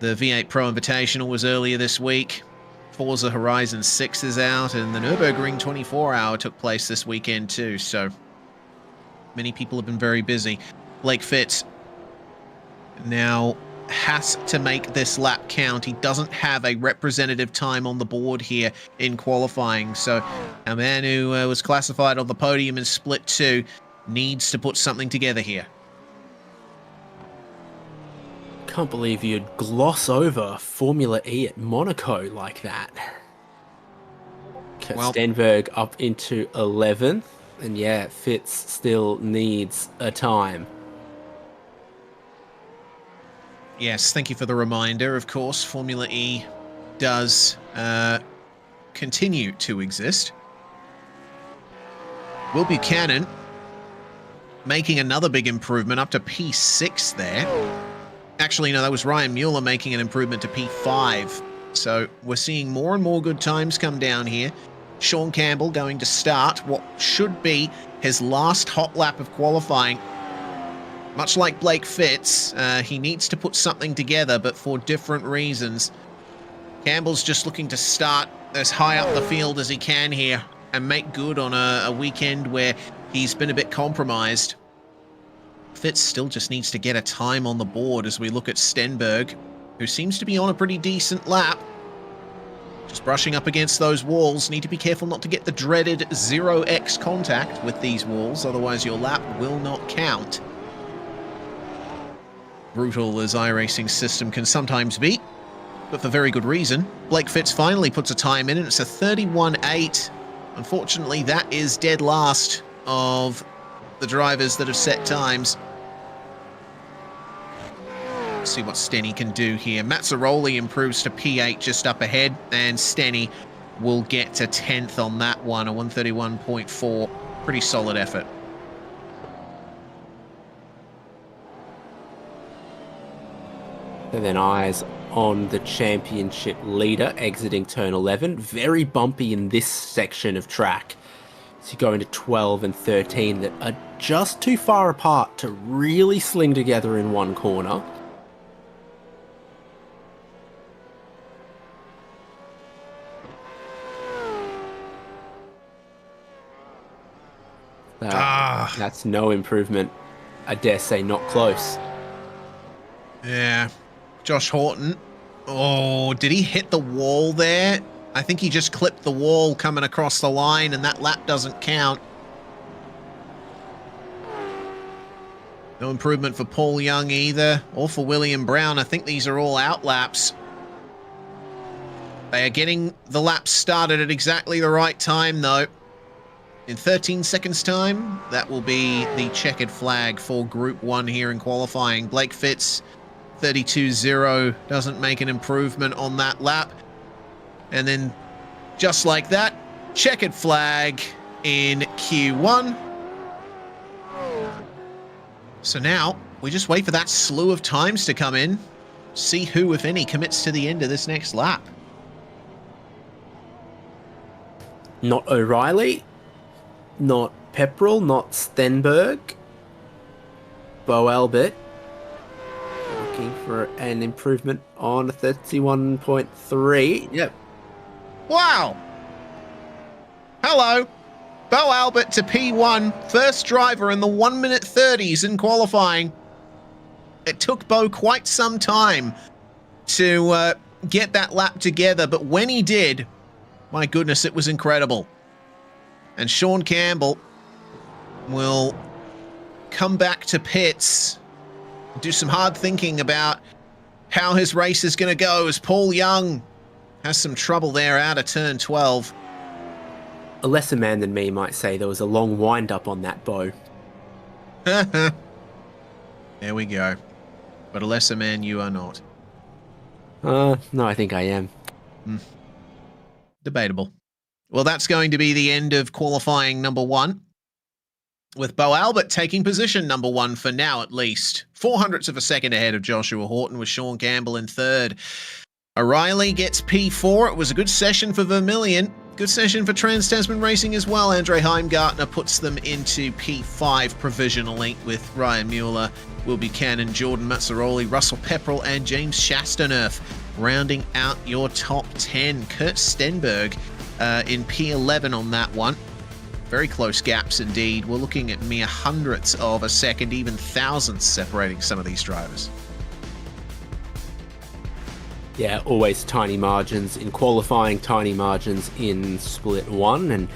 Speaker 3: V8 Pro Invitational was earlier this week. Forza Horizon 6 is out, and the Nürburgring 24-hour took place this weekend too, so many people have been very busy. Blake Fitz now has to make this lap count. He doesn't have a representative time on the board here in qualifying, so a man who was classified on the podium in Split 2 needs to put something together here.
Speaker 4: Can't believe you'd gloss over Formula E at Monaco like that.
Speaker 3: Well,
Speaker 4: Stenberg up into 11th, and yeah, Fitz still needs a time.
Speaker 3: yes, thank you for the reminder. Of course, Formula E does continue to exist. Will Buchanan making another big improvement up to P6 there. Actually, no, that was Ryan Mueller making an improvement to P5. So we're seeing more and more good times come down here. Sean Campbell going to start what should be his last hot lap of qualifying. Much like Blake Fitz, he needs to put something together, but for different reasons. Campbell's just looking to start as high up the field as he can here and make good on a weekend where he's been a bit compromised. Fitz still just needs to get a time on the board as we look at Stenberg, who seems to be on a pretty decent lap. Just brushing up against those walls. Need to be careful not to get the dreaded 0x contact with these walls, otherwise your lap will not count. Brutal as iRacing system can sometimes be, but for very good reason. Blake Fitz finally puts a time in, and it's a 31.8. Unfortunately, that is dead last of the drivers that have set times. Let's see what Stenny can do here. Mazzaroli improves to P8 just up ahead, and Stenny will get to 10th on that one, a 131.4. Pretty solid effort.
Speaker 4: And then eyes on the championship leader exiting turn 11. Very bumpy in this section of track. So you go into 12 and 13 that are just too far apart to really sling together in one corner. That's no improvement. I dare say not close.
Speaker 3: Yeah. Josh Horton. Oh, did he hit the wall there? I think he just clipped the wall coming across the line, and that lap doesn't count. No improvement for Paul Young either, or for William Brown. I think these are all out laps. They are getting the laps started at exactly the right time, though. In 13 seconds' time, that will be the checkered flag for Group 1 here in qualifying. Blake Fitz, 32.0, doesn't make an improvement on that lap. And then, just like that, checkered flag in Q1. So now, we just wait for that slew of times to come in. See who, if any, commits to the end of this next lap.
Speaker 4: Not O'Reilly, not Pepperell, not Stenberg. Bo Albert looking for an improvement on 31.3. Yep.
Speaker 3: Wow! Hello! Bo Albert to P1, first driver in the 1 minute 30s in qualifying. It took Bo quite some time to get that lap together, but when he did, my goodness, it was incredible. And Sean Campbell will come back to pits, do some hard thinking about how his race is going to go as Paul Young has some trouble there out of turn 12.
Speaker 4: A lesser man than me might say there was a long wind-up on that, Bo.
Speaker 3: There we go. But a lesser man you are not.
Speaker 4: No, I think I am.
Speaker 3: Debatable. Well, that's going to be the end of qualifying number 1, with Bo Albert taking position number 1 for now, at least. 0.04 of a second ahead of Joshua Horton, with Sean Campbell in third. O'Reilly gets P4. It was a good session for Vermilion. Good session for Trans-Tasman Racing as well. Andre Heimgartner puts them into P5 provisionally, with Ryan Mueller, Will Buchanan, Jordan Mazzaroli, Russell Pepperell, and James Chastanerf rounding out your top 10. Kurt Stenberg in P11 on that one. Very close gaps indeed. We're looking at mere hundredths of a second, even thousandths separating some of these drivers.
Speaker 4: Yeah, always tiny margins in qualifying, tiny margins in split 1, and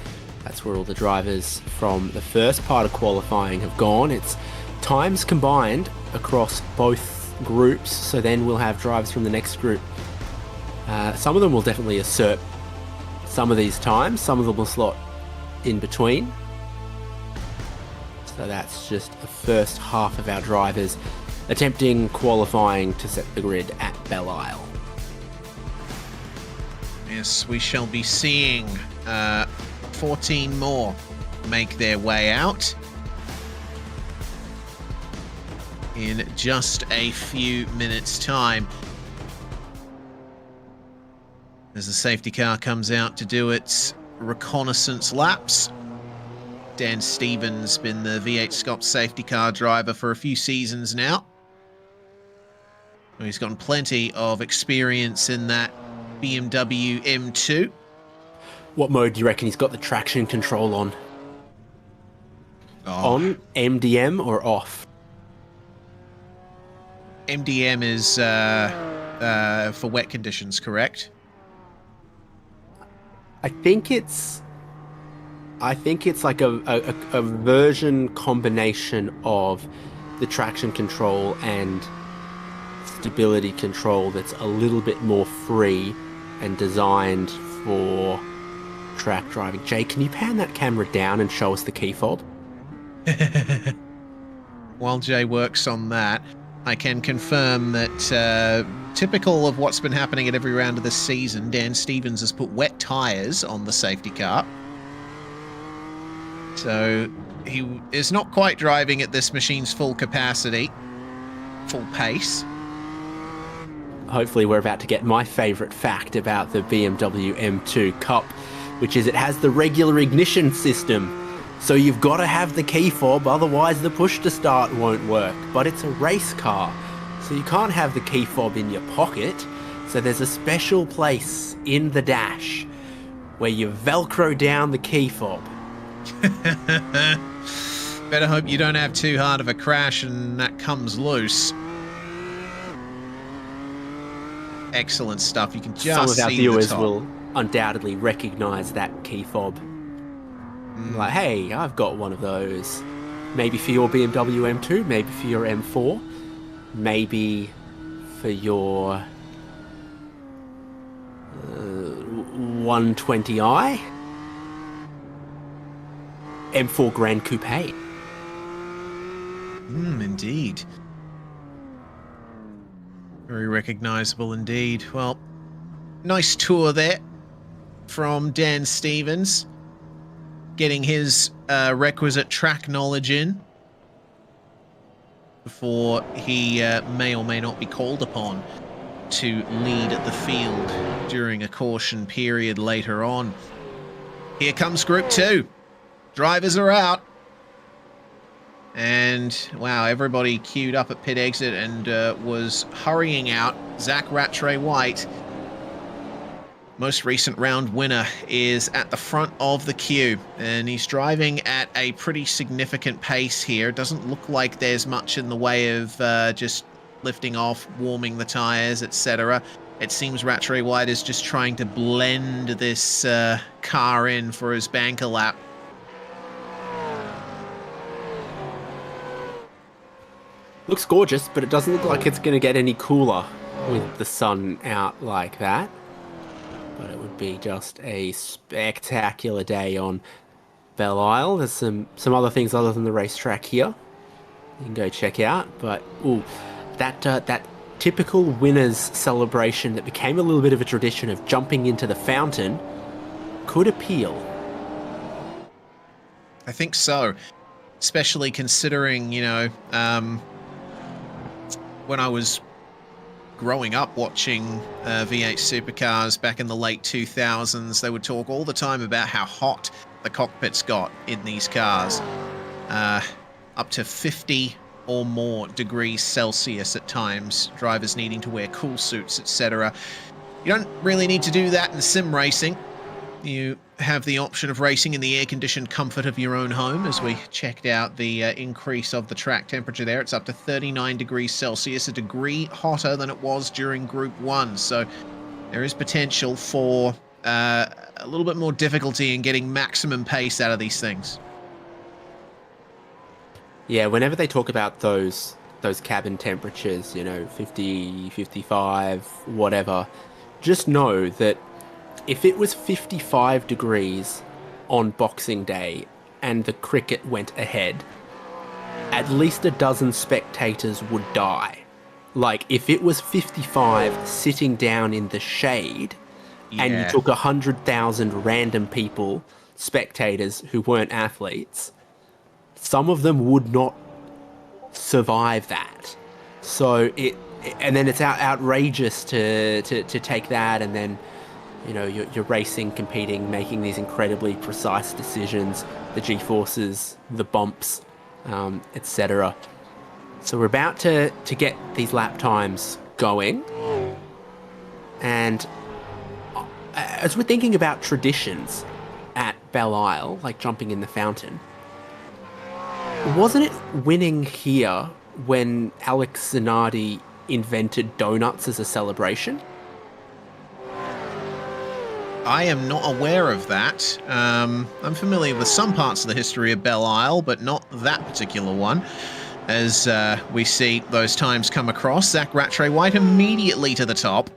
Speaker 4: that's where all the drivers from the first part of qualifying have gone. It's times combined across both groups, so then we'll have drivers from the next group. Some of them will definitely usurp some of these times, some of them will slot in between. So that's just the first half of our drivers attempting qualifying to set the grid at Belle Isle.
Speaker 3: Yes, we shall be seeing 14 more make their way out in just a few minutes' time. As the safety car comes out to do its reconnaissance laps. Dan Stevens been the V8SCOPS safety car driver for a few seasons now. He's gotten plenty of experience in that BMW M2.
Speaker 4: What mode do you reckon he's got the traction control on?
Speaker 3: Oh.
Speaker 4: On, MDM, or off?
Speaker 3: MDM is for wet conditions, correct?
Speaker 4: I think it's like a version combination of the traction control and stability control that's a little bit more free and designed for track driving. Jay, can you pan that camera down and show us the key fob?
Speaker 3: While Jay works on that, I can confirm that typical of what's been happening at every round of this season, Dan Stevens has put wet tyres on the safety car. So he is not quite driving at this machine's full capacity, full pace.
Speaker 4: Hopefully we're about to get my favourite fact about the BMW M2 Cup, which is it has the regular ignition system. So you've got to have the key fob, otherwise the push to start won't work. But it's a race car, so you can't have the key fob in your pocket. So there's a special place in the dash where you Velcro down the key fob.
Speaker 3: Better hope you don't have too hard of a crash and that comes loose. Excellent stuff. You can just see
Speaker 4: some of our viewers
Speaker 3: the top.
Speaker 4: will undoubtedly recognise that key fob. Like, hey, I've got one of those. Maybe for your BMW M2, maybe for your M4, maybe for your 120i, M4 Grand Coupe.
Speaker 3: Indeed. Very recognisable indeed. Well, nice tour there from Dan Stevens, getting his requisite track knowledge in before he may or may not be called upon to lead the field during a caution period later on. Here comes Group 2. Drivers are out. And, wow, everybody queued up at pit exit and was hurrying out. Zach Rattray-White, most recent round winner, is at the front of the queue. And he's driving at a pretty significant pace here. It doesn't look like there's much in the way of just lifting off, warming the tyres, etc. It seems Rattray-White is just trying to blend this car in for his banker lap.
Speaker 4: Looks gorgeous, but it doesn't look like it's going to get any cooler with the sun out like that. But it would be just a spectacular day on Belle Isle. There's some other things other than the racetrack here you can go check out. But ooh, that typical winners celebration that became a little bit of a tradition of jumping into the fountain could appeal.
Speaker 3: I think so, especially considering, when I was growing up watching V8 supercars back in the late 2000s, they would talk all the time about how hot the cockpits got in these cars. Up to 50 or more degrees Celsius at times, drivers needing to wear cool suits, etc. You don't really need to do that in sim racing. You have the option of racing in the air-conditioned comfort of your own home. As we checked out the increase of the track temperature there, it's up to 39 degrees Celsius, a degree hotter than it was during Group 1. So there is potential for a little bit more difficulty in getting maximum pace out of these things.
Speaker 4: Yeah, whenever they talk about those cabin temperatures, 50, 55, whatever, just know that if it was 55 degrees on Boxing Day and the cricket went ahead, at least a dozen spectators would die. Like, if it was 55 sitting down in the shade and you took 100,000 random people, spectators who weren't athletes, some of them would not survive that. So and then it's outrageous to take that, and then you're racing, competing, making these incredibly precise decisions, the G-forces, the bumps, etc. So we're about to get these lap times going, and as we're thinking about traditions at Belle Isle, like jumping in the fountain, wasn't it winning here when Alex Zanardi invented donuts as a celebration?
Speaker 3: I am not aware of that. I'm familiar with some parts of the history of Belle Isle, but not that particular one. As we see those times come across, Zach Rattray-White immediately to the top.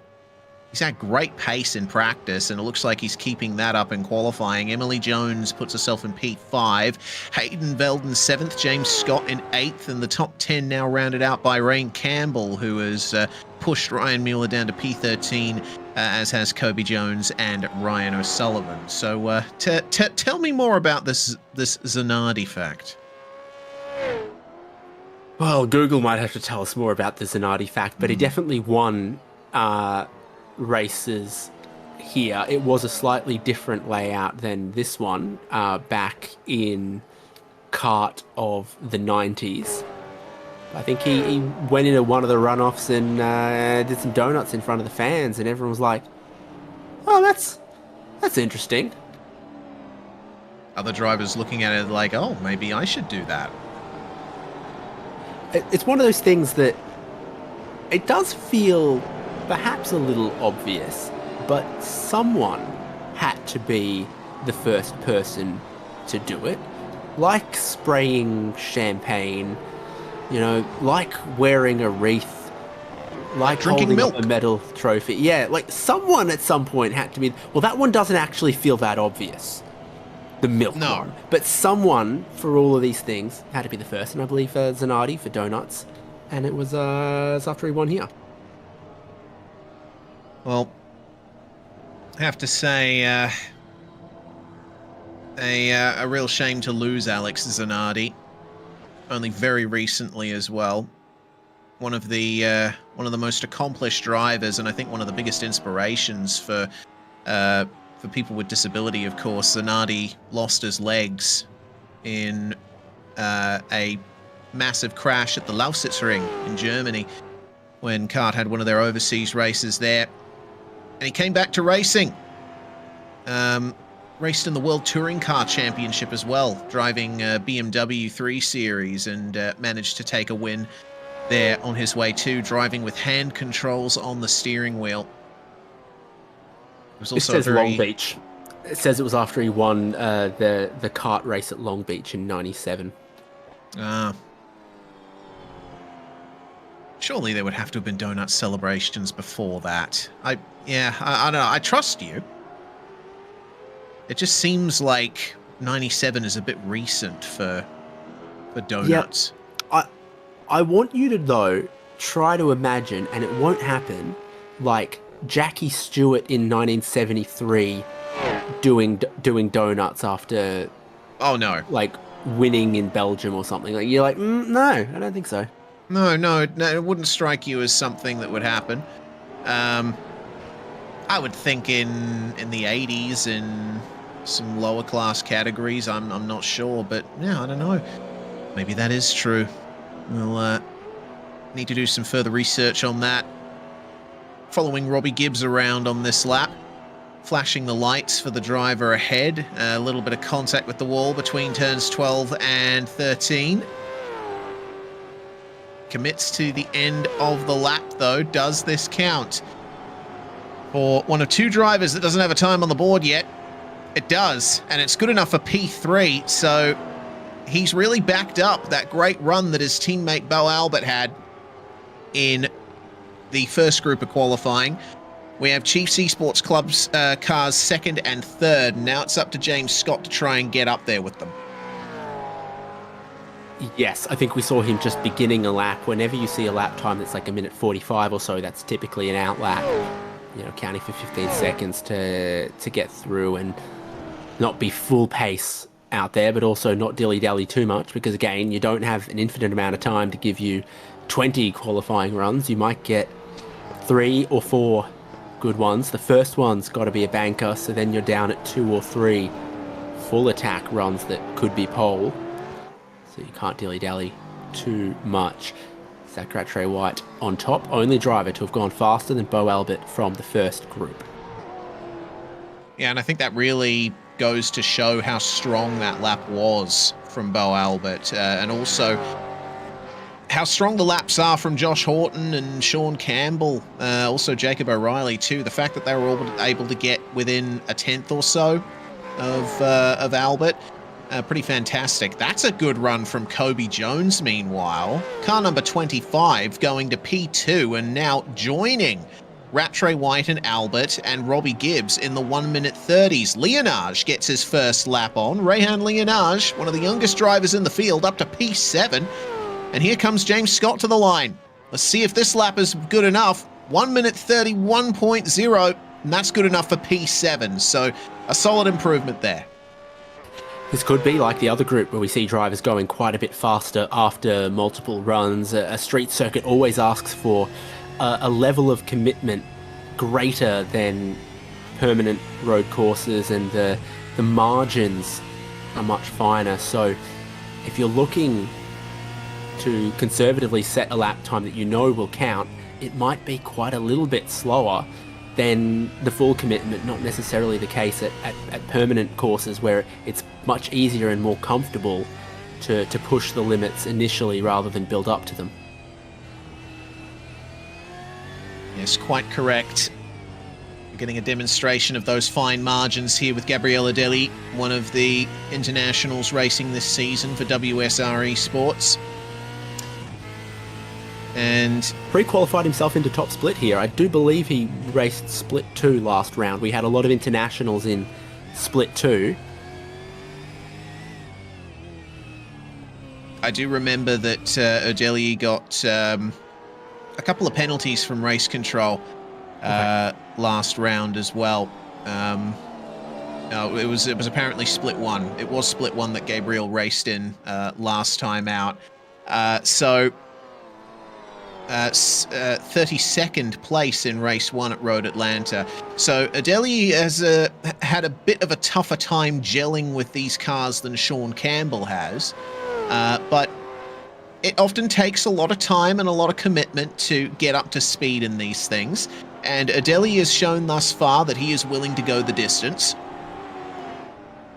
Speaker 3: He's had great pace in practice, and it looks like he's keeping that up in qualifying. Emily Jones puts herself in P5. Hayden Veldon 7th, James Scott in 8th, and the top 10 now rounded out by Rain Campbell, who has pushed Ryan Mueller down to P13, as has Kobe Jones and Ryan O'Sullivan. So tell me more about this Zanardi fact.
Speaker 4: Well, Google might have to tell us more about the Zanardi fact, but he definitely won races here. It was a slightly different layout than this one back in kart of the 90s. I think he went into one of the runoffs and did some donuts in front of the fans, and everyone was like, oh, that's interesting.
Speaker 3: Other drivers looking at it like, oh, maybe I should do that.
Speaker 4: It's one of those things that it does feel perhaps a little obvious, but someone had to be the first person to do it. Like spraying champagne, like wearing a wreath, like
Speaker 3: drinking
Speaker 4: holding
Speaker 3: milk,
Speaker 4: up a medal trophy. Yeah, like someone at some point had to be. Well, that one doesn't actually feel that obvious, the milk one. But someone for all of these things had to be the first, and I believe Zanardi for donuts, and it was after he won here.
Speaker 3: Well, I have to say, a real shame to lose Alex Zanardi. Only very recently as well. One of the most accomplished drivers, and I think one of the biggest inspirations for people with disability. Of course, Zanardi lost his legs in a massive crash at the Lausitzring in Germany when kart had one of their overseas races there. And he came back to racing. Raced in the World Touring Car Championship as well, driving BMW 3 Series, and managed to take a win there on his way to driving with hand controls on the steering wheel. It was also
Speaker 4: it says Long Beach. It says it was after he won the kart race at Long Beach in '97.
Speaker 3: Surely there would have to have been donut celebrations before that. I don't know. I trust you. It just seems like 97 is a bit recent for donuts.
Speaker 4: Yeah, I want you to, though, try to imagine, and it won't happen, like Jackie Stewart in 1973 doing donuts after
Speaker 3: Oh, no.
Speaker 4: like winning in Belgium or something. Like you're like, no, I don't think so.
Speaker 3: No, it wouldn't strike you as something that would happen. I would think in the 80s in some lower class categories. I'm not sure, but yeah, I don't know. Maybe that is true. We'll need to do some further research on that. Following Robbie Gibbs around on this lap, flashing the lights for the driver ahead. A little bit of contact with the wall between turns 12 and 13. Commits to the end of the lap, though. Does this count? For one of two drivers that doesn't have a time on the board yet, it does, and it's good enough for P3, so he's really backed up that great run that his teammate Belle Albert had in the first group of qualifying. We have Chiefs Esports Club's cars second and third, and now it's up to James Scott to try and get up there with them.
Speaker 4: Yes, I think we saw him just beginning a lap. Whenever you see a lap time that's like a minute 45 or so, that's typically an out lap. You know, counting for 15 seconds to get through and not be full pace out there, but also not dilly-dally too much, because again, you don't have an infinite amount of time to give you 20 qualifying runs. You might get 3 or 4 good ones. The first one's got to be a banker, so then you're down at 2 or 3 full attack runs that could be pole. So you can't dilly-dally too much. Zach Rattray White on top, only driver to have gone faster than Beau Albert from the first group.
Speaker 3: Yeah, and I think that really goes to show how strong that lap was from Beau Albert, and also how strong the laps are from Josh Horton and Sean Campbell, also Jacob O'Reilly too. The fact that they were all able to get within a tenth or so of Albert, pretty fantastic. That's a good run from Kobe Jones, meanwhile. Car number 25 going to P2 and now joining Rattray White and Albert and Robbie Gibbs in the 1 minute 30s. Leonage gets his first lap on. Rehan Leonage, one of the youngest drivers in the field, up to P7. And here comes James Scott to the line. Let's see if this lap is good enough. 1 minute 31.0, and that's good enough for P7. So a solid improvement there.
Speaker 4: This could be like the other group where we see drivers going quite a bit faster after multiple runs. A street circuit always asks for a level of commitment greater than permanent road courses, and the margins are much finer. So if you're looking to conservatively set a lap time that you know will count, it might be quite a little bit slower than the full commitment. Not necessarily the case at permanent courses where it's much easier and more comfortable to push the limits initially rather than build up to them.
Speaker 3: Yes, quite correct. We're getting a demonstration of those fine margins here with Gabriel Adeli, one of the internationals racing this season for WSR Esports. And
Speaker 4: pre-qualified himself into top split here. I do believe he raced split 2 last round. We had a lot of internationals in split 2.
Speaker 3: I do remember that Odeli got a couple of penalties from race control last round as well. No, it was apparently split 1. It was split 1 that Gabriel raced in last time out. 32nd place in race 1 at Road Atlanta. So Adeli has had a bit of a tougher time gelling with these cars than Sean Campbell has, but it often takes a lot of time and a lot of commitment to get up to speed in these things, and Adeli has shown thus far that he is willing to go the distance.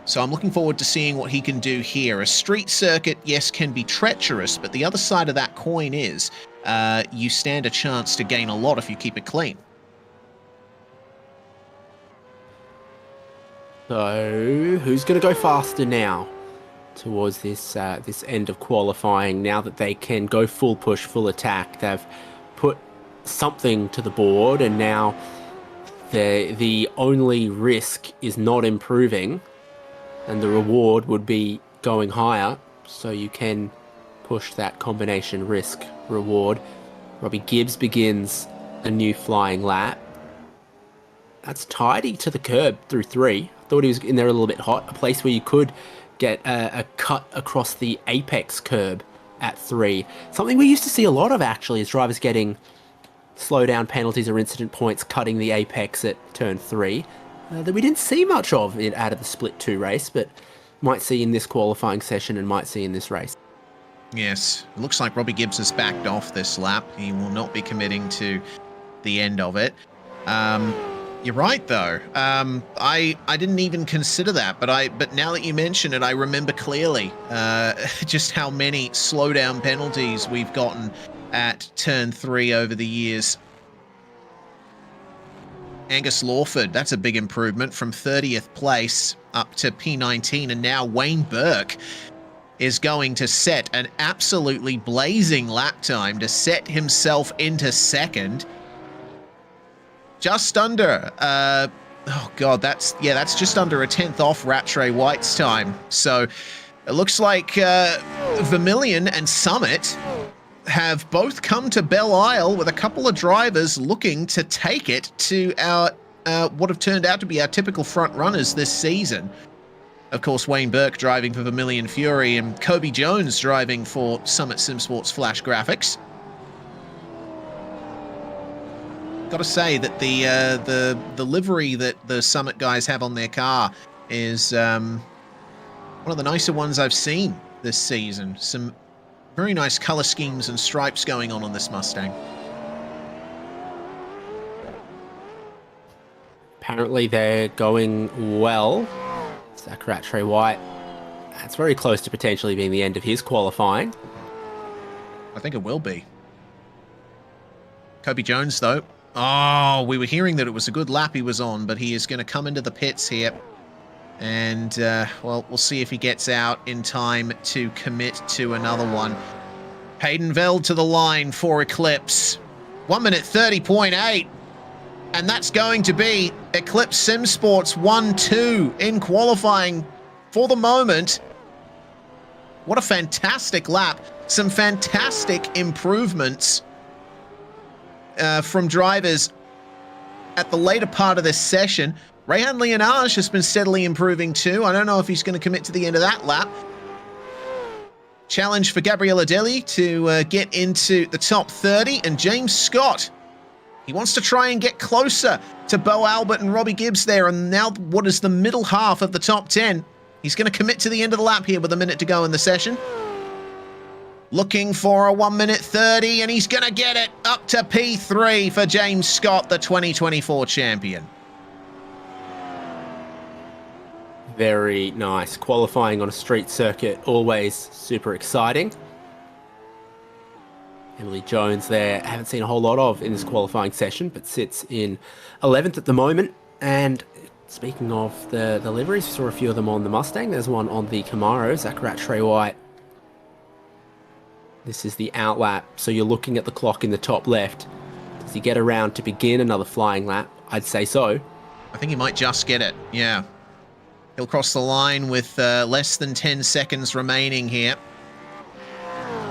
Speaker 3: So I'm looking forward to seeing what he can do here. A street circuit, yes, can be treacherous, but the other side of that coin is you stand a chance to gain a lot if you keep it clean.
Speaker 4: So who's going to go faster now towards this this end of qualifying? Now that they can go full push, full attack, they've put something to the board, and now the only risk is not improving, and the reward would be going higher, so you can push that combination risk reward. Robbie Gibbs begins a new flying lap. That's tidy to the curb through 3. thought he was in there a little bit hot. A place where you could get a cut across the apex curb at 3. Something we used to see a lot of, actually, is drivers getting slowdown penalties or incident points cutting the apex at turn 3. That we didn't see much of it out of the Split 2 race, but might see in this qualifying session and might see in this race.
Speaker 3: Yes, it looks like Robbie Gibbs has backed off this lap. He will not be committing to the end of it. You're right, though. I didn't even consider that, but now that you mention it, I remember clearly just how many slowdown penalties we've gotten at turn 3 over the years. Angus Lawford, that's a big improvement from 30th place up to P19, and now Wayne Burke is going to set an absolutely blazing lap time to set himself into second. Just under, oh god, that's just under a 10th off Rattray White's time. So it looks like Vermilion and Summit have both come to Belle Isle with a couple of drivers looking to take it to our what have turned out to be our typical front runners this season. Of course, Wayne Burke driving for Vermilion Fury and Kobe Jones driving for Summit SimSports Flash Graphics. Got to say that the livery that the Summit guys have on their car is one of the nicer ones I've seen this season. Some very nice color schemes and stripes going on this Mustang.
Speaker 4: Apparently they're going well. Zach Rattray White, that's very close to potentially being the end of his qualifying.
Speaker 3: I think it will be. Kobe Jones, though. Oh, we were hearing that it was a good lap he was on, but he is going to come into the pits here. And, well, we'll see if he gets out in time to commit to another one. Hayden Veld to the line for Eclipse. 1 minute 30.8. And that's going to be Eclipse SimSports 1-2 in qualifying for the moment. What a fantastic lap. Some fantastic improvements from drivers at the later part of this session. Rehan Leonage has been steadily improving too. I don't know if he's going to commit to the end of that lap. Challenge for Gabriel Adeli to get into the top 30. And James Scott, he wants to try and get closer to Bo Albert and Robbie Gibbs there. And now what is the middle half of the top 10? He's going to commit to the end of the lap here with a minute to go in the session. Looking for a 1 minute 30, and he's going to get it up to P3 for James Scott, the 2024 champion.
Speaker 4: Very nice. Qualifying on a street circuit, always super exciting. Emily Jones there, haven't seen a whole lot of in this qualifying session, but sits in 11th at the moment. And speaking of the liveries, we saw a few of them on the Mustang. There's one on the Camaro, Zach Rattray White. This is the outlap, so you're looking at the clock in the top left. Does he get around to begin another flying lap? I'd say so.
Speaker 3: I think he might just get it, yeah. He'll cross the line with less than 10 seconds remaining here.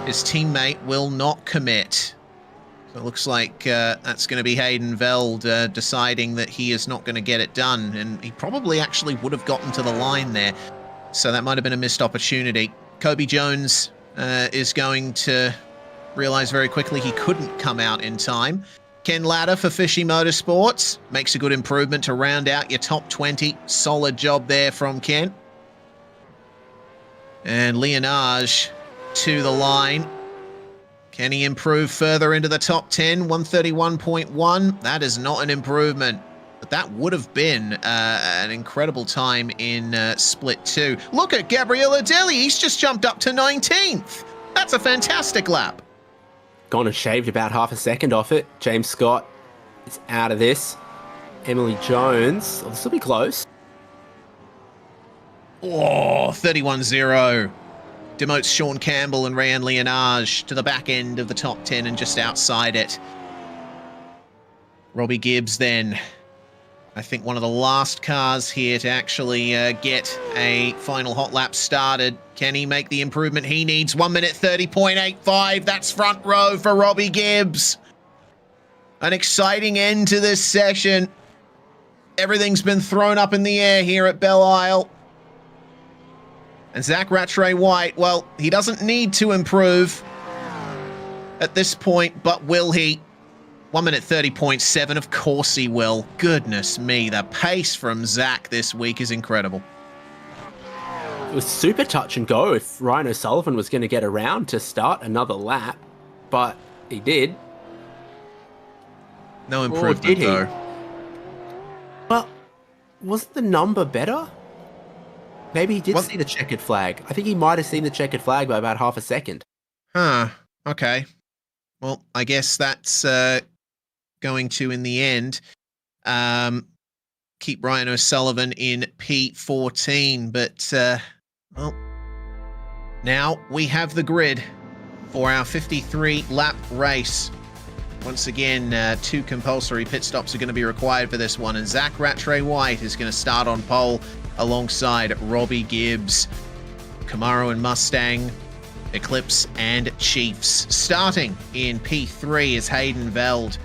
Speaker 3: His teammate will not commit. So it looks like that's going to be Hayden Veld deciding that he is not going to get it done. And he probably actually would have gotten to the line there. So that might have been a missed opportunity. Kobe Jones is going to realize very quickly he couldn't come out in time. Ken Latta for Fishy Motorsports makes a good improvement to round out your top 20. Solid job there from Ken. And Leonage to the line. Can he improve further into the top 10? 131.1. That is not an improvement. But that would have been an incredible time in Split 2. Look at Gabriel Adeli. He's just jumped up to 19th. That's a fantastic lap.
Speaker 4: Gone and shaved about half a second off it. James Scott is out of this. Emily Jones, this will be close.
Speaker 3: Oh, 31-0. Demotes Sean Campbell and Rayan Leonage to the back end of the top 10 and just outside it. Robbie Gibbs then, I think one of the last cars here to actually get a final hot lap started. Can he make the improvement he needs? 1 minute 30.85. That's front row for Robbie Gibbs. An exciting end to this session. Everything's been thrown up in the air here at Belle Isle. And Zach Rattray White, well, he doesn't need to improve at this point, but will he? 1 minute 30.7, of course he will. Goodness me, the pace from Zach this week is incredible.
Speaker 4: It was super touch and go if Ryan O'Sullivan was going to get around to start another lap, but he did.
Speaker 3: No improvement,
Speaker 4: did he?
Speaker 3: though.
Speaker 4: Well, wasn't the number better? Maybe he did
Speaker 3: What?
Speaker 4: see the checkered flag. I think he might have seen the checkered flag by about half a second.
Speaker 3: Huh, okay. Well, I guess that's going to, in the end, keep Ryan O'Sullivan in P14. But, well, now we have the grid for our 53-lap race. Once again, 2 compulsory pit stops are going to be required for this one, and Zach Rattray White is going to start on pole alongside Robbie Gibbs, Camaro and Mustang, Eclipse and Chiefs. Starting in P3 is Hayden Veld,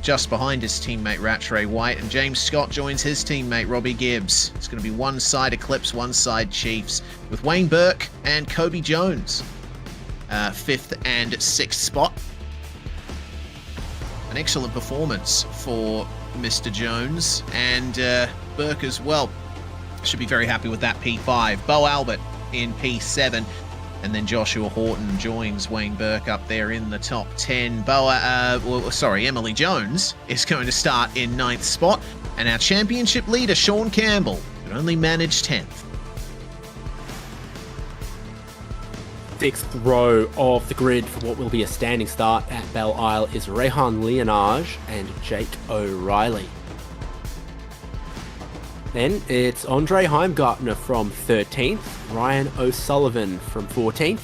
Speaker 3: just behind his teammate Rattray White, and James Scott joins his teammate Robbie Gibbs. It's going to be one side Eclipse, one side Chiefs, with Wayne Burke and Kobe Jones 5th and 6th spot. An excellent performance for Mr. Jones, and Burke as well. Should be very happy with that P5. Bo Albert in P7, and then Joshua Horton joins Wayne Burke up there in the top 10. Emily Jones is going to start in 9th spot, and our championship leader, Sean Campbell, could only manage 10th.
Speaker 4: 6th row of the grid for what will be a standing start at Belle Isle is Rehan Leonage and Jake O'Reilly. Then it's Andre Heimgartner from 13th, Ryan O'Sullivan from 14th,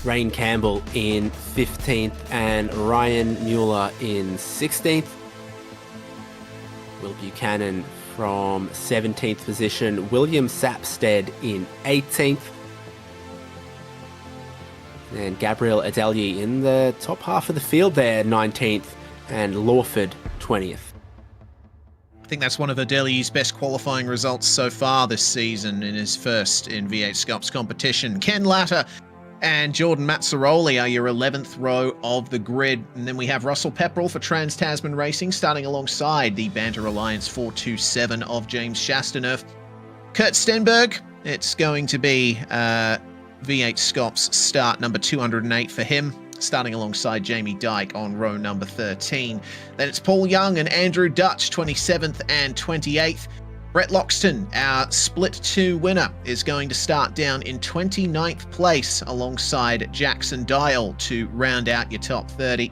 Speaker 4: Rain Campbell in 15th, and Ryan Mueller in 16th. Will Buchanan from 17th position, William Sapstead in 18th, and Gabriel Adelyi in the top half of the field there, 19th, and Lawford 20th.
Speaker 3: I think that's one of Adelyi's best qualifying results so far this season in his first in V8SCOPS competition. Ken Latta and Jordan Mazzaroli are your 11th row of the grid. And then we have Russell Pepperell for Trans-Tasman Racing starting alongside the Banter Alliance 427 of James Chastaneuf. Kurt Stenberg, it's going to be V8SCOPS start number 208 for him, starting alongside Jamie Dyke on row number 13. Then it's Paul Young and Andrew Dutch, 27th and 28th. Brett Loxton, our Split 2 winner, is going to start down in 29th place alongside Jackson Dial to round out your top 30.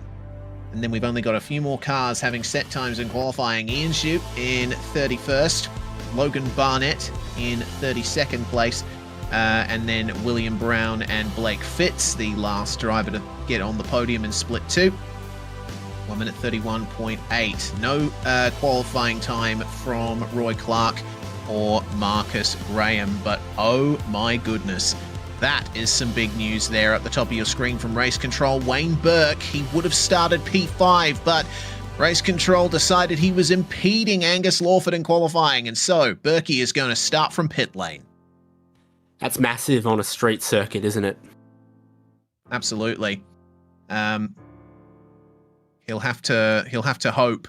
Speaker 3: And then we've only got a few more cars having set times in qualifying. Ian Shute in 31st, Logan Barnett in 32nd place, and then William Brown and Blake Fitz, the last driver to get on the podium in Split 2. 1 minute 31.8. No qualifying time from Roy Clark or Marcus Graham, but oh my goodness, that is some big news there at the top of your screen from Race Control. Wayne Burke, he would have started P5, but Race Control decided he was impeding Angus Lawford in qualifying, and so Burkey is going to start from pit lane.
Speaker 4: That's massive on a street circuit, isn't it?
Speaker 3: Absolutely. He'll have to hope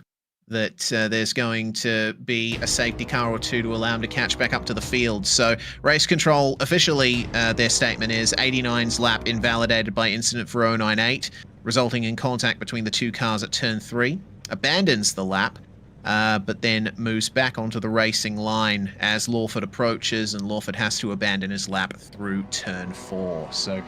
Speaker 3: that there's going to be a safety car or two to allow him to catch back up to the field. So Race Control officially, their statement is 89's lap invalidated by incident for 098, resulting in contact between the two cars at turn 3. Abandons the lap, but then moves back onto the racing line as Lawford approaches, and Lawford has to abandon his lap through turn 4. So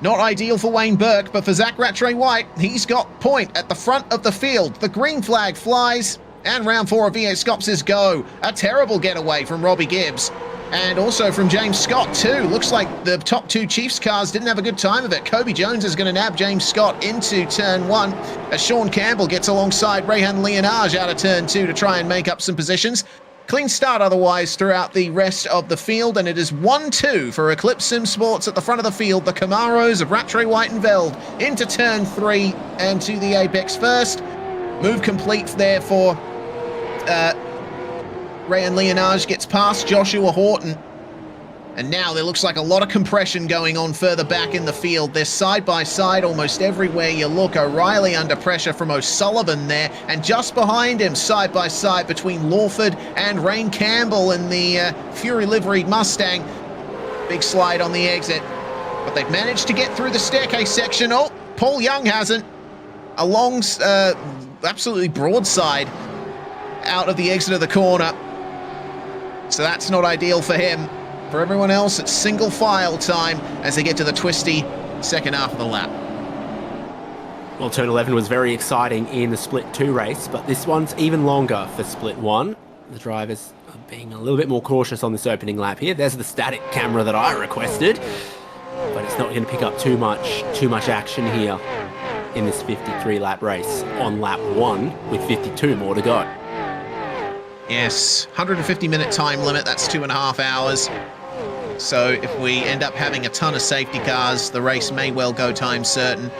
Speaker 3: not ideal for Wayne Burke, but for Zach Rattray White, he's got point at the front of the field. The green flag flies, and round 4 of V8SCOPS is go. A terrible getaway from Robbie Gibbs, and also from James Scott too. Looks like the top 2 Chiefs cars didn't have a good time of it. Kobe Jones is going to nab James Scott into turn 1, as Sean Campbell gets alongside Rehan Leonage out of turn 2 to try and make up some positions. Clean start otherwise throughout the rest of the field, and it is 1-2 for Eclipse Sim Sports at the front of the field. The Camaros of Rattray White and Veld into turn 3 and to the apex first. Move complete there for Rayan Leonage gets past Joshua Horton. And now there looks like a lot of compression going on further back in the field. They're side by side almost everywhere you look. O'Reilly under pressure from O'Sullivan there. And just behind him, side by side between Lawford and Rain Campbell in the Fury liveried Mustang. Big slide on the exit. But they've managed to get through the staircase section. Oh, Paul Young hasn't. A long, absolutely broadside out of the exit of the corner. So that's not ideal for him. For everyone else, it's single file time as they get to the twisty second half of the lap.
Speaker 4: Well, turn 11 was very exciting in the split 2 race, but this one's even longer for split 1. The drivers are being a little bit more cautious on this opening lap here. There's the static camera that I requested, but it's not going to pick up too much action here in this 53 lap race on lap 1 with 52 more to go.
Speaker 3: Yes, 150-minute time limit, that's 2.5 hours. So if we end up having a ton of safety cars, the race may well go time certain.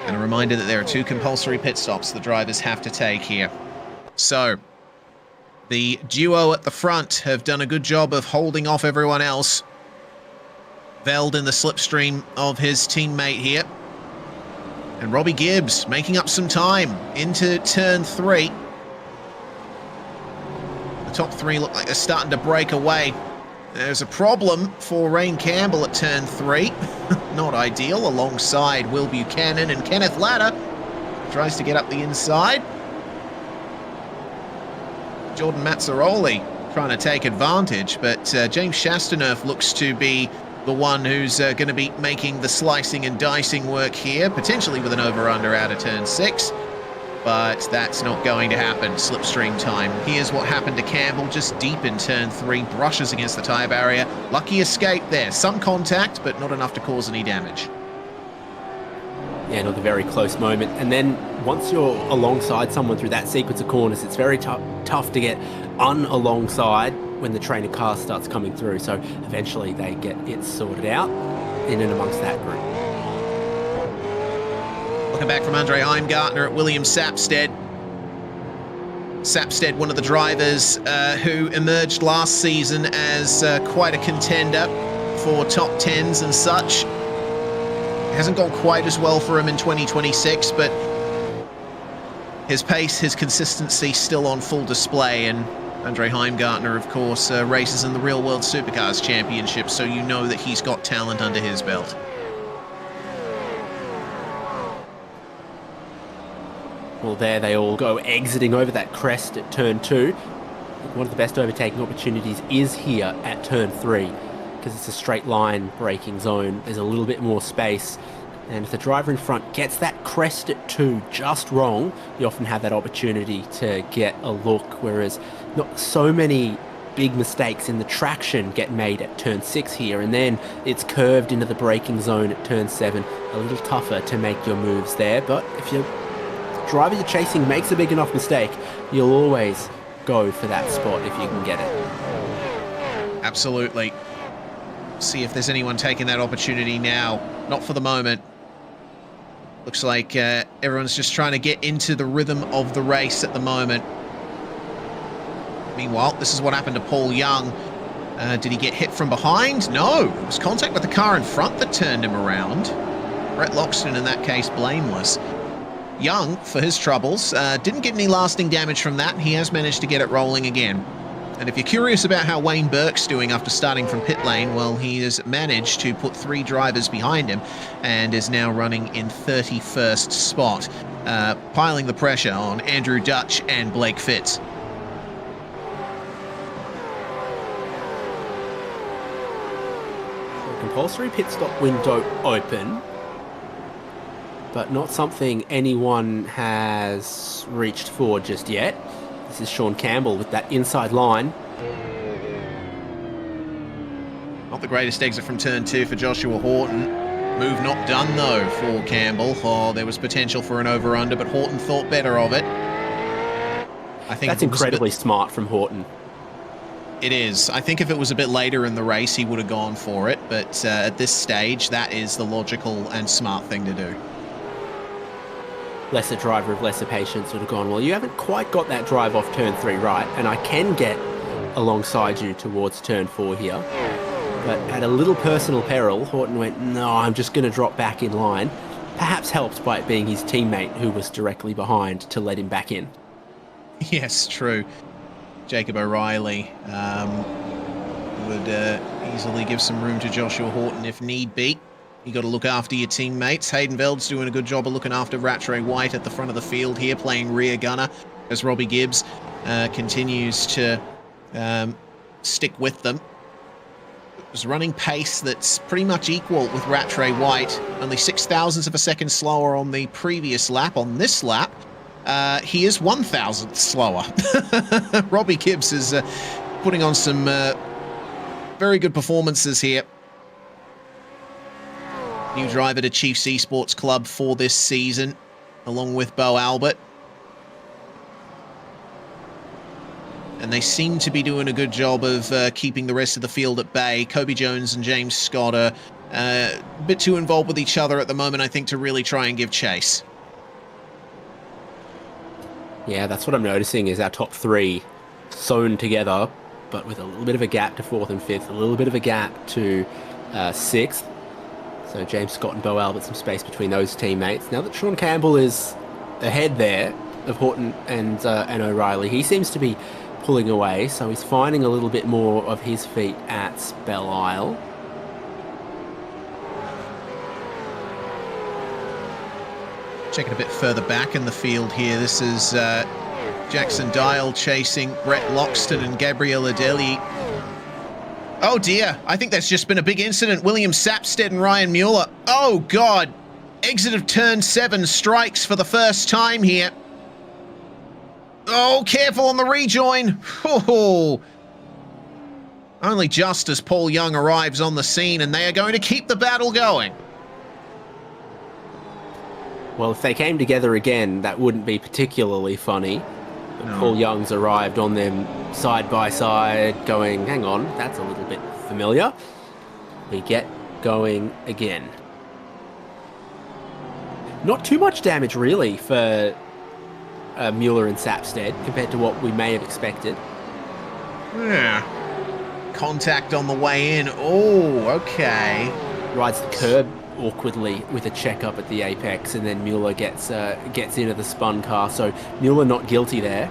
Speaker 3: And a reminder that there are 2 compulsory pit stops the drivers have to take here. So the duo at the front have done a good job of holding off everyone else. Veld in the slipstream of his teammate here. And Robbie Gibbs making up some time into turn 3. The top 3 look like they're starting to break away. There's a problem for Rain Campbell at turn 3. Not ideal, alongside Will Buchanan, and Kenneth Latta tries to get up the inside. Jordan Mazzaroli trying to take advantage, but James Chastaneuf looks to be the one who's going to be making the slicing and dicing work here, potentially with an over-under out of turn 6. But that's not going to happen. Slipstream time. Here's what happened to Campbell just deep in turn 3. Brushes against the tyre barrier. Lucky escape there. Some contact, but not enough to cause any damage.
Speaker 4: Yeah, another very close moment. And then once you're alongside someone through that sequence of corners, it's very tough to get alongside when the train of cars starts coming through. So eventually they get it sorted out in and amongst that group.
Speaker 3: Looking back from Andre Heimgartner at William Sapstead. Sapstead, one of the drivers who emerged last season as quite a contender for top 10s and such. It hasn't gone quite as well for him in 2026, but his pace, his consistency still on full display. And Andre Heimgartner, of course, races in the Real World Supercars Championship, so you know that he's got talent under his belt.
Speaker 4: Well, there they all go, exiting over that crest at turn 2. One of the best overtaking opportunities is here at turn 3, because it's a straight line braking zone. There's a little bit more space, and if the driver in front gets that crest at 2 just wrong, you often have that opportunity to get a look, whereas not so many big mistakes in the traction get made at turn 6 here, and then it's curved into the braking zone at turn 7. A little tougher to make your moves there, but if you driver you're chasing makes a big enough mistake, you'll always go for that spot if you can get it.
Speaker 3: Absolutely. See if there's anyone taking that opportunity now. Not for the moment. Looks like everyone's just trying to get into the rhythm of the race at the moment. Meanwhile, this is what happened to Paul Young. Did he get hit from behind? No, it was contact with the car in front that turned him around. Brett Loxton, in that case, blameless. Young, for his troubles, didn't get any lasting damage from that. He has managed to get it rolling again. And if you're curious about how Wayne Burke's doing after starting from pit lane, well, he has managed to put 3 drivers behind him and is now running in 31st spot, piling the pressure on Andrew Dutch and Blake Fitz.
Speaker 4: Compulsory pit stop window open, but not something anyone has reached for just yet. This is Sean Campbell with that inside line.
Speaker 3: Not the greatest exit from turn 2 for Joshua Horton. Move not done, though, for Campbell. Oh, there was potential for an over-under, but Horton thought better of it. I think
Speaker 4: that's incredibly smart from Horton.
Speaker 3: It is. I think if it was a bit later in the race, he would have gone for it, but at this stage, that is the logical and smart thing to do.
Speaker 4: lesser driver of lesser patience would have gone, well, you haven't quite got that drive off turn 3 right, and I can get alongside you towards turn 4 here. But at a little personal peril, Horton went, no, I'm just going to drop back in line. Perhaps helped by it being his teammate who was directly behind to let him back in.
Speaker 3: Yes, true. Jacob O'Reilly would easily give some room to Joshua Horton if need be. You got to look after your teammates. Hayden Veld's doing a good job of looking after Rattray White at the front of the field here, playing rear gunner, as Robbie Gibbs continues to stick with them. Was running pace that's pretty much equal with Rattray White, only 0.06 of a second slower on the previous lap. On this lap, he is 1,000th slower. Robbie Gibbs is putting on some very good performances here. New driver to Chiefs Esports Club for this season, along with Bo Albert. And they seem to be doing a good job of keeping the rest of the field at bay. Kobe Jones and James Scott are a bit too involved with each other at the moment, I think, to really try and give chase.
Speaker 4: Yeah, that's what I'm noticing is our top 3 sewn together, but with a little bit of a gap to 4th and 5th, a little bit of a gap to 6th. So James Scott and Bo Albert, some space between those teammates. Now that Sean Campbell is ahead there of Horton and O'Reilly, he seems to be pulling away, so he's finding a little bit more of his feet at Belle Isle.
Speaker 3: Checking a bit further back in the field here. This is Jackson Dial chasing Brett Loxton and Gabriel Adeli. Oh dear, I think that's just been a big incident. William Sapstead and Ryan Mueller. Oh God, exit of turn 7 strikes for the first time here. Oh, careful on the rejoin. Oh. Only just as Paul Young arrives on the scene, and they are going to keep the battle going.
Speaker 4: Well, if they came together again, that wouldn't be particularly funny. But no. Paul Young's arrived on them side by side, going, hang on, that's a little bit familiar. We get going again. Not too much damage, really, for Mueller and Sapstead compared to what we may have expected.
Speaker 3: Yeah. Contact on the way in. Oh, okay.
Speaker 4: Rides the curb awkwardly with a checkup at the apex, and then Mueller gets into the spun car. So Mueller not guilty there.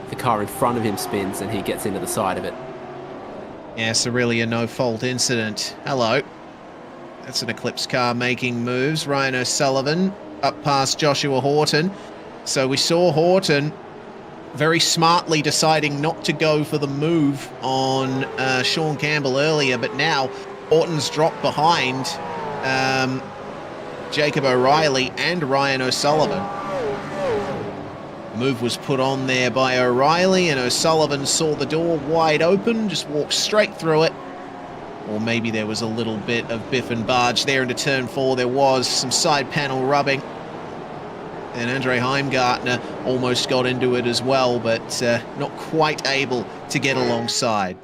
Speaker 4: The car in front of him spins, and he gets into the side of it.
Speaker 3: Yeah, so really a no-fault incident. Hello. That's an Eclipse car making moves. Ryan O'Sullivan up past Joshua Horton. So we saw Horton very smartly deciding not to go for the move on Sean Campbell earlier, but now Horton's dropped behind Jacob O'Reilly and Ryan O'Sullivan. Move was put on there by O'Reilly, and O'Sullivan saw the door wide open, just walked straight through it. Or maybe there was a little bit of biff and barge there into turn 4. There was some side panel rubbing. And Andre Heimgartner almost got into it as well, but not quite able to get alongside.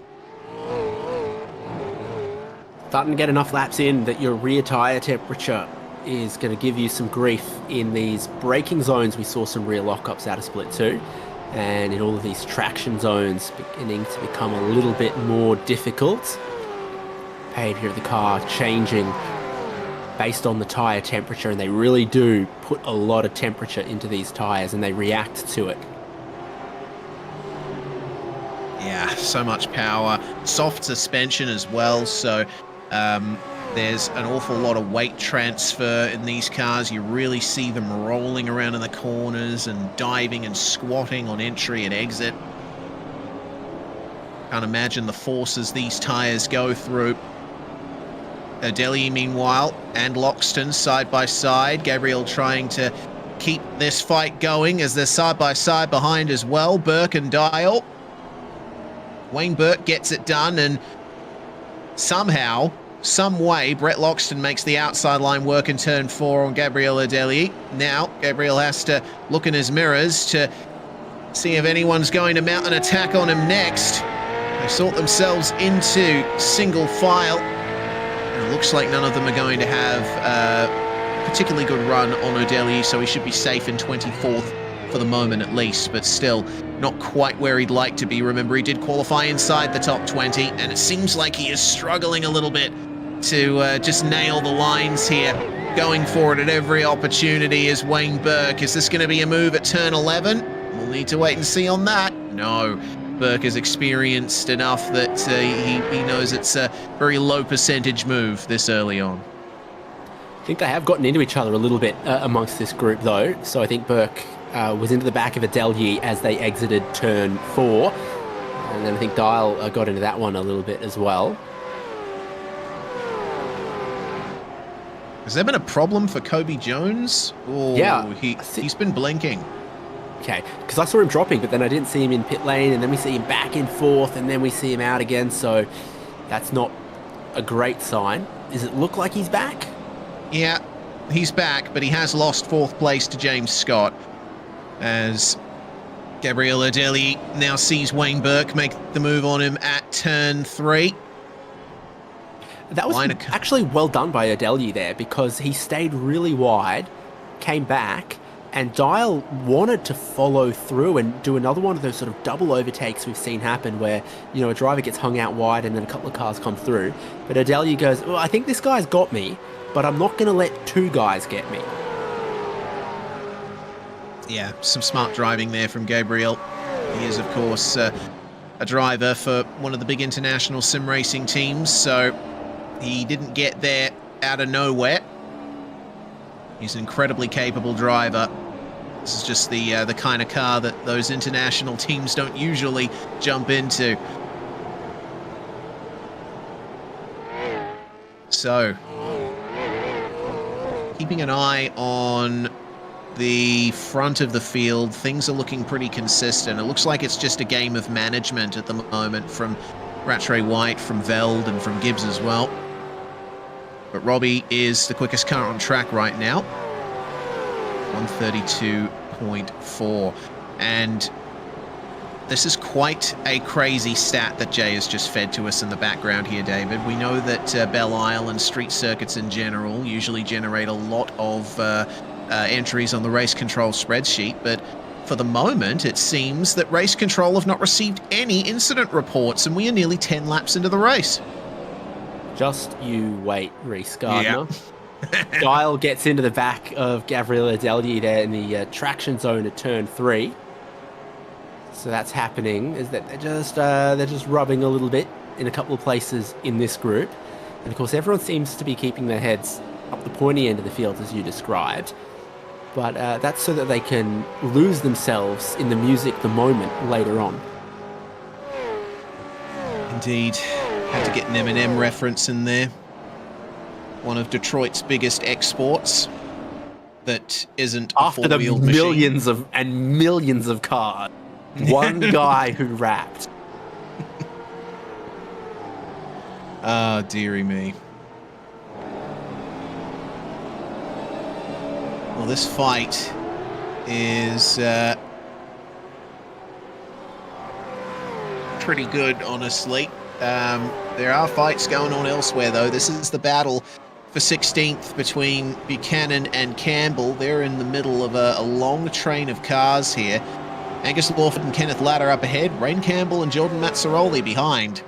Speaker 4: Starting to get enough laps in that your rear tyre temperature is going to give you some grief in these braking zones. We saw some rear lockups out of split 2, and in all of these traction zones beginning to become a little bit more difficult. Behavior of the car changing based on the tyre temperature, and they really do put a lot of temperature into these tyres, and they react to it.
Speaker 3: Yeah, so much power. Soft suspension as well, so there's an awful lot of weight transfer in these cars. You really see them rolling around in the corners and diving and squatting on entry and exit. Can't imagine the forces these tyres go through. Adeli, meanwhile, and Loxton side by side. Gabriel trying to keep this fight going as they're side by side behind as well. Burke and Dial. Wayne Burke gets it done, and somehow, some way, Brett Loxton makes the outside line work in turn 4 on Gabriel Adeli. Now, Gabriel has to look in his mirrors to see if anyone's going to mount an attack on him next. They sort themselves into single file. It looks like none of them are going to have particularly good run on O'Deley, so he should be safe in 24th for the moment at least, but still not quite where he'd like to be. Remember, he did qualify inside the top 20, and it seems like he is struggling a little bit to just nail the lines here. Going for it at every opportunity is Wayne Burke. Is this going to be a move at turn 11? We'll need to wait and see on that. No. Burke is experienced enough that he knows it's a very low percentage move this early on.
Speaker 4: I think they have gotten into each other a little bit amongst this group, though. So I think Burke was into the back of Adelyi as they exited turn 4. And then I think Dial got into that one a little bit as well.
Speaker 3: Has there been a problem for Kobe Jones? Oh,
Speaker 4: yeah.
Speaker 3: He's been blinking.
Speaker 4: Okay, because I saw him dropping, but then I didn't see him in pit lane, and then we see him back in 4th, and then we see him out again, so that's not a great sign. Does it look like he's back?
Speaker 3: Yeah, he's back, but he has lost 4th place to James Scott, as Gabriel Adelyi now sees Wayne Burke make the move on him at turn 3.
Speaker 4: That was actually well done by Adelyi there, because he stayed really wide, came back, and Dial wanted to follow through and do another one of those sort of double overtakes we've seen happen where, you know, a driver gets hung out wide and then a couple of cars come through. But Adelyi goes, well, I think this guy's got me, but I'm not going to let 2 guys get me.
Speaker 3: Yeah, some smart driving there from Gabriel. He is, of course, a driver for one of the big international sim racing teams, so he didn't get there out of nowhere. He's an incredibly capable driver. This is just the kind of car that those international teams don't usually jump into. So, keeping an eye on the front of the field, things are looking pretty consistent. It looks like it's just a game of management at the moment from Rattray White, from Veld, and from Gibbs as well. But Robbie is the quickest car on track right now. 132.4. And this is quite a crazy stat that Jay has just fed to us in the background here, David. We know that Belle Isle and street circuits in general usually generate a lot of entries on the race control spreadsheet, but for the moment, it seems that race control have not received any incident reports, and we are nearly 10 laps into the race.
Speaker 4: Just you wait, Reese Gardner.
Speaker 3: Yeah.
Speaker 4: Dial gets into the back of Gabriel Adelyi there in the traction zone at turn 3. So that's happening, is that they're just rubbing a little bit in a couple of places in this group. And of course, everyone seems to be keeping their heads up the pointy end of the field, as you described. But that's so that they can lose themselves in the music, the moment, later on.
Speaker 3: Indeed. Had to get an Eminem reference in there. One of Detroit's biggest exports that isn't a
Speaker 4: after the millions
Speaker 3: machine.
Speaker 4: and millions of cars. One guy who rapped.
Speaker 3: Ah, dearie me. Well, this fight is pretty good, honestly. There are fights going on elsewhere, though. This is the battle for 16th between Buchanan and Campbell. They're in the middle of a long train of cars here. Angus Lawford and Kenneth Latter up ahead. Rain Campbell and Jordan Mazzaroli behind.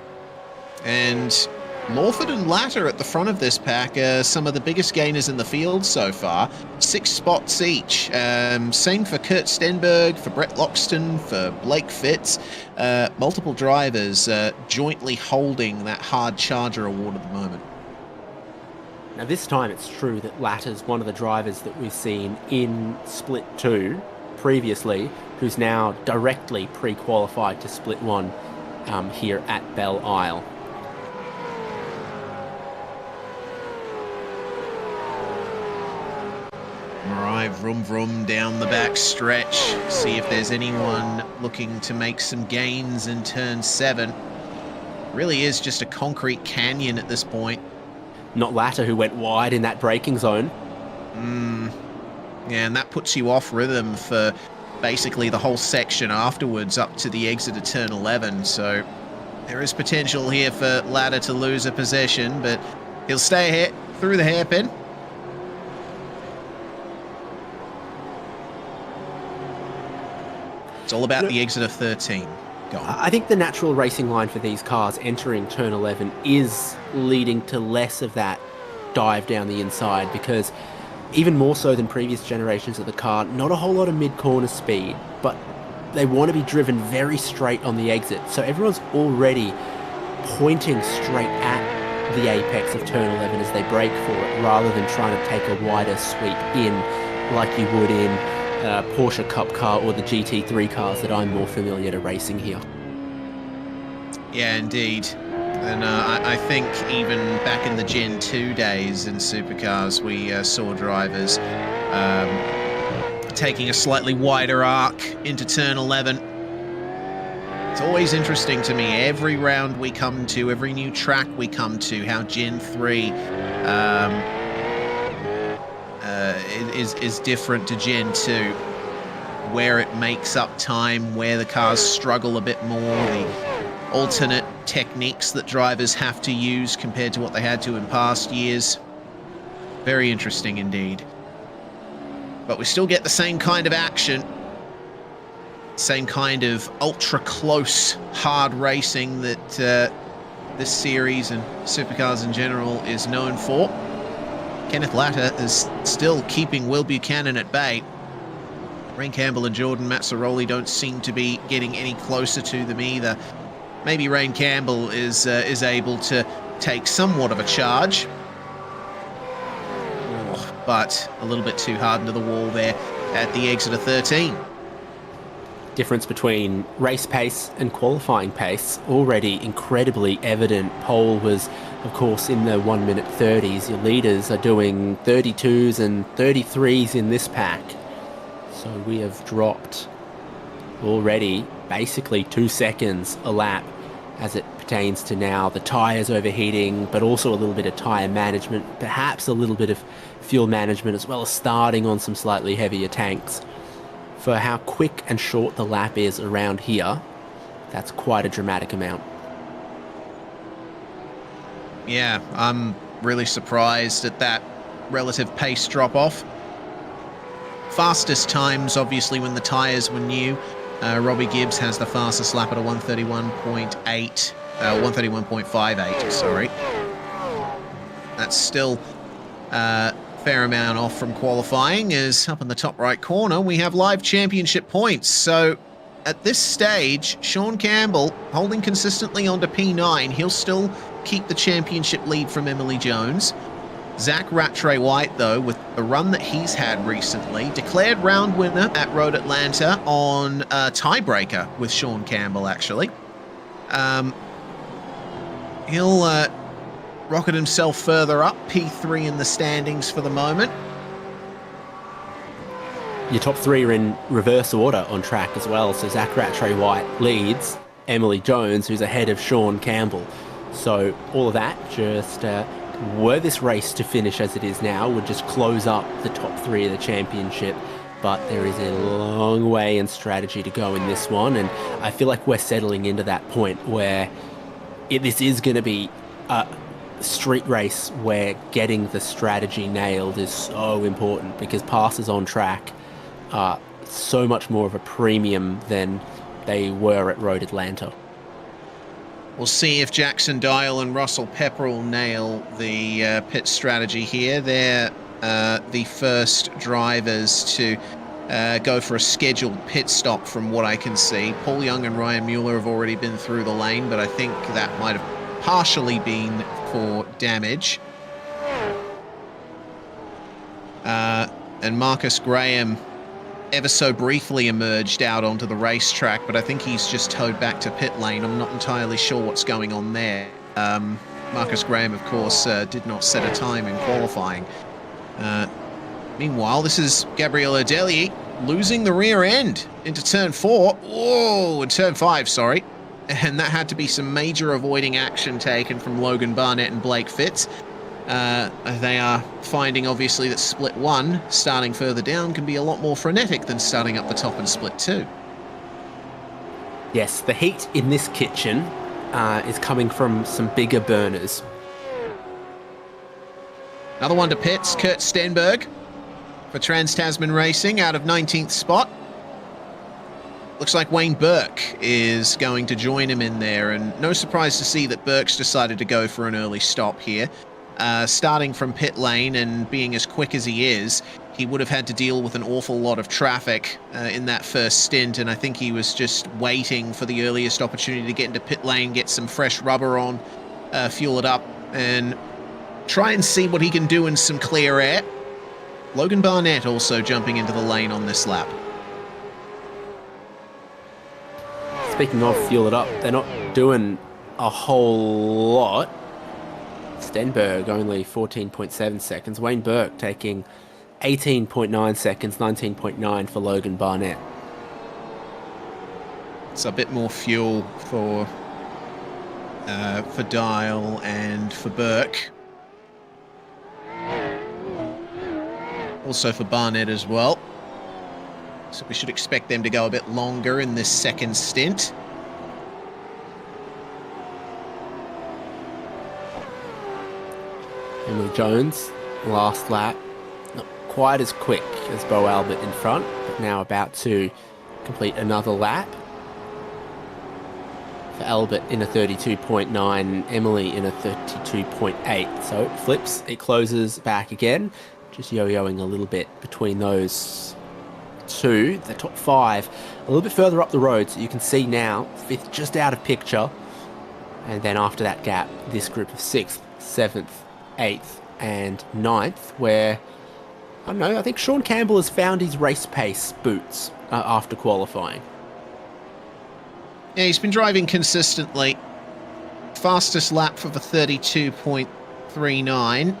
Speaker 3: And Lawford and Latter at the front of this pack are some of the biggest gainers in the field so far. 6 spots each. Same for Kurt Stenberg, for Brett Loxton, for Blake Fitz. Multiple drivers jointly holding that hard charger award at the moment.
Speaker 4: Now this time it's true that Latter's one of the drivers that we've seen in Split 2 previously, who's now directly pre-qualified to Split 1 here at Belle Isle.
Speaker 3: All right, vroom vroom down the back stretch. See if there's anyone looking to make some gains in turn 7. Really is just a concrete canyon at this point.
Speaker 4: Not Latter, who went wide in that braking zone.
Speaker 3: Yeah, and that puts you off rhythm for basically the whole section afterwards up to the exit of turn 11. So there is potential here for Latter to lose a possession, but he'll stay ahead through the hairpin. It's all about the exit of 13. Go on.
Speaker 4: I think the natural racing line for these cars entering turn 11 is leading to less of that dive down the inside, because even more so than previous generations of the car, not a whole lot of mid-corner speed, but they want to be driven very straight on the exit. So everyone's already pointing straight at the apex of turn 11 as they brake for it, rather than trying to take a wider sweep in like you would in Porsche Cup car or the GT3 cars that I'm more familiar to racing here.
Speaker 3: Yeah, indeed. And I think even back in the Gen 2 days in supercars, we saw drivers taking a slightly wider arc into turn 11. It's always interesting to me, every round we come to, every new track we come to, how Gen 3 is different to Gen 2, where it makes up time, where the cars struggle a bit more, the alternate techniques that drivers have to use compared to what they had to in past years. Very interesting indeed. But we still get the same kind of action, same kind of ultra close hard racing that this series and supercars in general is known for. Kenneth Latta is still keeping Will Buchanan at bay. Rain Campbell and Jordan Mazzaroli don't seem to be getting any closer to them either. Maybe Rain Campbell is able to take somewhat of a charge, but a little bit too hard into the wall there at the exit of 13.
Speaker 4: Difference between race pace and qualifying pace already incredibly evident. Pole was, of course, in the 1 minute 30s. Your leaders are doing 32s and 33s in this pack. So we have dropped already basically 2 seconds a lap as it pertains to now the tyres overheating, but also a little bit of tyre management, perhaps a little bit of fuel management, as well as starting on some slightly heavier tanks. For how quick and short the lap is around here, that's quite a dramatic amount.
Speaker 3: Yeah, I'm really surprised at that relative pace drop-off. Fastest times, obviously, when the tyres were new. Robbie Gibbs has the fastest lap at a 131.8, 131.58, sorry. That's still a fair amount off from qualifying, as up in the top right corner we have live championship points. So at this stage, Sean Campbell holding consistently onto P9. He'll still keep the championship lead from Emily Jones. Zach Rattray-White, though, with the run that he's had recently, declared round winner at Road Atlanta on a tiebreaker with Sean Campbell, actually. He'll rocket himself further up, P3 in the standings for the moment.
Speaker 4: Your top three are in reverse order on track as well. So Zach Rattray-White leads Emily Jones, who's ahead of Sean Campbell. So all of that just... were this race to finish as it is now, would just close up the top three of the championship. But there is a long way and strategy to go in this one, and I feel like we're settling into that point where this is going to be a street race where getting the strategy nailed is so important, because passes on track are so much more of a premium than they were at Road Atlanta.
Speaker 3: We'll see if Jackson Dial and Russell Pepperell nail the pit strategy here. They're the first drivers to go for a scheduled pit stop from what I can see. Paul Young and Ryan Mueller have already been through the lane, but I think that might have partially been for damage. And Marcus Graham ever so briefly emerged out onto the racetrack, but I think he's just towed back to pit lane. I'm not entirely sure what's going on there. Marcus Graham, of course, did not set a time in qualifying. Meanwhile, this is Gabriel Odeli losing the rear end into turn 4. Whoa, turn 5, sorry. And that had to be some major avoiding action taken from Logan Barnett and Blake Fitz. They are finding, obviously, that split 1, starting further down, can be a lot more frenetic than starting up the top in split 2.
Speaker 4: Yes, the heat in this kitchen is coming from some bigger burners.
Speaker 3: Another one to pits, Kurt Stenberg for Trans-Tasman Racing out of 19th spot. Looks like Wayne Burke is going to join him in there, and no surprise to see that Burke's decided to go for an early stop here. Starting from pit lane and being as quick as he is, he would have had to deal with an awful lot of traffic in that first stint, and I think he was just waiting for the earliest opportunity to get into pit lane, get some fresh rubber on, fuel it up, and try and see what he can do in some clear air. Logan Barnett also jumping into the lane on this lap.
Speaker 4: Speaking of fuel it up, they're not doing a whole lot. Stenberg only 14.7 seconds. Wayne Burke taking 18.9 seconds, 19.9 for Logan Barnett.
Speaker 3: It's a bit more fuel for Dial and for Burke. Also for Barnett as well. So we should expect them to go a bit longer in this second stint.
Speaker 4: Emily Jones, last lap, not quite as quick as Bo Albert in front, but now about to complete another lap. For Albert in a 32.9, Emily in a 32.8. So it flips, it closes back again, just yo-yoing a little bit between those two. The top five a little bit further up the road, so you can see now fifth just out of picture, and then after that gap, this group of sixth, seventh, 8th and 9th, where, I don't know, I think Sean Campbell has found his race pace boots after qualifying.
Speaker 3: Yeah, he's been driving consistently. Fastest lap for the 32.39,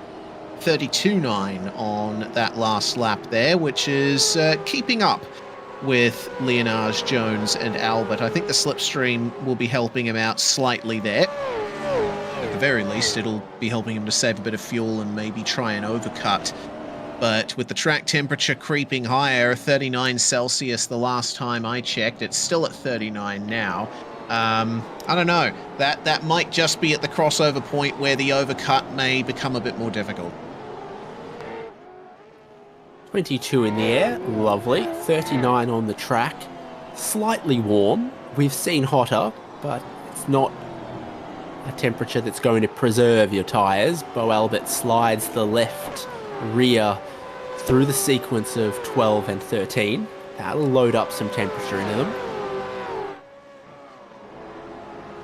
Speaker 3: 32.9 on that last lap there, which is keeping up with Leonage, Jones and Albert. I think the slipstream will be helping him out slightly there. At the very least, it'll be helping him to save a bit of fuel and maybe try and overcut. But with the track temperature creeping higher, 39 Celsius the last time I checked, it's still at 39 now. I don't know, that might just be at the crossover point where the overcut may become a bit more difficult.
Speaker 4: 22 in the air, lovely. 39 on the track, slightly warm. We've seen hotter, but it's not a temperature that's going to preserve your tyres. Bo Albert slides the left rear through the sequence of 12 and 13. That'll load up some temperature into them.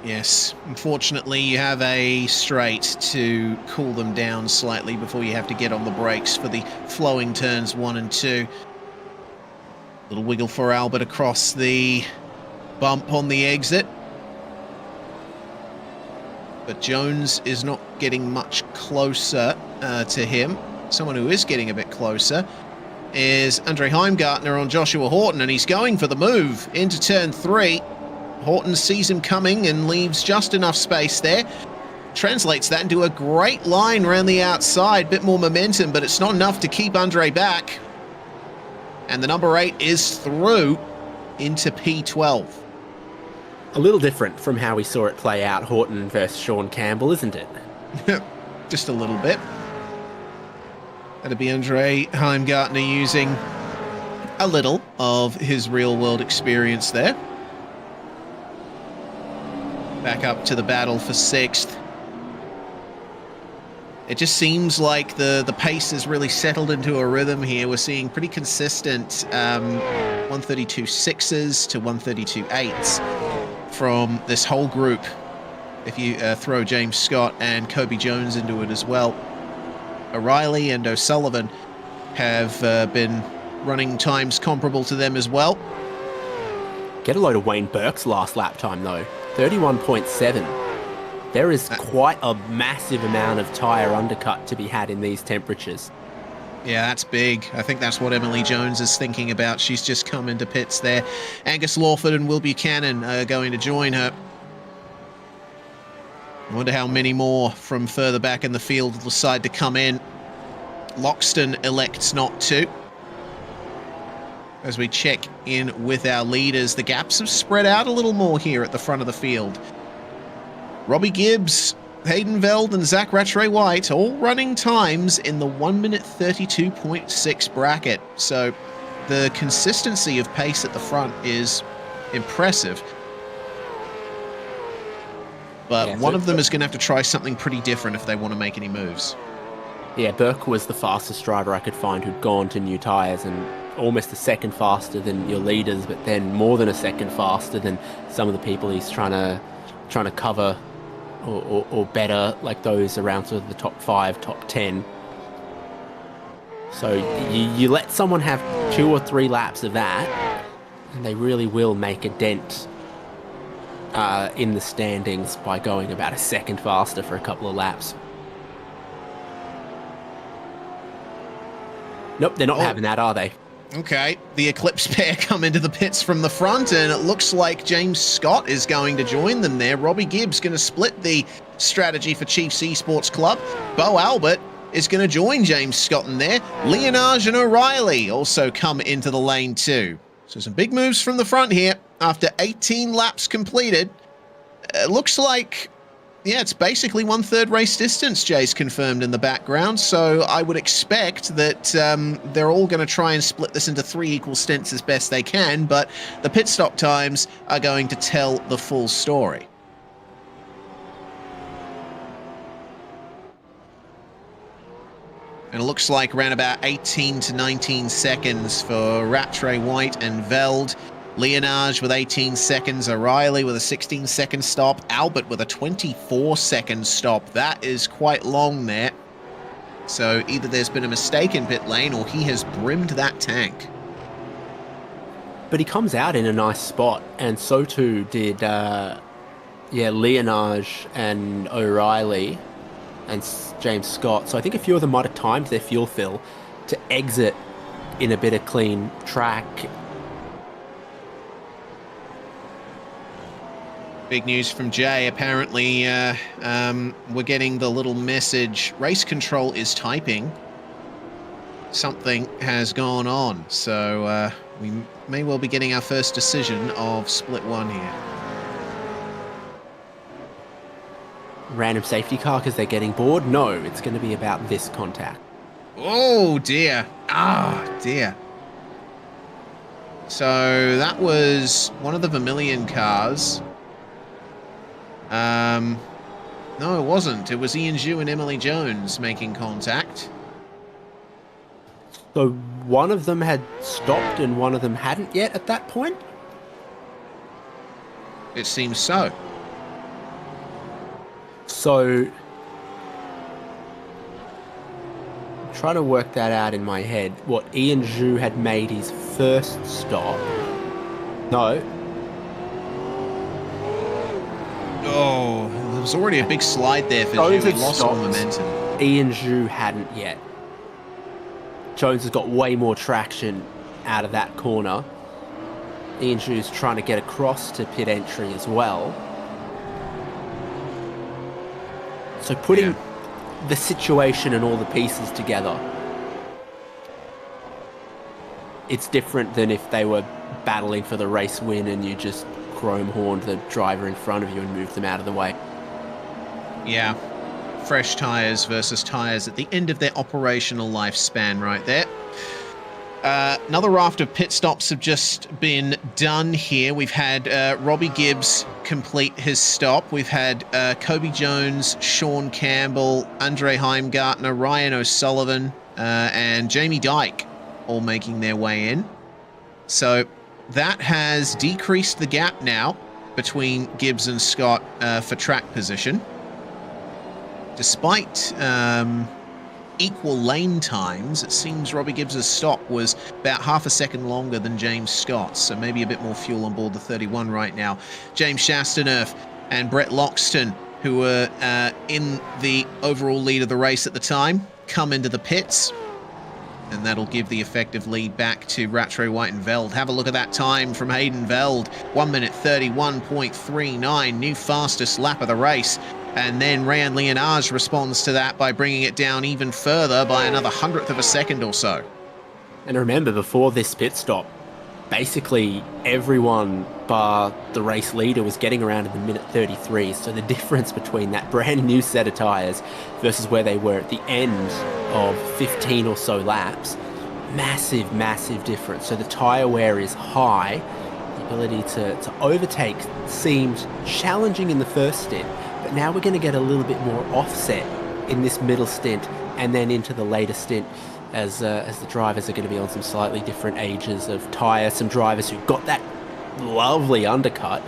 Speaker 3: Yes, unfortunately you have a straight to cool them down slightly before you have to get on the brakes for the flowing turns 1 and 2. Little wiggle for Albert across the bump on the exit. But Jones is not getting much closer to him. Someone who is getting a bit closer is Andre Heimgartner on Joshua Horton, and he's going for the move into turn 3. Horton sees him coming and leaves just enough space there. Translates that into a great line around the outside. Bit more momentum, but it's not enough to keep Andre back. And the number 8 is through into P12.
Speaker 4: A little different from how we saw it play out, Horton versus Sean Campbell, isn't it?
Speaker 3: Just a little bit. That'd be Andre Heimgartner using a little of his real-world experience there. Back up to the battle for 6th. It just seems like the pace has really settled into a rhythm here. We're seeing pretty consistent 132.6s to 132.8s from this whole group. If you throw James Scott and Kobe Jones into it as well. O'Reilly and O'Sullivan have been running times comparable to them as well.
Speaker 4: Get a load of Wayne Burke's last lap time though. 31.7. There is quite a massive amount of tyre undercut to be had in these temperatures.
Speaker 3: Yeah, that's big. I think that's what Emily Jones is thinking about. She's just come into pits there. Angus Lawford and Will Buchanan are going to join her. I wonder how many more from further back in the field will decide to come in. Loxton elects not to. As we check in with our leaders, the gaps have spread out a little more here at the front of the field. Robbie Gibbs, Hayden Veld and Zach Rattray-White all running times in the 1 minute 32.6 bracket. So the consistency of pace at the front is impressive. But
Speaker 4: Yeah,
Speaker 3: one of them is going to have to try something pretty different if they want to make any moves.
Speaker 4: Yeah, Burke was the fastest driver I could find who'd gone to new tyres, and almost a second faster than your leaders, but then more than a second faster than some of the people he's trying to cover or better, like those around sort of the top 5, top 10. So you let someone have 2 or 3 laps of that, and they really will make a dent in the standings by going about a second faster for a couple of laps. Nope, they're not having that, are they?
Speaker 3: Okay, the Eclipse pair come into the pits from the front, and it looks like James Scott is going to join them there. Robbie Gibbs going to split the strategy for Chiefs Esports Club. Bo Albert is going to join James Scott in there. Leonage and O'Reilly also come into the lane too. So some big moves from the front here after 18 laps completed. It looks like, yeah, it's basically 1/3 race distance, Jay's confirmed in the background. So I would expect that they're all going to try and split this into 3 equal stints as best they can, but the pit stop times are going to tell the full story. And it looks like around about 18 to 19 seconds for Rattray White and Veld. Leonage with 18 seconds, O'Reilly with a 16-second stop, Albert with a 24-second stop. That is quite long there. So either there's been a mistake in pit lane or he has brimmed that tank.
Speaker 4: But he comes out in a nice spot, and so too did Leonage and O'Reilly and James Scott. So I think a few of them might have timed their fuel fill to exit in a bit of clean track.
Speaker 3: Big news from Jay. Apparently, we're getting the little message, race control is typing. Something has gone on. So we may well be getting our first decision of split 1 here.
Speaker 4: Random safety car because they're getting bored? No, it's going to be about this contact.
Speaker 3: Oh, dear. Ah, dear. So that was one of the Vermilion cars. No, it wasn't. It was Ian Zhu and Emily Jones making contact.
Speaker 4: So one of them had stopped and one of them hadn't yet at that point?
Speaker 3: It seems so.
Speaker 4: So, I'm trying to work that out in my head. What, Ian Zhu had made his first stop? No.
Speaker 3: Oh, there was already a big slide there for
Speaker 4: Jones
Speaker 3: Zhu. He
Speaker 4: had
Speaker 3: lost all
Speaker 4: stopped.
Speaker 3: momentum.
Speaker 4: Ian Zhu hadn't yet. Jones has got way more traction out of that corner. Ian Zhu's trying to get across to pit entry as well. So putting the situation and all the pieces together, it's different than if they were battling for the race win and you just chrome horned the driver in front of you and moved them out of the way.
Speaker 3: Yeah. Fresh tyres versus tyres at the end of their operational lifespan right there. Another raft of pit stops have just been done here. We've had Robbie Gibbs complete his stop. We've had Kobe Jones, Sean Campbell, Andre Heimgartner, Ryan O'Sullivan, and Jamie Dyke all making their way in. So that has decreased the gap now between Gibbs and Scott for track position. Despite equal lane times, it seems Robbie Gibbs' stop was about half a second longer than James Scott's, so maybe a bit more fuel on board the 31 right now. James Chastaneuf and Brett Loxton, who were in the overall lead of the race at the time, come into the pits, and that'll give the effective lead back to Rattray White and Veld. Have a look at that time from Hayden Veld. 1 minute 31.39, new fastest lap of the race. And then Rayan Leonage responds to that by bringing it down even further by another 100th of a second or so.
Speaker 4: And remember, before this pit stop, basically everyone bar the race leader was getting around in the minute 33. So the difference between that brand new set of tyres versus where they were at the end of 15 or so laps, massive, massive difference. So the tyre wear is high. ability to overtake seemed challenging in the first stint, but now we're going to get a little bit more offset in this middle stint and then into the later stint as the drivers are going to be on some slightly different ages of tyre. Some drivers who got that lovely undercut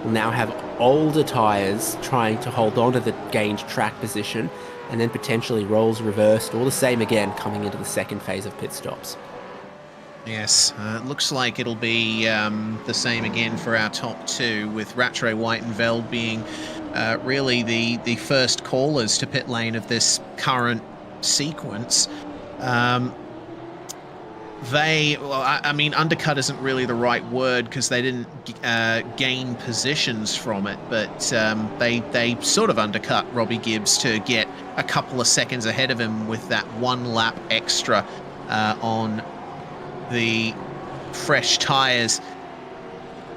Speaker 4: will now have older tyres trying to hold on to the gained track position, and then potentially roles reversed or the same again coming into the second phase of pit stops.
Speaker 3: Yes, it looks like it'll be the same again for our top two, with Rattray White and Belle being really the first callers to pit lane of this current sequence. I mean, undercut isn't really the right word because they didn't gain positions from it, but they sort of undercut Robbie Gibbs to get a couple of seconds ahead of him with that 1 lap extra on the fresh tyres.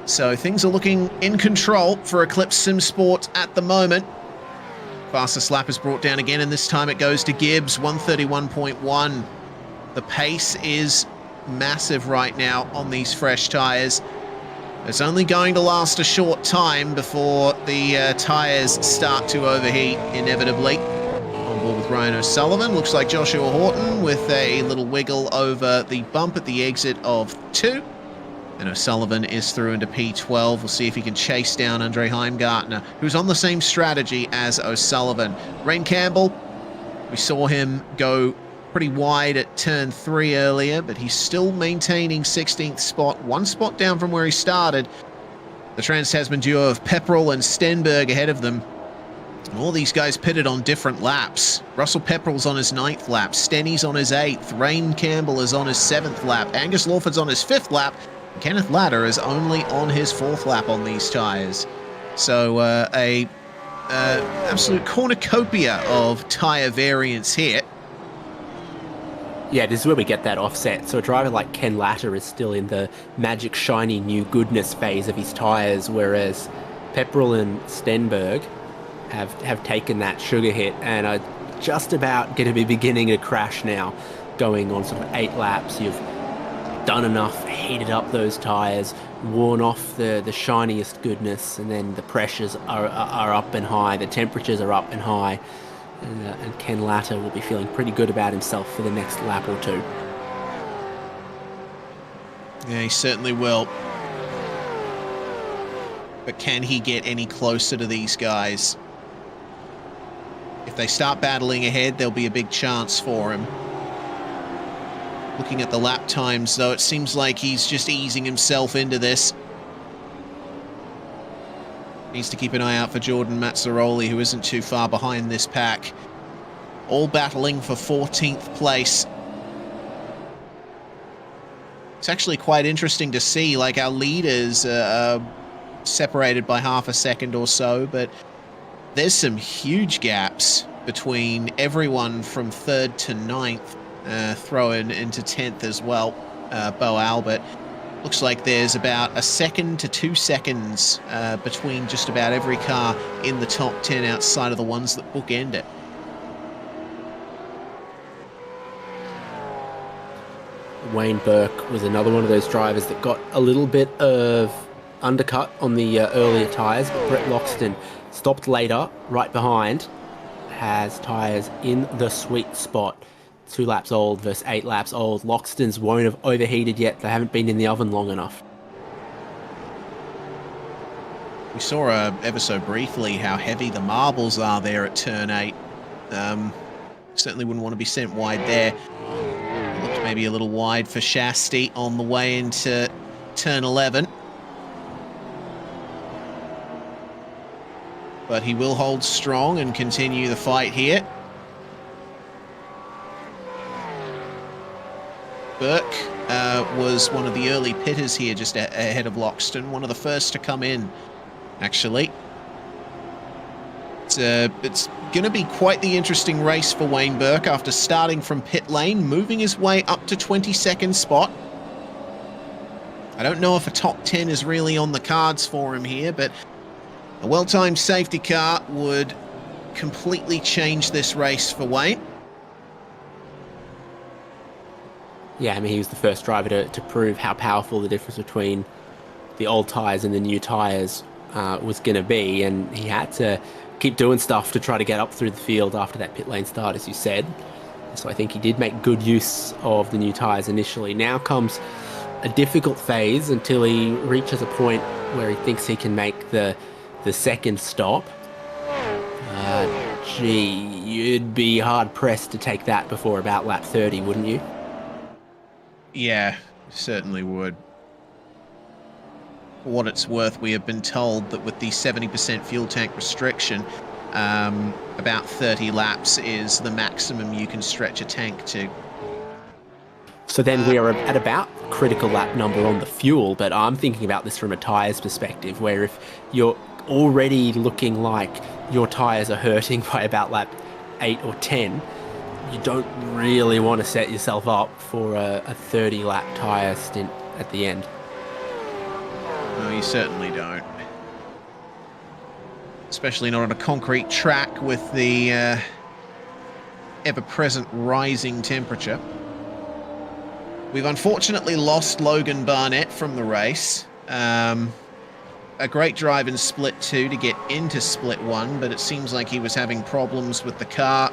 Speaker 3: So things are looking in control for Eclipse Sim Sport at the moment. Fastest lap is brought down again, and this time it goes to Gibbs, 1:31.1. The pace is massive right now on these fresh tyres. It's only going to last a short time before the tyres start to overheat, inevitably. On board with Ryan O'Sullivan, looks like Joshua Horton with a little wiggle over the bump at the exit of 2. And O'Sullivan is through into P12. We'll see if he can chase down Andre Heimgartner, who's on the same strategy as O'Sullivan. Rain Campbell, we saw him go pretty wide at turn 3 earlier, but he's still maintaining 16th spot, 1 spot down from where he started. The Trans-Tasman duo of Pepperell and Stenberg ahead of them. All these guys pitted on different laps. Russell Pepperell's on his 9th lap, Stenny's on his 8th, Rain Campbell is on his 7th lap, Angus Lawford's on his 5th lap, and Kenneth Ladder is only on his 4th lap on these tyres. So absolute cornucopia of tyre variance here.
Speaker 4: Yeah, this is where we get that offset. So a driver like Ken Latter is still in the magic, shiny, new goodness phase of his tyres, whereas Pepperell and Stenberg have taken that sugar hit and are just about going to be beginning a crash now, going on sort of 8 laps. You've done enough, heated up those tyres, worn off the shiniest goodness, and then the pressures are up and high, the temperatures are up and high. And Ken Latter will be feeling pretty good about himself for the next lap or 2.
Speaker 3: Yeah, he certainly will. But can he get any closer to these guys? If they start battling ahead, there'll be a big chance for him. Looking at the lap times, though, it seems like he's just easing himself into this. Needs to keep an eye out for Jordan Mazzaroli, who isn't too far behind this pack. All battling for 14th place. It's actually quite interesting to see, like, our leaders are separated by half a second or so, but there's some huge gaps between everyone from 3rd to 9th, throwing into 10th as well. Bo Albert. Looks like there's about 1 second to 2 seconds between just about every car in the top 10 outside of the ones that bookend it.
Speaker 4: Wayne Burke was another one of those drivers that got a little bit of undercut on the earlier tyres, but Brett Loxton stopped later, right behind, has tyres in the sweet spot. 2 laps old versus 8 laps old. Loxton's won't have overheated yet. They haven't been in the oven long enough.
Speaker 3: We saw ever so briefly how heavy the marbles are there at turn 8. Certainly wouldn't want to be sent wide there. Looked maybe a little wide for Shasti on the way into turn 11. But he will hold strong and continue the fight here. Burke was one of the early pitters here, just ahead of Loxton. One of the first to come in, actually. It's going to be quite the interesting race for Wayne Burke after starting from pit lane, moving his way up to 22nd spot. I don't know if a top 10 is really on the cards for him here, but a well-timed safety car would completely change this race for Wayne.
Speaker 4: Yeah, I mean, he was the first driver to prove how powerful the difference between the old tyres and the new tyres was going to be, and he had to keep doing stuff to try to get up through the field after that pit lane start, as you said. So I think he did make good use of the new tyres initially. Now comes a difficult phase until he reaches a point where he thinks he can make the second stop. Gee, you'd be hard-pressed to take that before about lap 30, wouldn't you?
Speaker 3: Yeah, certainly would. For what it's worth, we have been told that with the 70% fuel tank restriction, about 30 laps is the maximum you can stretch a tank to.
Speaker 4: So then we are at about critical lap number on the fuel, but I'm thinking about this from a tyres perspective, where if you're already looking like your tyres are hurting by about lap 8 or 10, you don't really want to set yourself up for a 30-lap tyre stint at the end.
Speaker 3: No, you certainly don't. Especially not on a concrete track with the ever-present rising temperature. We've unfortunately lost Logan Barnett from the race. A great drive in Split 2 to get into Split 1, but it seems like he was having problems with the car,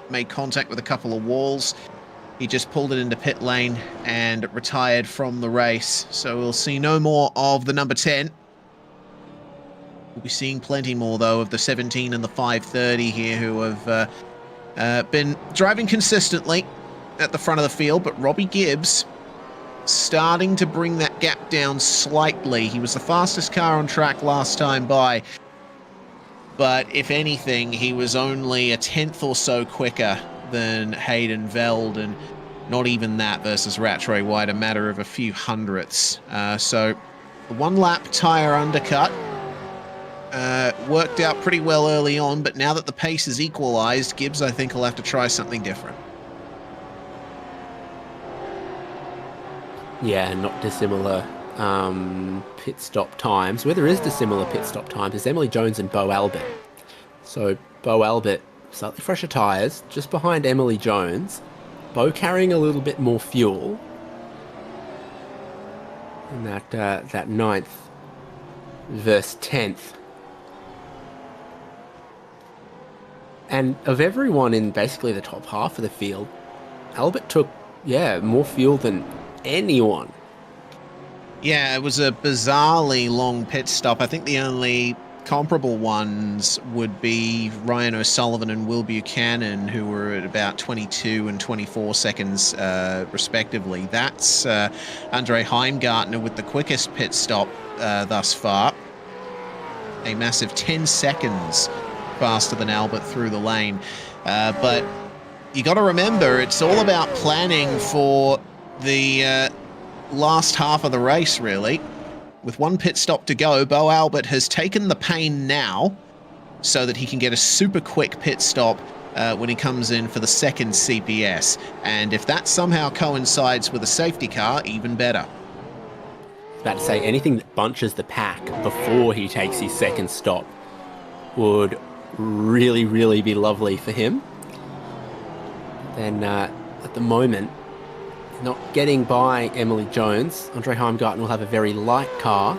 Speaker 3: made contact with a couple of walls. He just pulled it into pit lane and retired from the race. So we'll see no more of the number 10. We'll be seeing plenty more, though, of the 17 and the 530 here who have been driving consistently at the front of the field, but Robbie Gibbs starting to bring that gap down slightly. He was the fastest car on track last time by, but if anything, he was only a tenth or so quicker than Hayden Veld, and not even that versus Rattray White, a matter of a few hundredths. So the one-lap tyre undercut worked out pretty well early on, but now that the pace is equalised, Gibbs, I think, will have to try something different.
Speaker 4: Yeah, not dissimilar pit stop times. Where there is dissimilar pit stop times is Emily Jones and Beau Albert. So Beau Albert, slightly fresher tyres, just behind Emily Jones. Beau carrying a little bit more fuel. And that 9th versus 10th. And of everyone in basically the top half of the field, Albert took, more fuel than anyone.
Speaker 3: Yeah, it was a bizarrely long pit stop. I think the only comparable ones would be Ryan O'Sullivan and Will Buchanan, who were at about 22 and 24 seconds respectively. That's Andre Heimgartner with the quickest pit stop thus far. A massive 10 seconds faster than Albert through the lane. But you got to remember, it's all about planning for the last half of the race, really. With one pit stop to go, Beau Albert has taken the pain now so that he can get a super quick pit stop when he comes in for the second CPS. And if that somehow coincides with a safety car, even better.
Speaker 4: About to say, anything that bunches the pack before he takes his second stop would really, really be lovely for him. Then at the moment, not getting by Emily Jones. Andre Heimgarten will have a very light car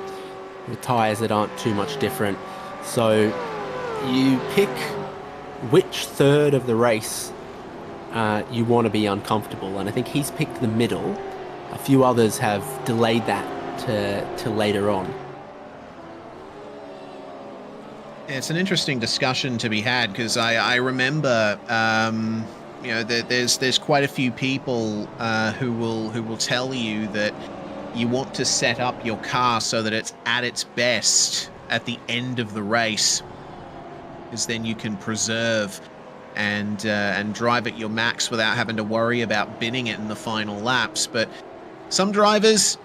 Speaker 4: with tyres that aren't too much different. So you pick which third of the race you want to be uncomfortable, and I think he's picked the middle. A few others have delayed that to later on.
Speaker 3: Yeah, it's an interesting discussion to be had, because I remember there's quite a few people who will tell you that you want to set up your car so that it's at its best at the end of the race, because then you can preserve and drive at your max without having to worry about binning it in the final laps. But some drivers,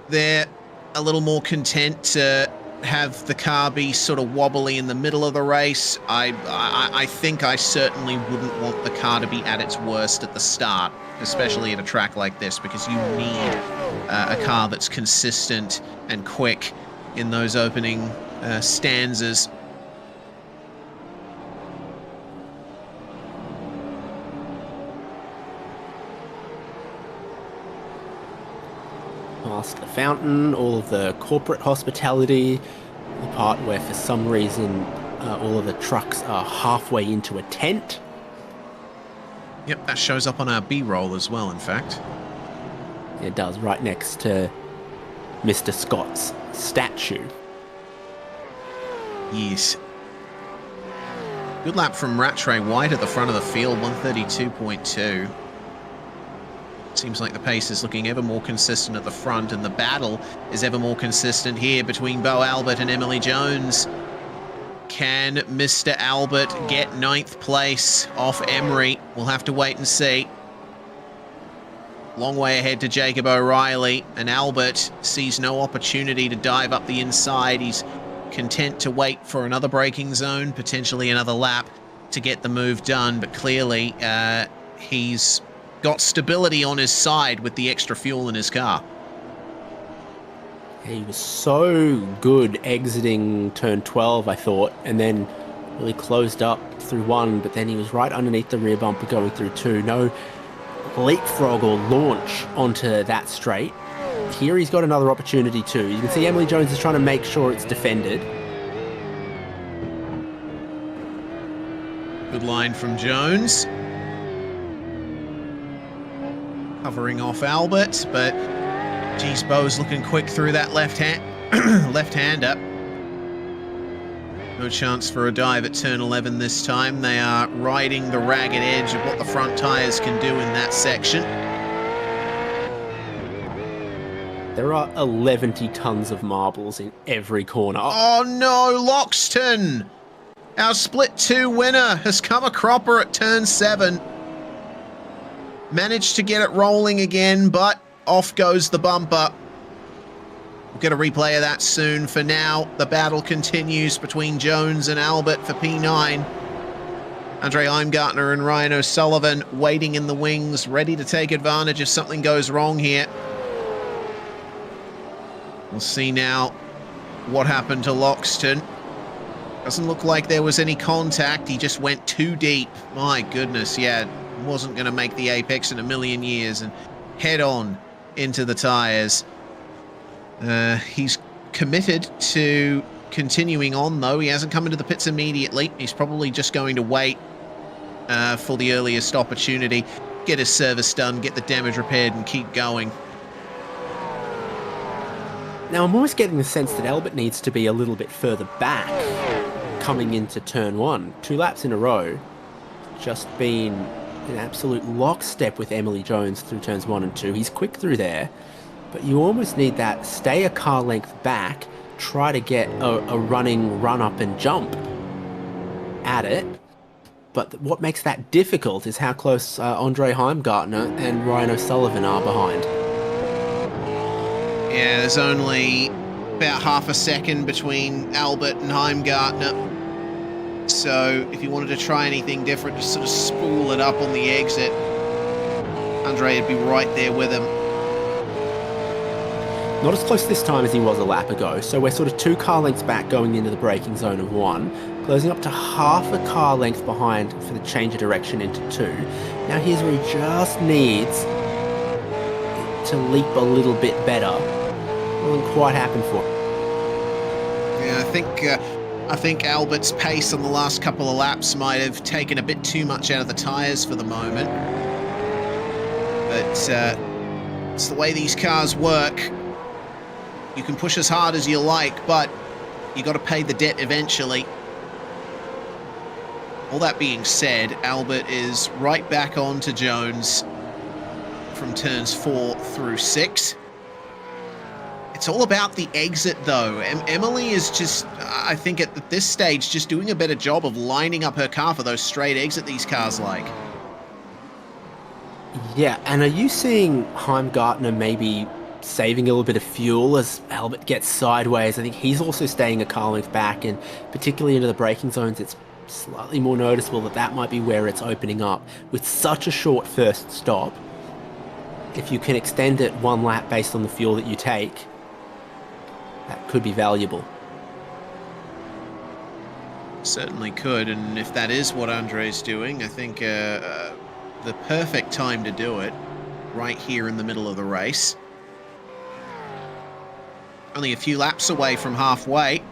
Speaker 3: they're a little more content to have the car be sort of wobbly in the middle of the race. I think I certainly wouldn't want the car to be at its worst at the start, especially at a track like this, because you need a car that's consistent and quick in those opening stanzas.
Speaker 4: past the fountain, all of the corporate hospitality, the part where for some reason all of the trucks are halfway into a tent.
Speaker 3: Yep, that shows up on our B-roll as well, in fact.
Speaker 4: It does, right next to Mr. Scott's statue.
Speaker 3: Yes. Good lap from Rattray White at the front of the field, 132.2. Seems like the pace is looking ever more consistent at the front, and the battle is ever more consistent here between Beau Albert and Emily Jones. Can Mr. Albert get 9th place off Emery? We'll have to wait and see. Long way ahead to Jacob O'Reilly, and Albert sees no opportunity to dive up the inside. He's content to wait for another braking zone, potentially another lap, to get the move done, but clearly he's got stability on his side with the extra fuel in his car.
Speaker 4: He was so good exiting turn 12, I thought, and then really closed up through 1, but then he was right underneath the rear bumper going through 2. No leapfrog or launch onto that straight. Here he's got another opportunity too. You can see Emily Jones is trying to make sure it's defended.
Speaker 3: Good line from Jones. Covering off Albert, but geez, Beau's looking quick through that left-hander. No chance for a dive at turn 11 this time. They are riding the ragged edge of what the front tyres can do in that section.
Speaker 4: There are 11 tons of marbles in every corner.
Speaker 3: Oh no, Loxton! Our split 2 winner has come a cropper at turn 7. Managed to get it rolling again, but off goes the bumper. We'll get a replay of that soon. For now, the battle continues between Jones and Albert for P9. Andre Heimgartner and Ryan O'Sullivan waiting in the wings, ready to take advantage if something goes wrong here. We'll see now what happened to Loxton. Doesn't look like there was any contact. He just went too deep. My goodness, yeah. Wasn't going to make the apex in a million years, and head on into the tyres. He's committed to continuing on, though. He hasn't come into the pits immediately. He's probably just going to wait for the earliest opportunity, get his service done, get the damage repaired, and keep going.
Speaker 4: Now, I'm always getting the sense that Albert needs to be a little bit further back coming into turn 1. 2 laps in a row. Just been an absolute lockstep with Emily Jones through turns 1 and 2. He's quick through there, but you almost need that stay a car length back, try to get a running run up and jump at it. But what makes that difficult is how close Andre Heimgartner and Ryan O'Sullivan are behind.
Speaker 3: Yeah, there's only about half a second between Albert and Heimgartner. So if you wanted to try anything different, just sort of spool it up on the exit. Andre would be right there with him.
Speaker 4: Not as close this time as he was a lap ago, so we're sort of 2 car lengths back going into the braking zone of 1, closing up to half a car length behind for the change of direction into 2. Now here's where he just needs to leap a little bit better. Won't quite happen for him.
Speaker 3: Yeah, I think Albert's pace on the last couple of laps might have taken a bit too much out of the tyres for the moment. But it's the way these cars work. You can push as hard as you like, but you got to pay the debt eventually. All that being said, Albert is right back on to Jones from turns 4 through 6. It's all about the exit, though. Emily is just, I think at this stage, just doing a better job of lining up her car for those straight exit these cars like.
Speaker 4: Yeah, and are you seeing Heimgartner maybe saving a little bit of fuel as Albert gets sideways? I think he's also staying a car length back, and particularly into the braking zones, it's slightly more noticeable that might be where it's opening up. With such a short first stop, if you can extend it 1 lap based on the fuel that you take, that could be valuable.
Speaker 3: Certainly could, and if that is what Andre's doing, I think the perfect time to do it, right here in the middle of the race. Only a few laps away from halfway.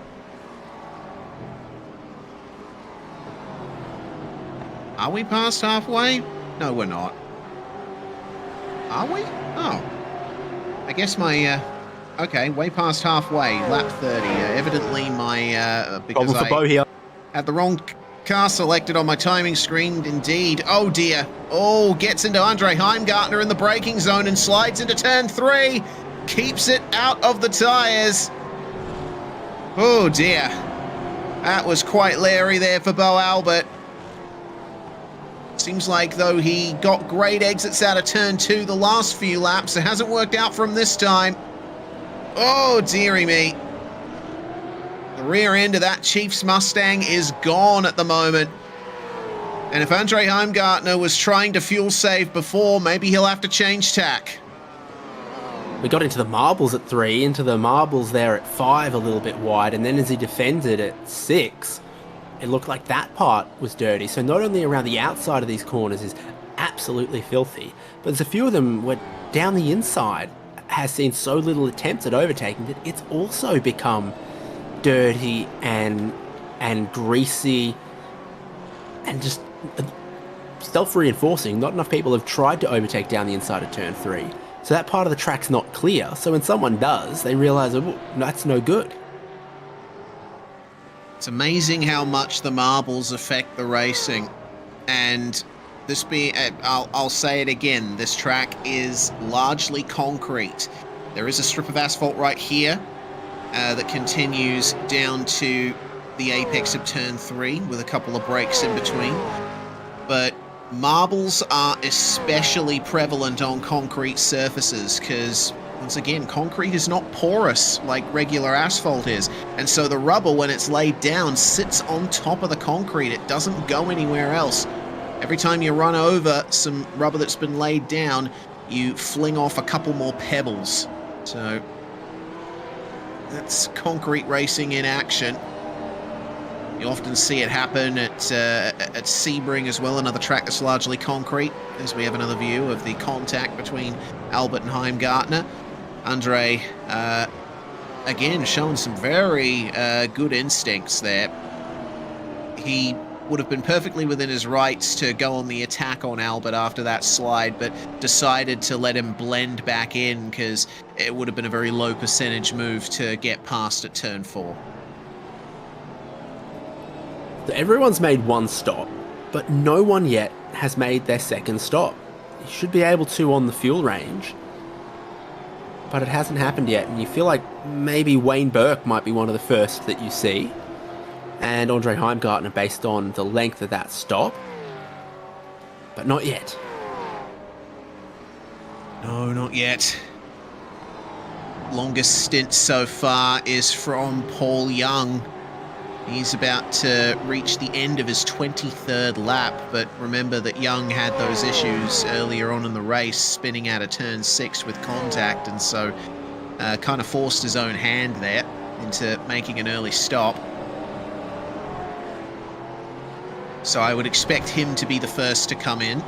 Speaker 3: Are we past halfway? No, we're not. Are we? Oh. I guess my... okay, way past halfway, lap 30. Evidently my... because
Speaker 4: Problem for Bo here.
Speaker 3: had the wrong car selected on my timing screen, indeed. Oh dear. Oh, gets into Andre Heimgartner in the braking zone and slides into turn 3. Keeps it out of the tyres. Oh dear. That was quite leery there for Bo Albert. Seems like, though, he got great exits out of turn 2 the last few laps. It hasn't worked out for him this time. Oh, dearie me. The rear end of that Chiefs Mustang is gone at the moment. And if Andre Heimgartner was trying to fuel save before, maybe he'll have to change tack.
Speaker 4: We got into the marbles at 3, into the marbles there at 5 a little bit wide, and then as he defended at 6, it looked like that part was dirty. So not only around the outside of these corners is absolutely filthy, but there's a few of them where down the inside has seen so little attempts at overtaking that it's also become dirty and greasy and just self-reinforcing. Not enough people have tried to overtake down the inside of turn 3. So that part of the track's not clear. So when someone does, they realise, oh, that's no good.
Speaker 3: It's amazing how much the marbles affect the racing. And this I'll say it again, this track is largely concrete. There is a strip of asphalt right here that continues down to the apex of turn 3 with a couple of breaks in between. But marbles are especially prevalent on concrete surfaces because, once again, concrete is not porous like regular asphalt is. And so the rubber, when it's laid down, sits on top of the concrete. It doesn't go anywhere else. Every time you run over some rubber that's been laid down, you fling off a couple more pebbles. So that's concrete racing in action. You often see it happen at Sebring as well, another track that's largely concrete, as we have another view of the contact between Albert and Heimgartner. Andre, again, showing some very good instincts there. He would have been perfectly within his rights to go on the attack on Albert after that slide, but decided to let him blend back in because it would have been a very low percentage move to get past at turn 4.
Speaker 4: So everyone's made one stop, but no one yet has made their second stop. You should be able to on the fuel range, but it hasn't happened yet, and you feel like maybe Wayne Burke might be one of the first that you see, and Andre Heimgartner based on the length of that stop, but not yet.
Speaker 3: No, not yet. Longest stint so far is from Paul Young. He's about to reach the end of his 23rd lap, but remember that Young had those issues earlier on in the race, spinning out of turn 6 with contact, and so kind of forced his own hand there into making an early stop. So I would expect him to be the first to come in.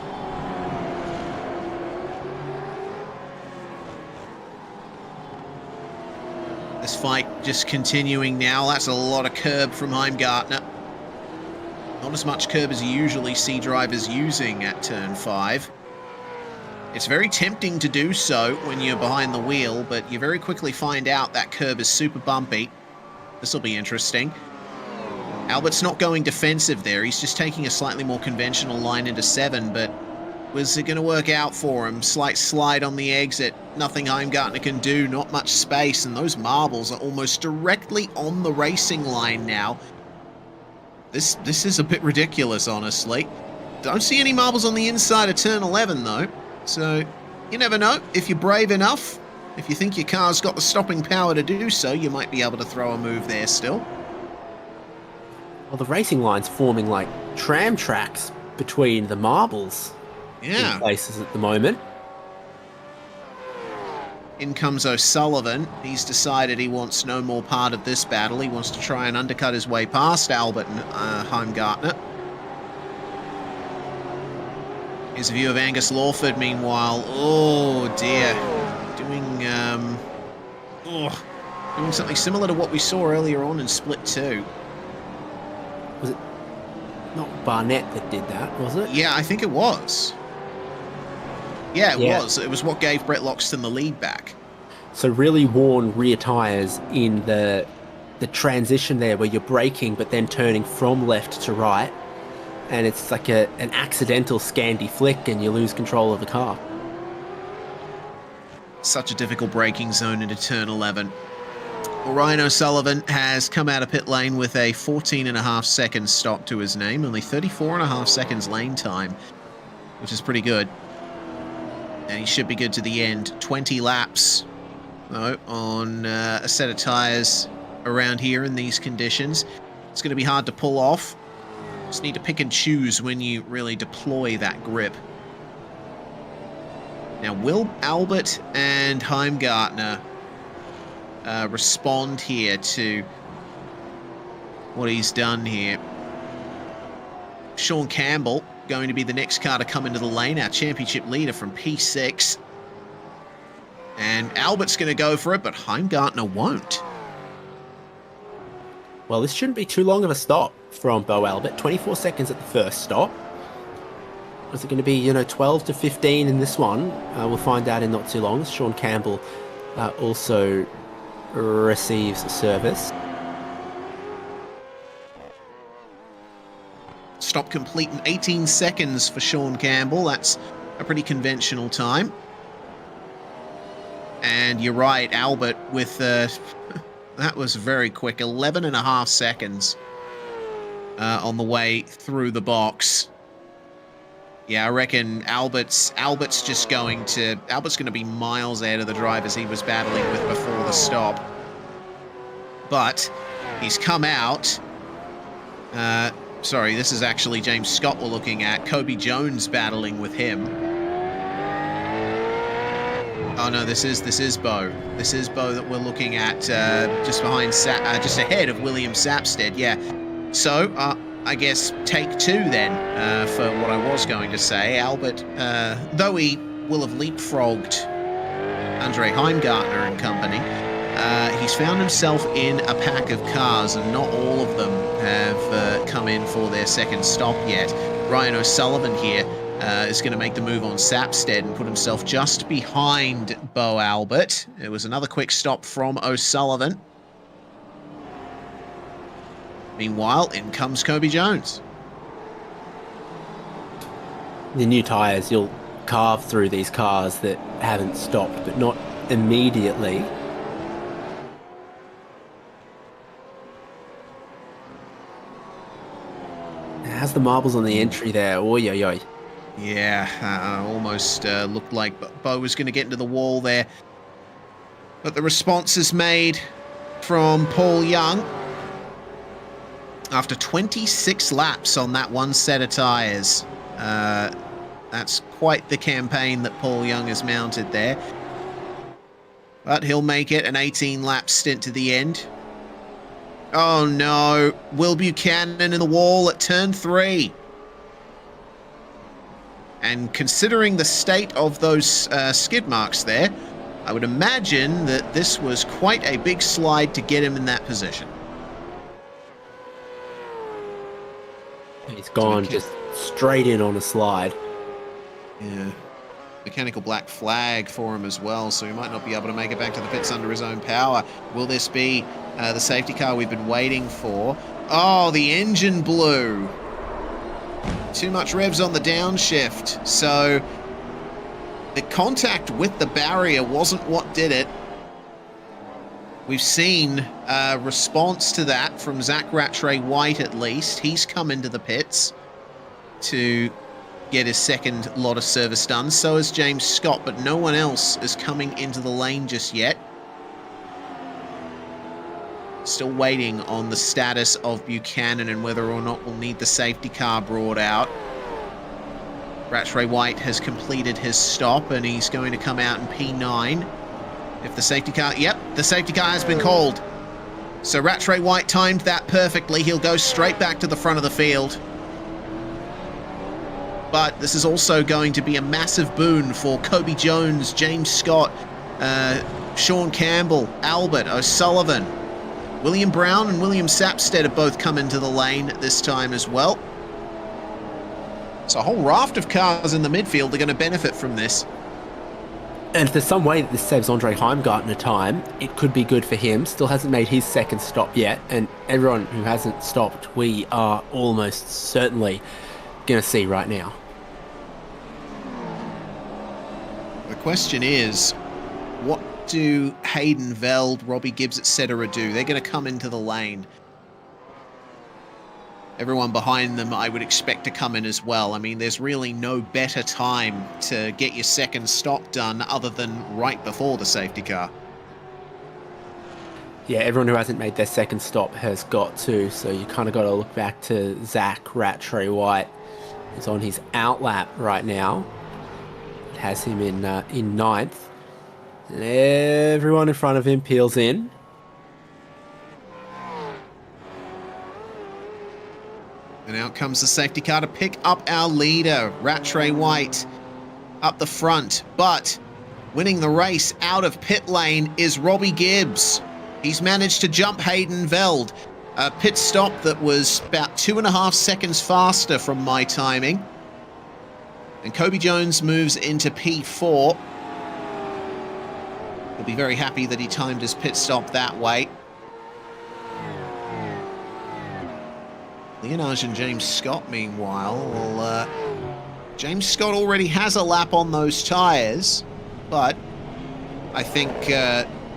Speaker 3: This fight just continuing now. That's a lot of curb from Heimgartner. Not as much curb as you usually see drivers using at turn 5. It's very tempting to do so when you're behind the wheel, but you very quickly find out that curb is super bumpy. This will be interesting. Albert's not going defensive there. He's just taking a slightly more conventional line into 7, but was it going to work out for him? Slight slide on the exit. Nothing Heimgartner can do. Not much space. And those marbles are almost directly on the racing line now. This is a bit ridiculous, honestly. Don't see any marbles on the inside of turn 11, though. So, you never know. If you're brave enough, if you think your car's got the stopping power to do so, you might be able to throw a move there still.
Speaker 4: Well, the racing line's forming like tram tracks between the marbles.
Speaker 3: Yeah.
Speaker 4: In places at the moment.
Speaker 3: In comes O'Sullivan. He's decided he wants no more part of this battle. He wants to try and undercut his way past Albert and Heimgartner. Here's a view of Angus Lawford, meanwhile. Oh, dear. Doing, Doing something similar to what we saw earlier on in Split 2.
Speaker 4: Was it not Barnett that did that, was it?
Speaker 3: Yeah, I think it was. Yeah, it was. It was what gave Brett Loxton the lead back.
Speaker 4: So really worn rear tyres in the transition there where you're braking but then turning from left to right. And it's like an accidental Scandi flick and you lose control of the car.
Speaker 3: Such a difficult braking zone into turn 11. Well, Ryan O'Sullivan has come out of pit lane with a 14.5 second stop to his name, only 34.5 seconds lane time, which is pretty good. And he should be good to the end. 20 laps, though, on a set of tyres around here in these conditions. It's going to be hard to pull off. Just need to pick and choose when you really deploy that grip. Now, will Albert and Heimgartner respond here to what he's done here? Sean Campbell going to be the next car to come into the lane, our championship leader from P6. And Albert's going to go for it, but Heimgartner won't.
Speaker 4: Well, this shouldn't be too long of a stop from Bo Albert. 24 seconds at the first stop. Is it going to be, 12 to 15 in this one? We'll find out in not too long. Sean Campbell also receives service.
Speaker 3: Stop complete in 18 seconds for Sean Campbell. That's a pretty conventional time. And you're right, Albert with... that was very quick. 11.5 seconds on the way through the box. Yeah, I reckon Albert's just going to... Albert's going to be miles ahead of the drivers he was battling with before the stop. But he's come out... sorry, this is actually James Scott we're looking at. Kobe Jones battling with him. Oh no, this is Bo. This is Bo that we're looking at just behind, just ahead of William Sapstead. Yeah. So I guess take two then for what I was going to say. Albert, though he will have leapfrogged Andre Heimgartner and company, he's found himself in a pack of cars, and not all of them have come in for their second stop yet. Ryan O'Sullivan here is going to make the move on Sapstead and put himself just behind Bo Albert. It was another quick stop from O'Sullivan. Meanwhile, in comes Kobe Jones.
Speaker 4: The new tyres, you'll carve through these cars that haven't stopped, but not immediately. How's the marbles on the entry there? Oi, oi, oi.
Speaker 3: Yeah, almost looked like Bo was going to get into the wall there. But the response is made from Paul Young. After 26 laps on that one set of tyres. That's quite the campaign that Paul Young has mounted there. But he'll make it an 18-lap stint to the end. Oh no, Will Buchanan in the wall at turn 3. And considering the state of those skid marks there, I would imagine that this was quite a big slide to get him in that position.
Speaker 4: He's gone just straight in on a slide.
Speaker 3: Yeah. Mechanical black flag for him as well, so he might not be able to make it back to the pits under his own power. Will this be the safety car we've been waiting for? Oh, the engine blew. Too much revs on the downshift, so the contact with the barrier wasn't what did it. We've seen a response to that from Zach Rattray White at least. He's come into the pits to get his second lot of service done. So has James Scott, but no one else is coming into the lane just yet. Still waiting on the status of Buchanan and whether or not we'll need the safety car brought out. Rattray White has completed his stop and he's going to come out in P9. If the safety car... Yep, the safety car has been called. So Rattray White timed that perfectly. He'll go straight back to the front of the field. But this is also going to be a massive boon for Kobe Jones, James Scott, Sean Campbell, Albert, O'Sullivan, William Brown and William Sapstead have both come into the lane this time as well. So a whole raft of cars in the midfield are going to benefit from this.
Speaker 4: And if there's some way that this saves Andre Heimgartner time, it could be good for him. Still hasn't made his second stop yet. And everyone who hasn't stopped, we are almost certainly going to see right now.
Speaker 3: The question is, what do Hayden Veld, Robbie Gibbs, etc. do? They're going to come into the lane. Everyone behind them I would expect to come in as well. I mean, there's really no better time to get your second stop done other than right before the safety car.
Speaker 4: Yeah, everyone who hasn't made their second stop has got to, so you kind of got to look back to Zach Rattray White, who's on his outlap right now. It has him in ninth. And everyone in front of him peels in.
Speaker 3: And out comes the safety car to pick up our leader, Rattray White, up the front. But winning the race out of pit lane is Robbie Gibbs. He's managed to jump Hayden Veld. A pit stop that was about 2.5 seconds faster from my timing. And Kobe Jones moves into P4. He'll be very happy that he timed his pit stop that way. Leonage and James Scott, meanwhile, James Scott already has a lap on those tyres, but I think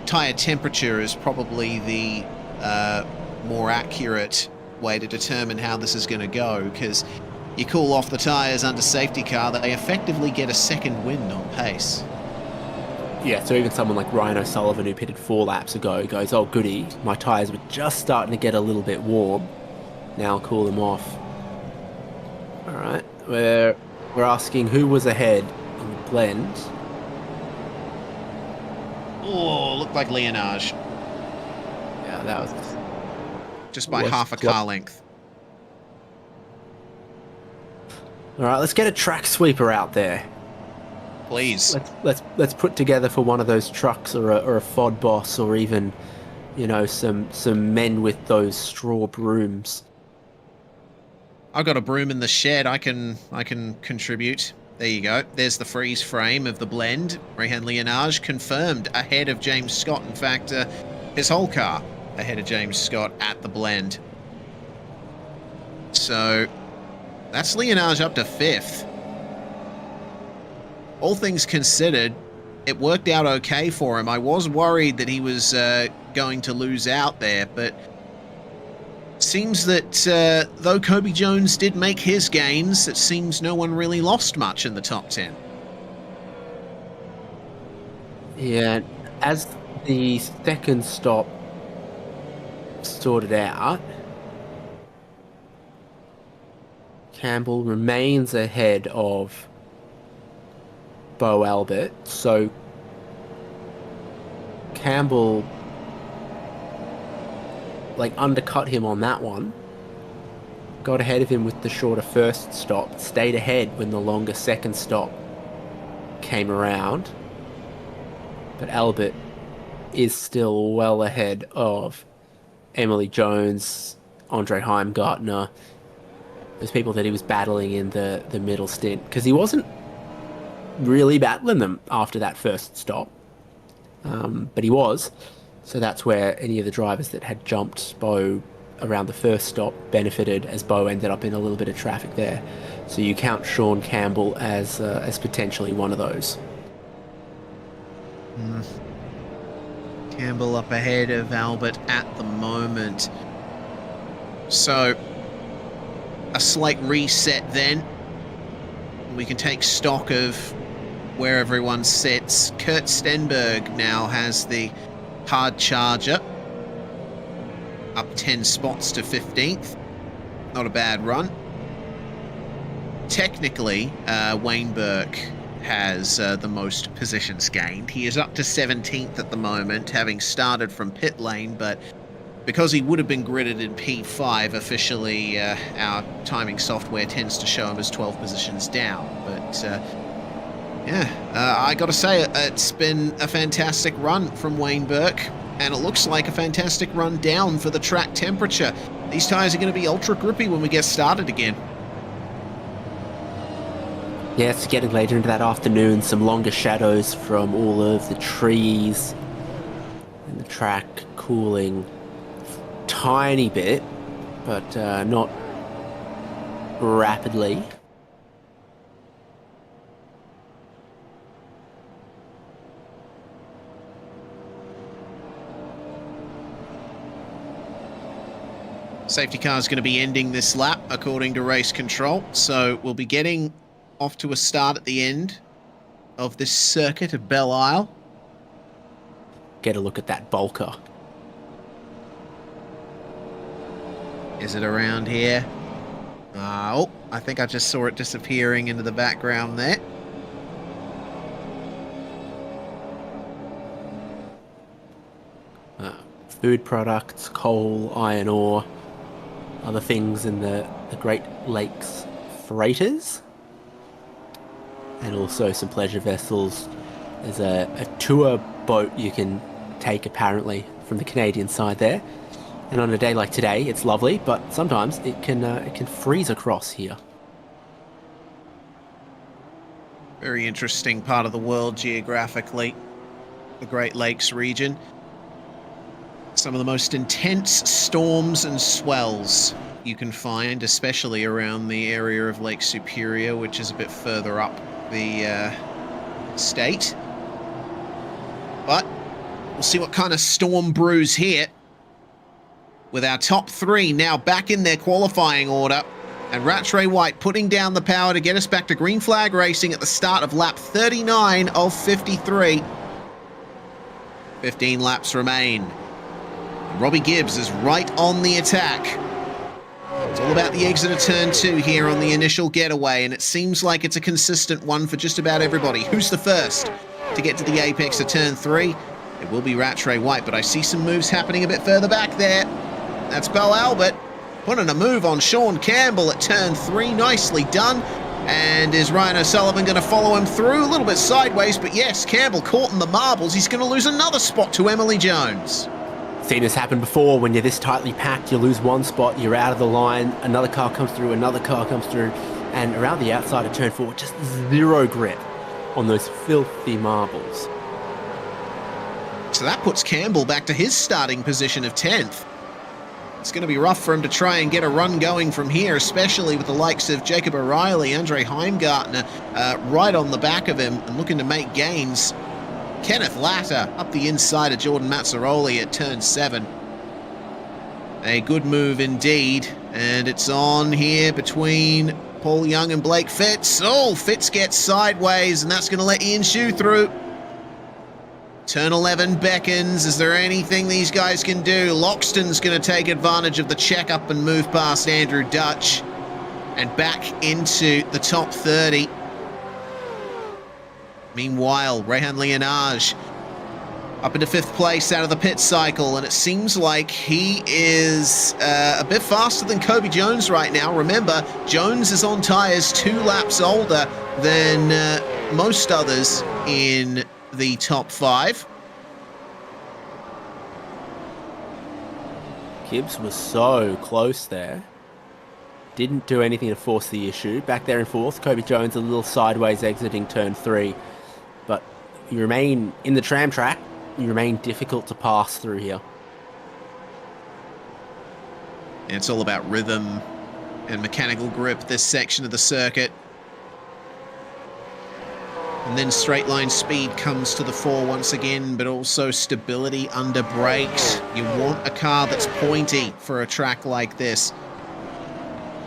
Speaker 3: tyre temperature is probably the more accurate way to determine how this is going to go, because you cool off the tyres under safety car, they effectively get a second wind on pace.
Speaker 4: Yeah, so even someone like Ryan O'Sullivan, who pitted 4 laps ago, goes, oh goody, my tyres were just starting to get a little bit warm. Now I'll cool them off. All right, we're asking who was ahead on the blend.
Speaker 3: Oh, looked like Leonage.
Speaker 4: Yeah, that was
Speaker 3: just by half a car length.
Speaker 4: All right, let's get a track sweeper out there.
Speaker 3: Please.
Speaker 4: Let's put together for one of those trucks or a FOD boss, or even, you know, some men with those straw brooms.
Speaker 3: I've got a broom in the shed. I can contribute. There you go. There's the freeze frame of the blend. Rehan Leonage confirmed ahead of James Scott. In fact, his whole car ahead of James Scott at the blend. So that's Leonage up to 5th. All things considered, it worked out okay for him. I was worried that he was going to lose out there, but seems that though Kobe Jones did make his gains, it seems no one really lost much in the top 10.
Speaker 4: Yeah, as the second stop sorted out, Campbell remains ahead of Bo Albert, so Campbell undercut him on that one, got ahead of him with the shorter first stop, stayed ahead when the longer second stop came around, but Albert is still well ahead of Emily Jones, Andre Heimgartner, those people that he was battling in the middle stint, because he wasn't really battling them after that first stop, but he was. So that's where any of the drivers that had jumped Bo around the first stop benefited, as Bo ended up in a little bit of traffic there. So you count Sean Campbell as potentially one of those.
Speaker 3: Campbell up ahead of Albert at the moment. So a slight reset then. We can take stock of where everyone sits. Kurt Stenberg now has the hard charger, up 10 spots to 15th. Not a bad run. Technically, Wayne Burke has the most positions gained. He is up to 17th at the moment, having started from pit lane, but because he would have been gridded in P5, officially our timing software tends to show him as 12 positions down. But Yeah, I got to say, it's been a fantastic run from Wayne Burke, and it looks like a fantastic run down for the track temperature. These tyres are going to be ultra grippy when we get started again.
Speaker 4: Yeah, it's getting later into that afternoon, some longer shadows from all of the trees, and the track cooling a tiny bit, but not rapidly.
Speaker 3: Safety car is going to be ending this lap, according to race control, so we'll be getting off to a start at the end of this circuit of Belle Isle.
Speaker 4: Get a look at that bulker.
Speaker 3: Is it around here? Oh, I think I just saw it disappearing into the background there.
Speaker 4: Food products, coal, iron ore, other things in the Great Lakes freighters, and also some pleasure vessels. There's a tour boat you can take apparently from the Canadian side there, and on a day like today it's lovely, but sometimes it can freeze across here.
Speaker 3: Very interesting part of the world geographically, the Great Lakes region. Some of the most intense storms and swells you can find, especially around the area of Lake Superior, which is a bit further up the state. But we'll see what kind of storm brews here, with our top three now back in their qualifying order, and Rattray White putting down the power to get us back to green flag racing at the start of lap 39 of 53. 15 laps remain. Robbie Gibbs is right on the attack. It's all about the exit of turn 2 here on the initial getaway, and it seems like it's a consistent one for just about everybody. Who's the first to get to the apex of turn 3? It will be Rattray White, but I see some moves happening a bit further back there. That's Belle Albert putting a move on Sean Campbell at turn 3. Nicely done. And is Ryan O'Sullivan going to follow him through? A little bit sideways, but yes, Campbell caught in the marbles. He's going to lose another spot to Emily Jones.
Speaker 4: Seen this happen before. When you're this tightly packed, you lose one spot, you're out of the line, another car comes through, another car comes through, and around the outside of turn 4, just zero grip on those filthy marbles.
Speaker 3: So that puts Campbell back to his starting position of 10th. It's going to be rough for him to try and get a run going from here, especially with the likes of Jacob O'Reilly, Andre Heimgartner right on the back of him and looking to make gains. Kenneth Latter up the inside of Jordan Mazzaroli at turn 7. A good move indeed, and it's on here between Paul Young and Blake Fitz. Oh, Fitz gets sideways, and that's going to let Ian Shue through. Turn 11 beckons. Is there anything these guys can do? Loxton's going to take advantage of the check-up and move past Andrew Dutch and back into the top 30. Meanwhile, Rehan Leonage up into 5th place out of the pit cycle, and it seems like he is a bit faster than Kobe Jones right now. Remember, Jones is on tyres 2 laps older than most others in the top 5.
Speaker 4: Gibbs was so close there. Didn't do anything to force the issue. Back there in 4th, Kobe Jones a little sideways exiting turn 3. But you remain in the tram track, you remain difficult to pass through here.
Speaker 3: And it's all about rhythm and mechanical grip, this section of the circuit. And then straight line speed comes to the fore once again, but also stability under brakes. You want a car that's pointy for a track like this,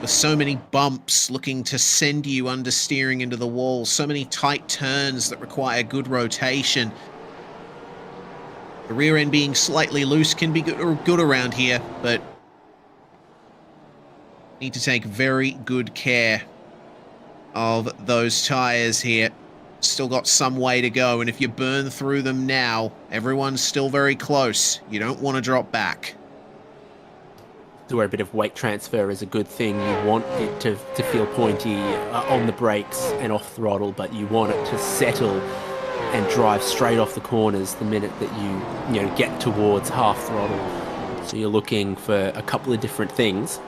Speaker 3: with so many bumps looking to send you understeering into the wall, so many tight turns that require good rotation. The rear end being slightly loose can be good around here, but need to take very good care of those tyres here. Still got some way to go, and if you burn through them now, everyone's still very close. You don't want to drop back.
Speaker 4: where a bit of weight transfer is a good thing. You want it to feel pointy on the brakes and off throttle, but you want it to settle and drive straight off the corners the minute that you get towards half throttle. So you're looking for a couple of different things.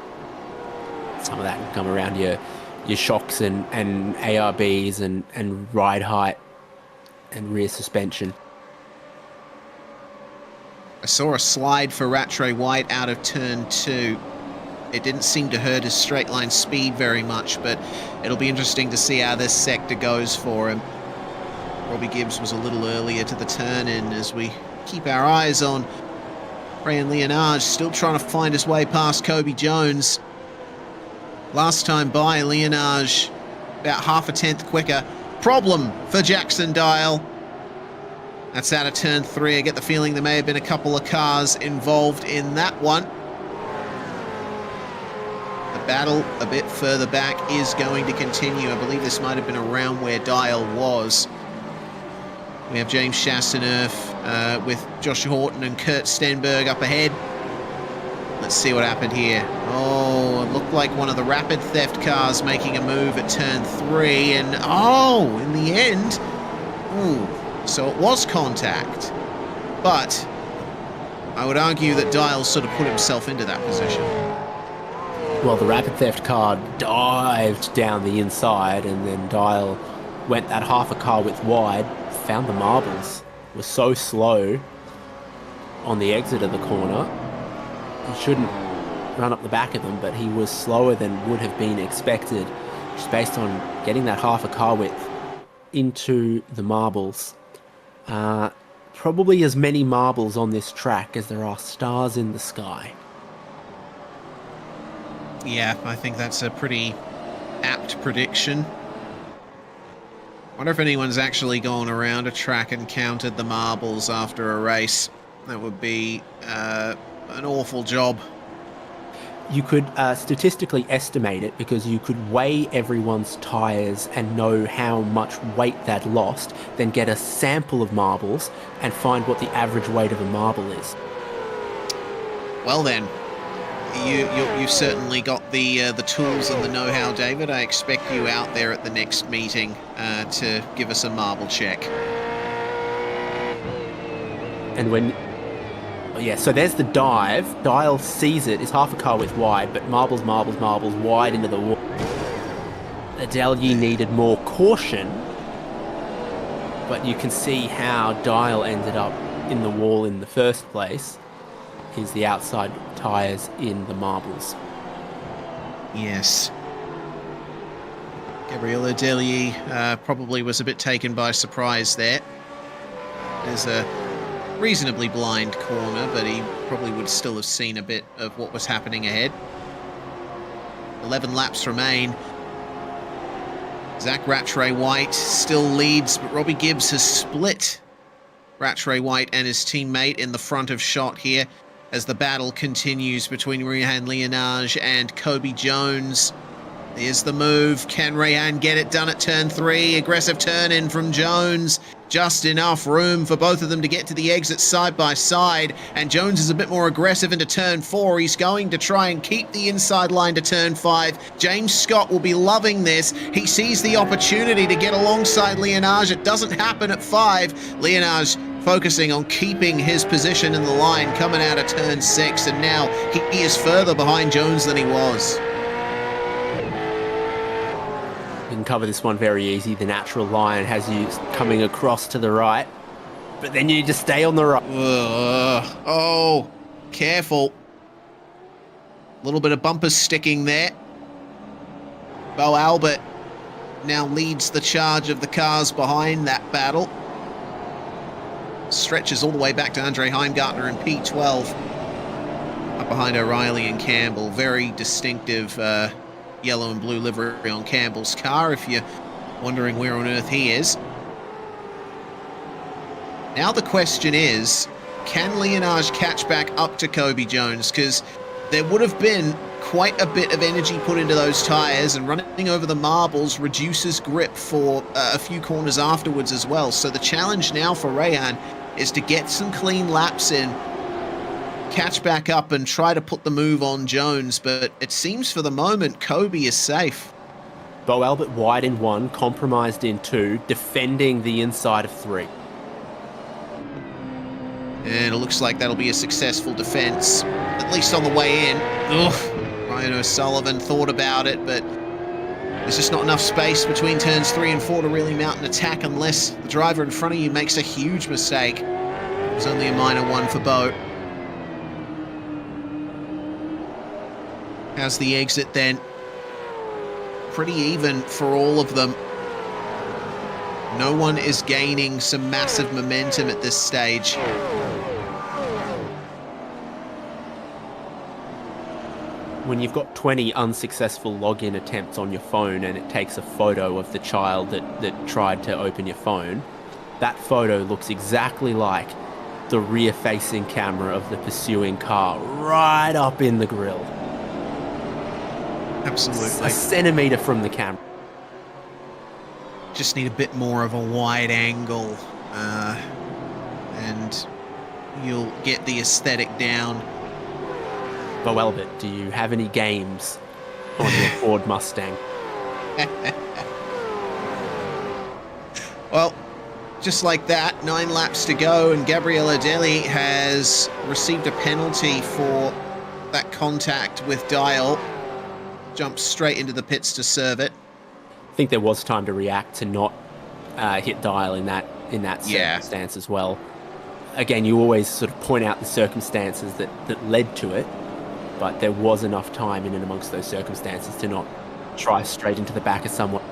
Speaker 4: Some of that can come around your shocks and ARBs and ride height and rear suspension.
Speaker 3: I saw a slide for Rattray White out of turn 2. It didn't seem to hurt his straight line speed very much, but it'll be interesting to see how this sector goes for him. Robbie Gibbs was a little earlier to the turn in as we keep our eyes on Ryan Leonage, still trying to find his way past Kobe Jones. Last time by, Leonage about half a tenth quicker. Problem for Jackson Dial. That's out of turn 3. I get the feeling there may have been a couple of cars involved in that one. The battle a bit further back is going to continue. I believe this might have been around where Dial was. We have James Chastaneuf with Josh Horton and Kurt Stenberg up ahead. Let's see what happened here. Oh, it looked like one of the Rapid Theft cars making a move at turn 3. And, oh, in the end, ooh. So it was contact, but I would argue that Dial sort of put himself into that position.
Speaker 4: Well, the Rapid Theft car dived down the inside, and then Dial went that half a car width wide, found the marbles, was so slow on the exit of the corner. He shouldn't run up the back of them, but he was slower than would have been expected, just based on getting that half a car width into the marbles. Probably as many marbles on this track as there are stars in the sky.
Speaker 3: Yeah, I think that's a pretty apt prediction. Wonder if anyone's actually gone around a track and counted the marbles after a race. That would be an awful job.
Speaker 4: You could statistically estimate it, because you could weigh everyone's tyres and know how much weight they'd lost, then get a sample of marbles and find what the average weight of a marble is.
Speaker 3: Well then, you've certainly got the tools and the know-how, David. I expect you out there at the next meeting to give us a marble check.
Speaker 4: And when... Yeah, so there's the dive. Dial sees it. It's half a car width wide, but marbles wide into the wall. Adelie needed more caution, but you can see how Dial ended up in the wall in the first place. Is the outside tyres in the marbles.
Speaker 3: Yes. Gabriel Adelie probably was a bit taken by surprise there. There's a reasonably blind corner, but he probably would still have seen a bit of what was happening ahead. 11 laps remain. Zach Rattray White still leads, but Robbie Gibbs has split Rattray White and his teammate in the front of shot here as the battle continues between Rehan Leonage and Kobe Jones. There's the move. Can Rehan get it done at turn 3? Aggressive turn in from Jones. Just enough room for both of them to get to the exit side by side. And Jones is a bit more aggressive into turn 4. He's going to try and keep the inside line to turn 5. James Scott will be loving this. He sees the opportunity to get alongside Leonage. It doesn't happen at 5. Leonage focusing on keeping his position in the line coming out of turn 6. And now he is further behind Jones than he was.
Speaker 4: You can cover this one very easy. The natural line has you coming across to the right, but then you just stay on the right.
Speaker 3: Oh, careful. A little bit of bumper sticking there. Bo Albert now leads the charge of the cars behind that battle. Stretches all the way back to Andre Heimgartner in P12. Up behind O'Reilly and Campbell. Very distinctive yellow and blue livery on Campbell's car, if you're wondering where on earth he is. Now the question is, can Leonage catch back up to Kobe Jones? Because there would have been quite a bit of energy put into those tyres, and running over the marbles reduces grip for a few corners afterwards as well. So the challenge now for Rehan is to get some clean laps in catch back up and try to put the move on Jones, but it seems for the moment Kobe is safe.
Speaker 4: Bo Albert wide in 1, compromised in 2, defending the inside of 3.
Speaker 3: And it looks like that'll be a successful defense, at least on the way in. Ugh. Ryan O'Sullivan thought about it, but there's just not enough space between turns 3 and 4 to really mount an attack unless the driver in front of you makes a huge mistake. It was only a minor one for Bo. How's the exit then? Pretty even for all of them. No one is gaining some massive momentum at this stage.
Speaker 4: When you've got 20 unsuccessful login attempts on your phone and it takes a photo of the child that tried to open your phone, that photo looks exactly like the rear-facing camera of the pursuing car right up in the grill.
Speaker 3: Absolutely.
Speaker 4: A centimetre from the camera.
Speaker 3: Just need a bit more of a wide angle, and you'll get the aesthetic down.
Speaker 4: Bo Albert, do you have any games on your Ford Mustang?
Speaker 3: Well, just like that, 9 laps to go, and Gabriel Adeli has received a penalty for that contact with Dial. Jumps straight into the pits to serve it.
Speaker 4: I think there was time to react to not hit Dial in that circumstance as well. Again, you always sort of point out the circumstances that led to it, but there was enough time in and amongst those circumstances to not try straight into the back of someone.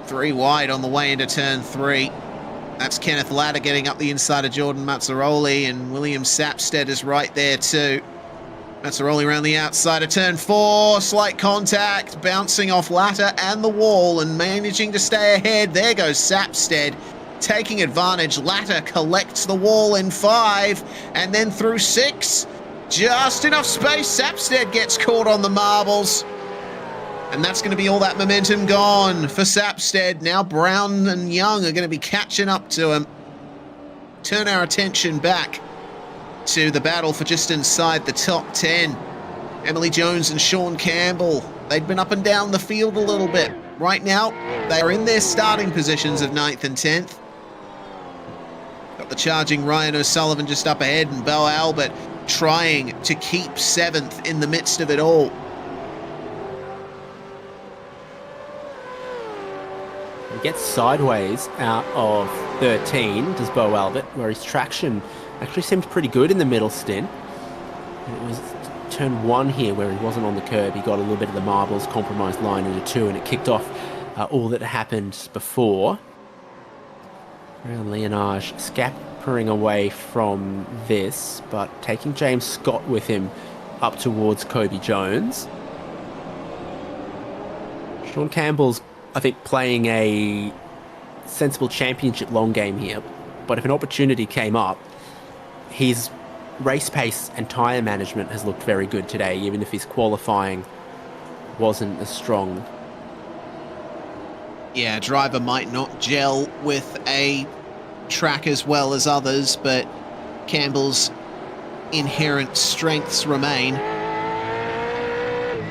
Speaker 3: 3 wide on the way into turn 3. That's Kenneth Latta getting up the inside of Jordan Mazzaroli, and William Sapstead is right there too. Mazzaroli around the outside of turn 4, slight contact, bouncing off Latta and the wall and managing to stay ahead. There goes Sapstead, taking advantage. Latta collects the wall in 5, and then through 6. Just enough space. Sapstead gets caught on the marbles. And that's going to be all that momentum gone for Sapstead. Now Brown and Young are going to be catching up to him. Turn our attention back to the battle for just inside the top 10. Emily Jones and Sean Campbell, they'd been up and down the field a little bit. Right now, they are in their starting positions of 9th and 10th. Got the charging Ryan O'Sullivan just up ahead, and Belle Albert trying to keep 7th in the midst of it all.
Speaker 4: He gets sideways out of 13, does Bo Albert, where his traction actually seemed pretty good in the middle stint. It was turn 1 here where he wasn't on the curb. He got a little bit of the marbles, compromised line into 2, and it kicked off all that happened before. Around Leonage scampering away from this, but taking James Scott with him up towards Kobe Jones. Sean Campbell's, I think, playing a sensible championship long game here, but if an opportunity came up, his race pace and tyre management has looked very good today, even if his qualifying wasn't as strong.
Speaker 3: Yeah, driver might not gel with a track as well as others, but Campbell's inherent strengths remain.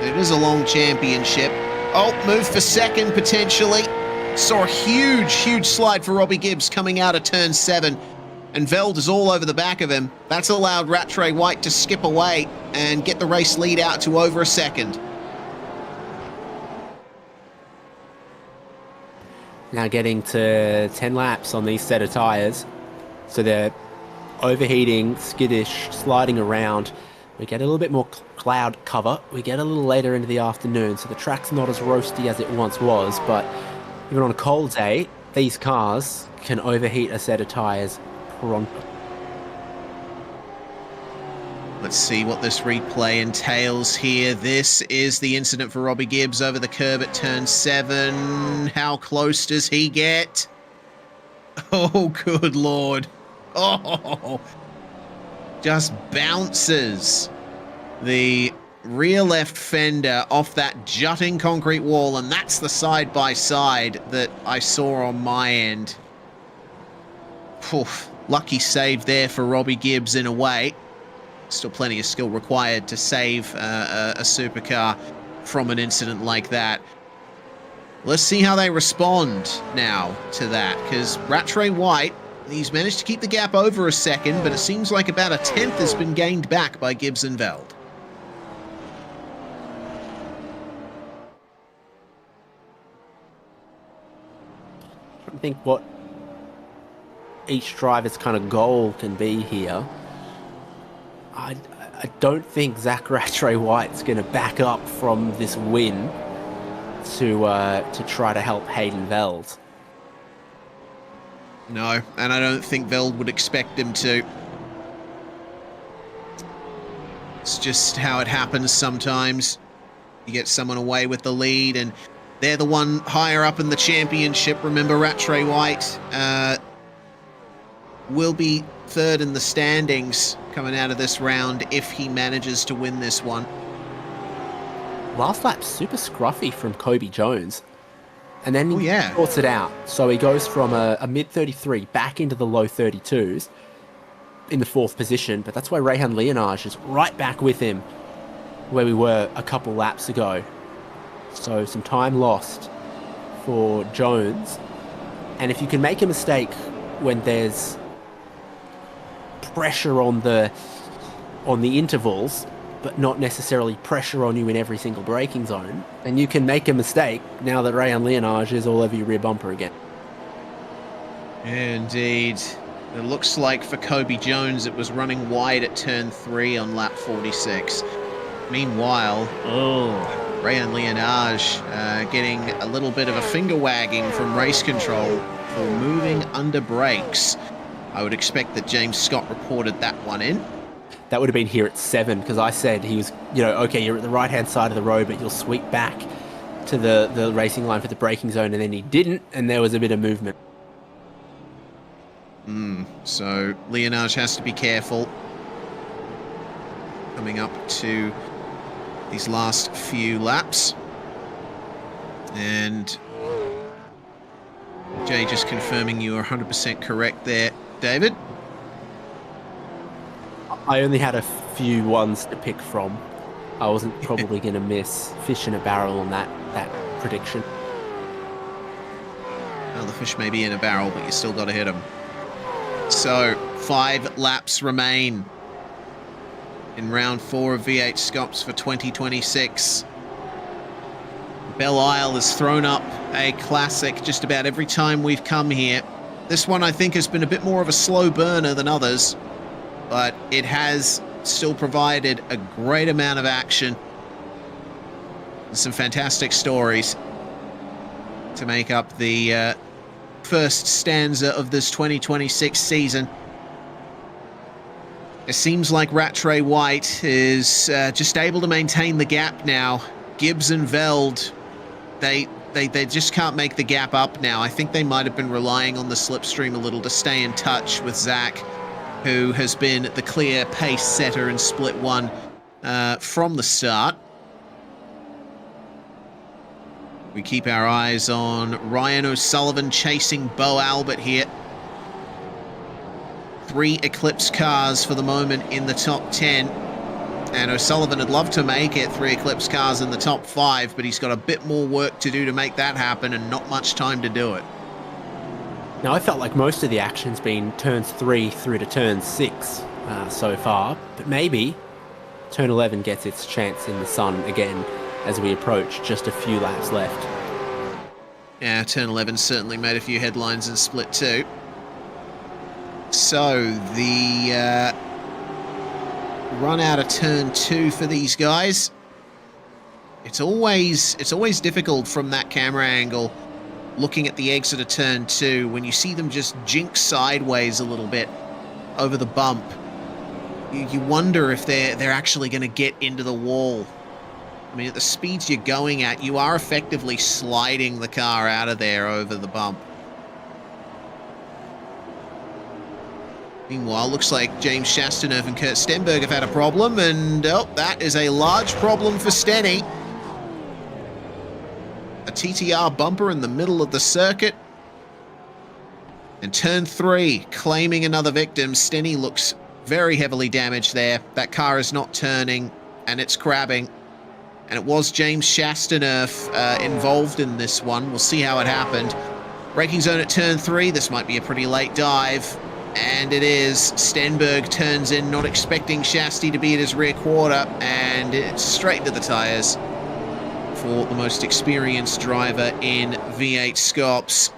Speaker 3: It is a long championship. Oh, move for second potentially. Saw a huge slide for Robbie Gibbs coming out of turn 7. And Veld is all over the back of him. That's allowed Rattray White to skip away and get the race lead out to over a second.
Speaker 4: Now getting to 10 laps on these set of tyres. So they're overheating, skittish, sliding around. We get a little bit more cloud cover. We get a little later into the afternoon, so the track's not as roasty as it once was, but even on a cold day, these cars can overheat a set of tyres pronto.
Speaker 3: Let's see what this replay entails here. This is the incident for Robbie Gibbs over the curb at turn 7. How close does he get? Oh, good Lord. Oh, just bounces the rear left fender off that jutting concrete wall, and that's the side-by-side that I saw on my end. Oof, lucky save there for Robbie Gibbs in a way. Still plenty of skill required to save a supercar from an incident like that. Let's see how they respond now to that, because Rattray White, he's managed to keep the gap over a second, but it seems like about a tenth has been gained back by Gibbs and Veld.
Speaker 4: I think what each driver's kind of goal can be here. I don't think Zach Rattray White's going to back up from this win to try to help Hayden Veld.
Speaker 3: No, and I don't think Veld would expect him to. It's just how it happens sometimes. You get someone away with the lead, and they're the one higher up in the championship. Remember, Rattray White will be third in the standings coming out of this round if he manages to win this one.
Speaker 4: Last lap, super scruffy from Kobe Jones. And then he
Speaker 3: yeah.
Speaker 4: sorts it out. So he goes from a mid-33 back into the low 32s in the 4th position. But that's why Rehan Leonage is right back with him where we were a couple laps ago. So some time lost for Jones. And if you can make a mistake when there's pressure on the intervals, but not necessarily pressure on you in every single braking zone, and you can make a mistake now that Rehan Leonage is all over your rear bumper again.
Speaker 3: Indeed. It looks like for Kobe Jones it was running wide at turn 3 on lap 46. Meanwhile, Rehan Leonage getting a little bit of a finger wagging from race control for moving under brakes. I would expect that James Scott reported that one in.
Speaker 4: That would have been here at 7, because I said he was, okay, you're at the right-hand side of the road, but you'll sweep back to the racing line for the braking zone, and then he didn't, and there was a bit of movement.
Speaker 3: So Leonage has to be careful coming up to these last few laps. And Jay just confirming you are 100% correct there, David.
Speaker 4: I only had a few ones to pick from. I wasn't probably going to miss fish in a barrel on that prediction.
Speaker 3: Well, the fish may be in a barrel, but you still got to hit them. So, 5 laps remain in round 4 of V8SCOPS for 2026. Belle Isle has thrown up a classic just about every time we've come here. This one, I think, has been a bit more of a slow burner than others, but it has still provided a great amount of action and some fantastic stories to make up the first stanza of this 2026 season. It seems like Rattray White is just able to maintain the gap now. Gibbs and Veld, they just can't make the gap up now. I think they might have been relying on the slipstream a little to stay in touch with Zach, who has been the clear pace setter in split 1 from the start. We keep our eyes on Ryan O'Sullivan chasing Bo Albert here. 3 Eclipse cars for the moment in the top 10. And O'Sullivan would love to make it 3 Eclipse cars in the top 5, but he's got a bit more work to do to make that happen and not much time to do it.
Speaker 4: Now, I felt like most of the action's been turns 3 through to turn 6 so far, but maybe turn 11 gets its chance in the sun again as we approach just a few laps left.
Speaker 3: Yeah, turn 11 certainly made a few headlines in split 2. So, the run out of turn 2 for these guys. It's always difficult from that camera angle, looking at the exit of turn 2, when you see them just jink sideways a little bit over the bump. You wonder if they're actually going to get into the wall. I mean, at the speeds you're going at, you are effectively sliding the car out of there over the bump. Meanwhile, looks like James Chasteneuve and Kurt Stenberg have had a problem, and that is a large problem for Stenny. A TTR bumper in the middle of the circuit. And turn 3, claiming another victim. Stenny looks very heavily damaged there. That car is not turning, and it's crabbing. And it was James Chastaneuf involved in this one. We'll see how it happened. Braking zone at turn 3. This might be a pretty late dive. And it is. Stenberg turns in, not expecting Shasty to be at his rear quarter. And it's straight into the tyres for the most experienced driver in V8 SCOPS.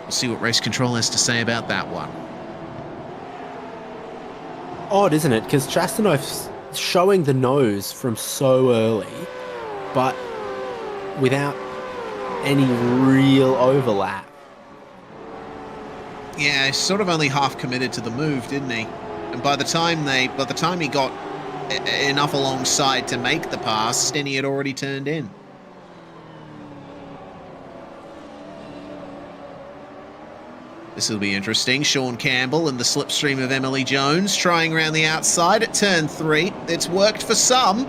Speaker 3: We'll see what race control has to say about that one.
Speaker 4: Odd, isn't it? Because Chastaneuf's showing the nose from so early, but without any real overlap.
Speaker 3: Yeah, he's sort of only half committed to the move, didn't he? And by the time he got enough alongside to make the pass, Stenny had already turned in. This will be interesting. Sean Campbell and the slipstream of Emily Jones trying around the outside at turn 3. It's worked for some.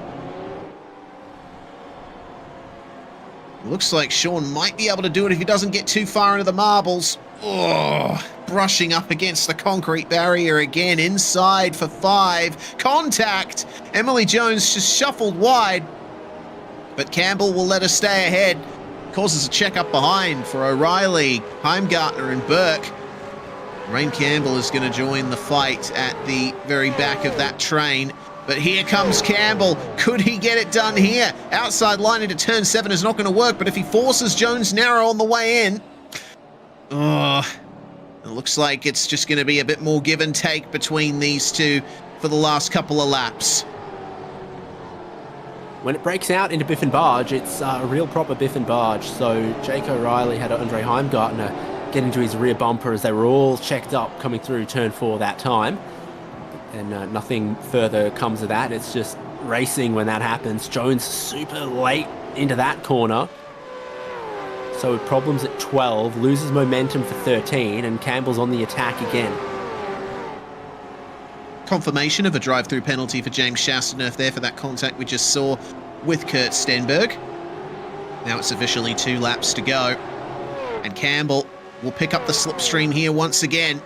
Speaker 3: Looks like Sean might be able to do it if he doesn't get too far into the marbles. Oh, brushing up against the concrete barrier again. Inside for 5. Contact! Emily Jones just shuffled wide. But Campbell will let her stay ahead. Causes a check up behind for O'Reilly, Heimgartner and Burke. Rain Campbell is going to join the fight at the very back of that train. But here comes Campbell. Could he get it done here? Outside line into turn 7 is not going to work, but if he forces Jones narrow on the way in... Oh, it looks like it's just going to be a bit more give and take between these two for the last couple of laps.
Speaker 4: When it breaks out into Biff and Barge, it's a real proper Biff and Barge. So Jake O'Reilly had Andre Heimgartner get into his rear bumper as they were all checked up coming through turn 4 that time. And nothing further comes of that. It's just racing when that happens. Jones super late into that corner. So problems at 12, loses momentum for 13, and Campbell's on the attack again.
Speaker 3: Confirmation of a drive-through penalty for James Chastaneuf there for that contact we just saw with Kurt Stenberg. Now it's officially 2 laps to go. And Campbell will pick up the slipstream here once again.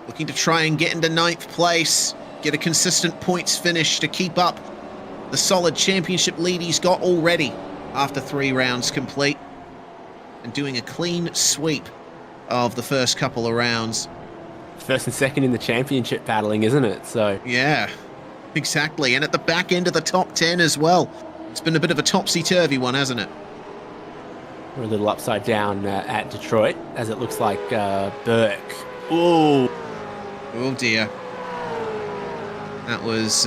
Speaker 3: Looking to try and get into 9th place, get a consistent points finish to keep up the solid championship lead he's got already after 3 rounds complete. And doing a clean sweep of the first couple of rounds.
Speaker 4: First and second in the championship battling, isn't it? So
Speaker 3: yeah, exactly. And at the back end of the top 10 as well. It's been a bit of a topsy-turvy one, hasn't it?
Speaker 4: we're a little upside down at Detroit, as it looks like Burke. Ooh.
Speaker 3: Oh dear. That was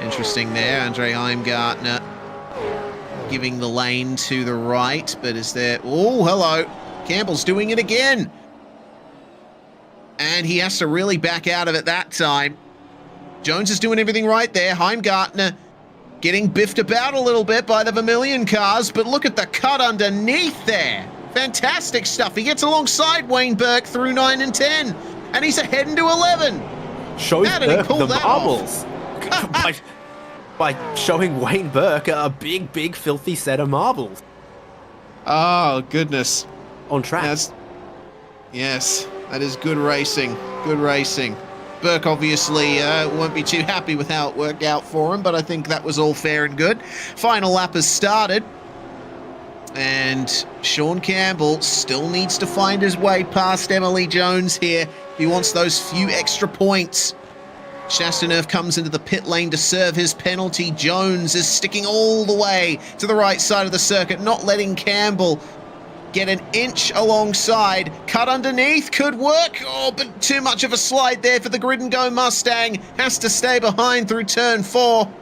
Speaker 3: interesting there. Andre Heimgartner giving the lane to the right, but is there... Oh, hello. Campbell's doing it again. And he has to really back out of it that time. Jones is doing everything right there. Heimgartner getting biffed about a little bit by the Vermilion cars, but look at the cut underneath there. Fantastic stuff. He gets alongside Wayne Burke through 9 and 10, and he's ahead into 11.
Speaker 4: Shows
Speaker 3: How did he
Speaker 4: Burke
Speaker 3: pull
Speaker 4: the
Speaker 3: that
Speaker 4: marbles by showing Wayne Burke a big, filthy set of marbles
Speaker 3: Oh, goodness.
Speaker 4: on track.
Speaker 3: Yes, that is good racing. Good racing. Burke obviously won't be too happy with how it worked out for him, but I think that was all fair and good. Final lap has started. And Sean Campbell still needs to find his way past Emily Jones here. He wants those few extra points. Chastaneuf comes into the pit lane to serve his penalty. Jones is sticking all the way to the right side of the circuit, not letting Campbell get an inch alongside. Cut underneath could work. Oh, but too much of a slide there for the Grid and Go Mustang. Has to stay behind through turn 4.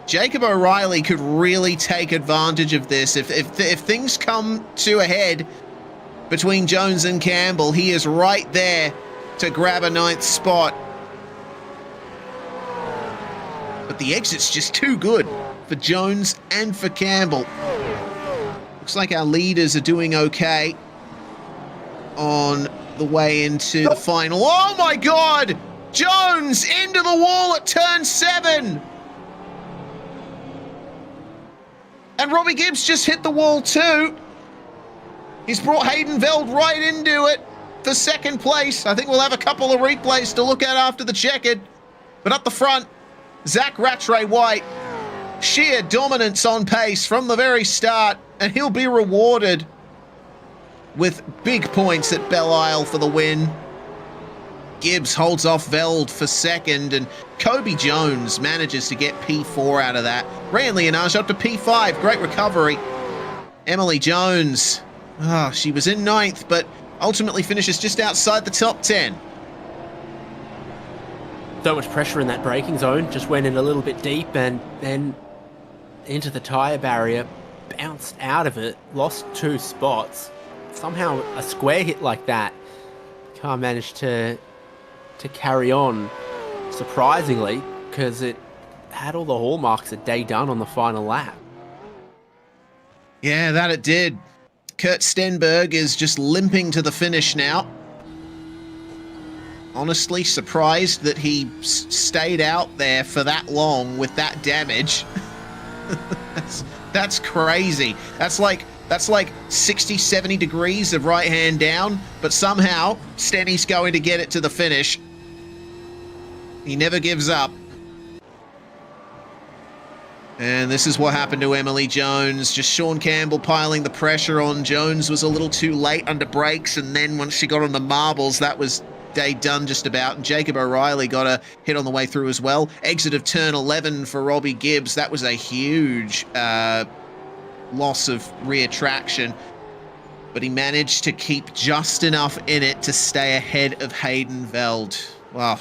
Speaker 3: Jacob O'Reilly could really take advantage of this. If things come to a head between Jones and Campbell, he is right there to grab a 9th spot. But the exit's just too good for Jones and for Campbell. Looks like our leaders are doing okay on the way into the final. Oh my God! Jones into the wall at turn 7! And Robbie Gibbs just hit the wall too. He's brought Hayden Veld right into it for second place. I think we'll have a couple of replays to look at after the checkered. But up the front, Zach Rattray White, sheer dominance on pace from the very start, and he'll be rewarded with big points at Belle Isle for the win. Gibbs holds off Veld for second, and Kobe Jones manages to get P4 out of that. Ray Leonage up to P5, great recovery. Emily Jones, she was in ninth, but ultimately finishes just outside the top 10.
Speaker 4: So much pressure in that braking zone, just went in a little bit deep and then into the tyre barrier, bounced out of it, lost 2 spots. Somehow a square hit like that, car managed to carry on, surprisingly, because it had all the hallmarks of day done on the final lap.
Speaker 3: Yeah, that it did. Kurt Stenberg is just limping to the finish now. Honestly surprised that he stayed out there for that long with that damage. That's crazy. That's like 60, 70 degrees of right hand down, but somehow Stenny's going to get it to the finish. He never gives up. And this is what happened to Emily Jones. Just Sean Campbell piling the pressure on. Jones was a little too late under brakes, and then once she got on the marbles, that was day done just about. And Jacob O'Reilly got a hit on the way through as well. Exit of turn 11 for Robbie Gibbs. That was a huge loss of rear traction, but he managed to keep just enough in it to stay ahead of Hayden Veld. Wow.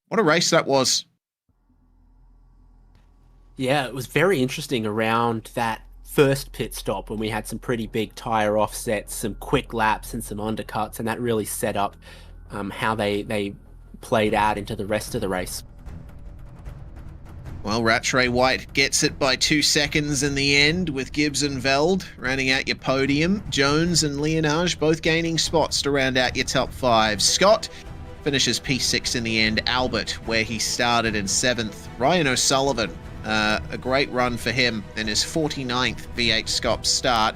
Speaker 3: What a race that was.
Speaker 4: Yeah, it was very interesting around that first pit stop when we had some pretty big tyre offsets, some quick laps and some undercuts, and that really set up how they played out into the rest of the race.
Speaker 3: Well, Rattray White gets it by 2 seconds in the end, with Gibbs and Veld rounding out your podium. Jones and Leonage both gaining spots to round out your top 5. Scott finishes P6 in the end. Albert, where he started in 7th. Ryan O'Sullivan, a great run for him in his 49th V8SCOPS start.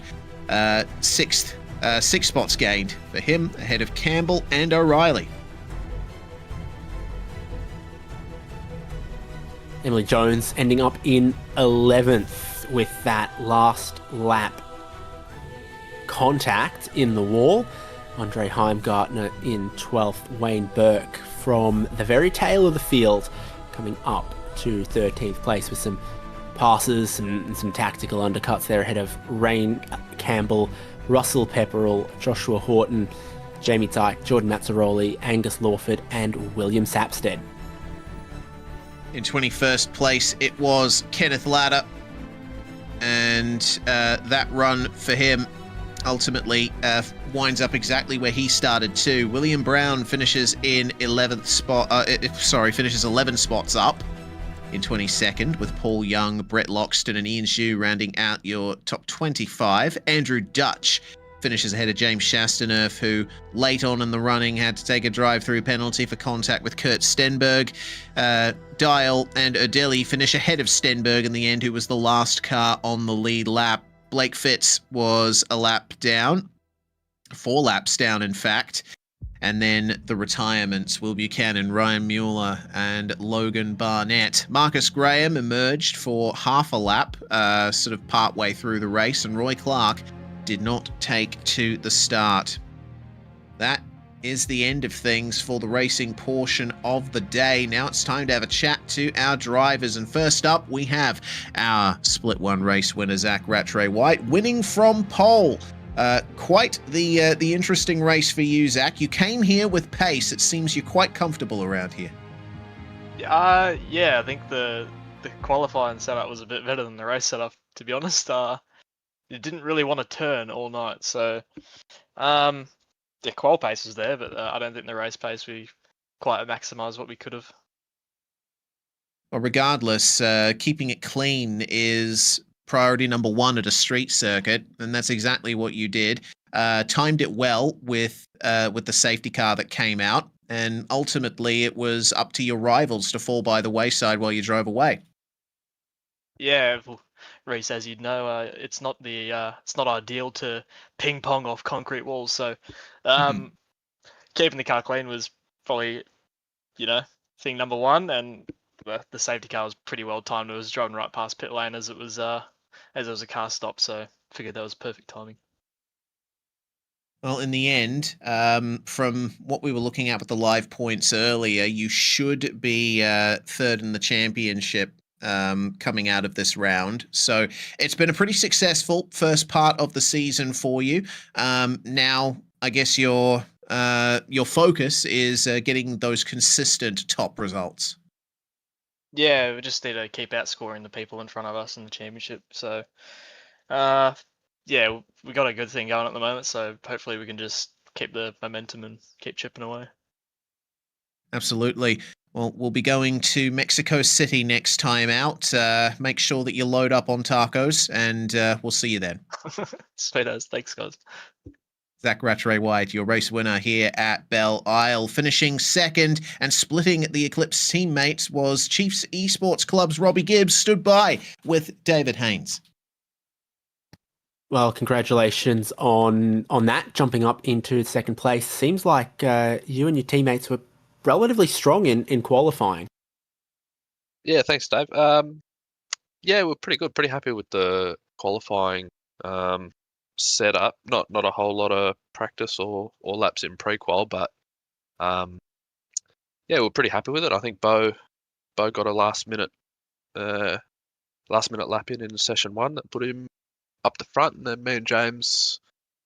Speaker 3: 6th, 6 spots gained for him, ahead of Campbell and O'Reilly.
Speaker 4: Emily Jones ending up in 11th with that last lap contact in the wall. Andre Heimgartner in 12th. Wayne Burke from the very tail of the field coming up to 13th place with some passes and some tactical undercuts there ahead of Rain Campbell, Russell Pepperell, Joshua Horton, Jamie Dyke, Jordan Mazzaroli, Angus Lawford and William Sapstead.
Speaker 3: In 21st place, it was Kenneth Ladder, and that run for him ultimately winds up exactly where he started too. William Brown finishes in 11th spot. Finishes 11 spots up in 22nd, with Paul Young, Brett Loxton, and Ian Shue rounding out your top 25. Andrew Dutch finishes ahead of James Chastaneuf, who late on in the running had to take a drive-through penalty for contact with Kurt Stenberg. Dial and Odeli finish ahead of Stenberg in the end, who was the last car on the lead lap. Blake Fitz was a lap down, 4 laps down in fact. And then the retirements, Will Buchanan, Ryan Mueller, and Logan Barnett. Marcus Graham emerged for half a lap, sort of partway through the race, and Roy Clark did not take to the start. That is the end of things for the racing portion of the day. Now it's time to have a chat to our drivers. And first up, we have our Split 1 race winner, Zach Rattray White, winning from pole. Quite the interesting race for you, Zach. You came here with pace. It seems you're quite comfortable around here.
Speaker 5: Yeah, I think the qualifying setup was a bit better than the race setup, to be honest. It didn't really want to turn all night, so the qual pace was there, but I don't think the race pace we quite maximised what we could have.
Speaker 3: Well, regardless, keeping it clean is priority number 1 at a street circuit, and that's exactly what you did. Timed it well with the safety car that came out, and ultimately it was up to your rivals to fall by the wayside while you drove away.
Speaker 5: Yeah, Reese, as you'd know, it's not ideal to ping pong off concrete walls. So keeping the car clean was probably, thing number one, and the safety car was pretty well timed. It was driving right past pit lane as it was a car stop, so figured that was perfect timing.
Speaker 3: Well, in the end, from what we were looking at with the live points earlier, you should be third in the championship coming out of this round. So it's been a pretty successful first part of the season for you. Now, I guess your focus is getting those consistent top results.
Speaker 5: Yeah, we just need to keep outscoring the people in front of us in the championship. So, yeah, we got a good thing going at the moment. So hopefully we can just keep the momentum and keep chipping away.
Speaker 3: Absolutely. Well, we'll be going to Mexico City next time out. Make sure that you load up on tacos, and we'll see you then.
Speaker 5: Sweet as. Thanks, guys.
Speaker 3: Zach Rattray-White, your race winner here at Belle Isle. Finishing second and splitting the Eclipse teammates was Chiefs Esports Club's Robbie Gibbs, stood by with David Haynes.
Speaker 4: Well, congratulations on that, jumping up into second place. Seems like you and your teammates were relatively strong in qualifying.
Speaker 6: Yeah, thanks, Dave. Yeah, we're pretty good. Pretty happy with the qualifying setup. Not a whole lot of practice or laps in pre-qual, but yeah, we're pretty happy with it. I think Bo got a last minute lap in session one that put him up the front, and then me and James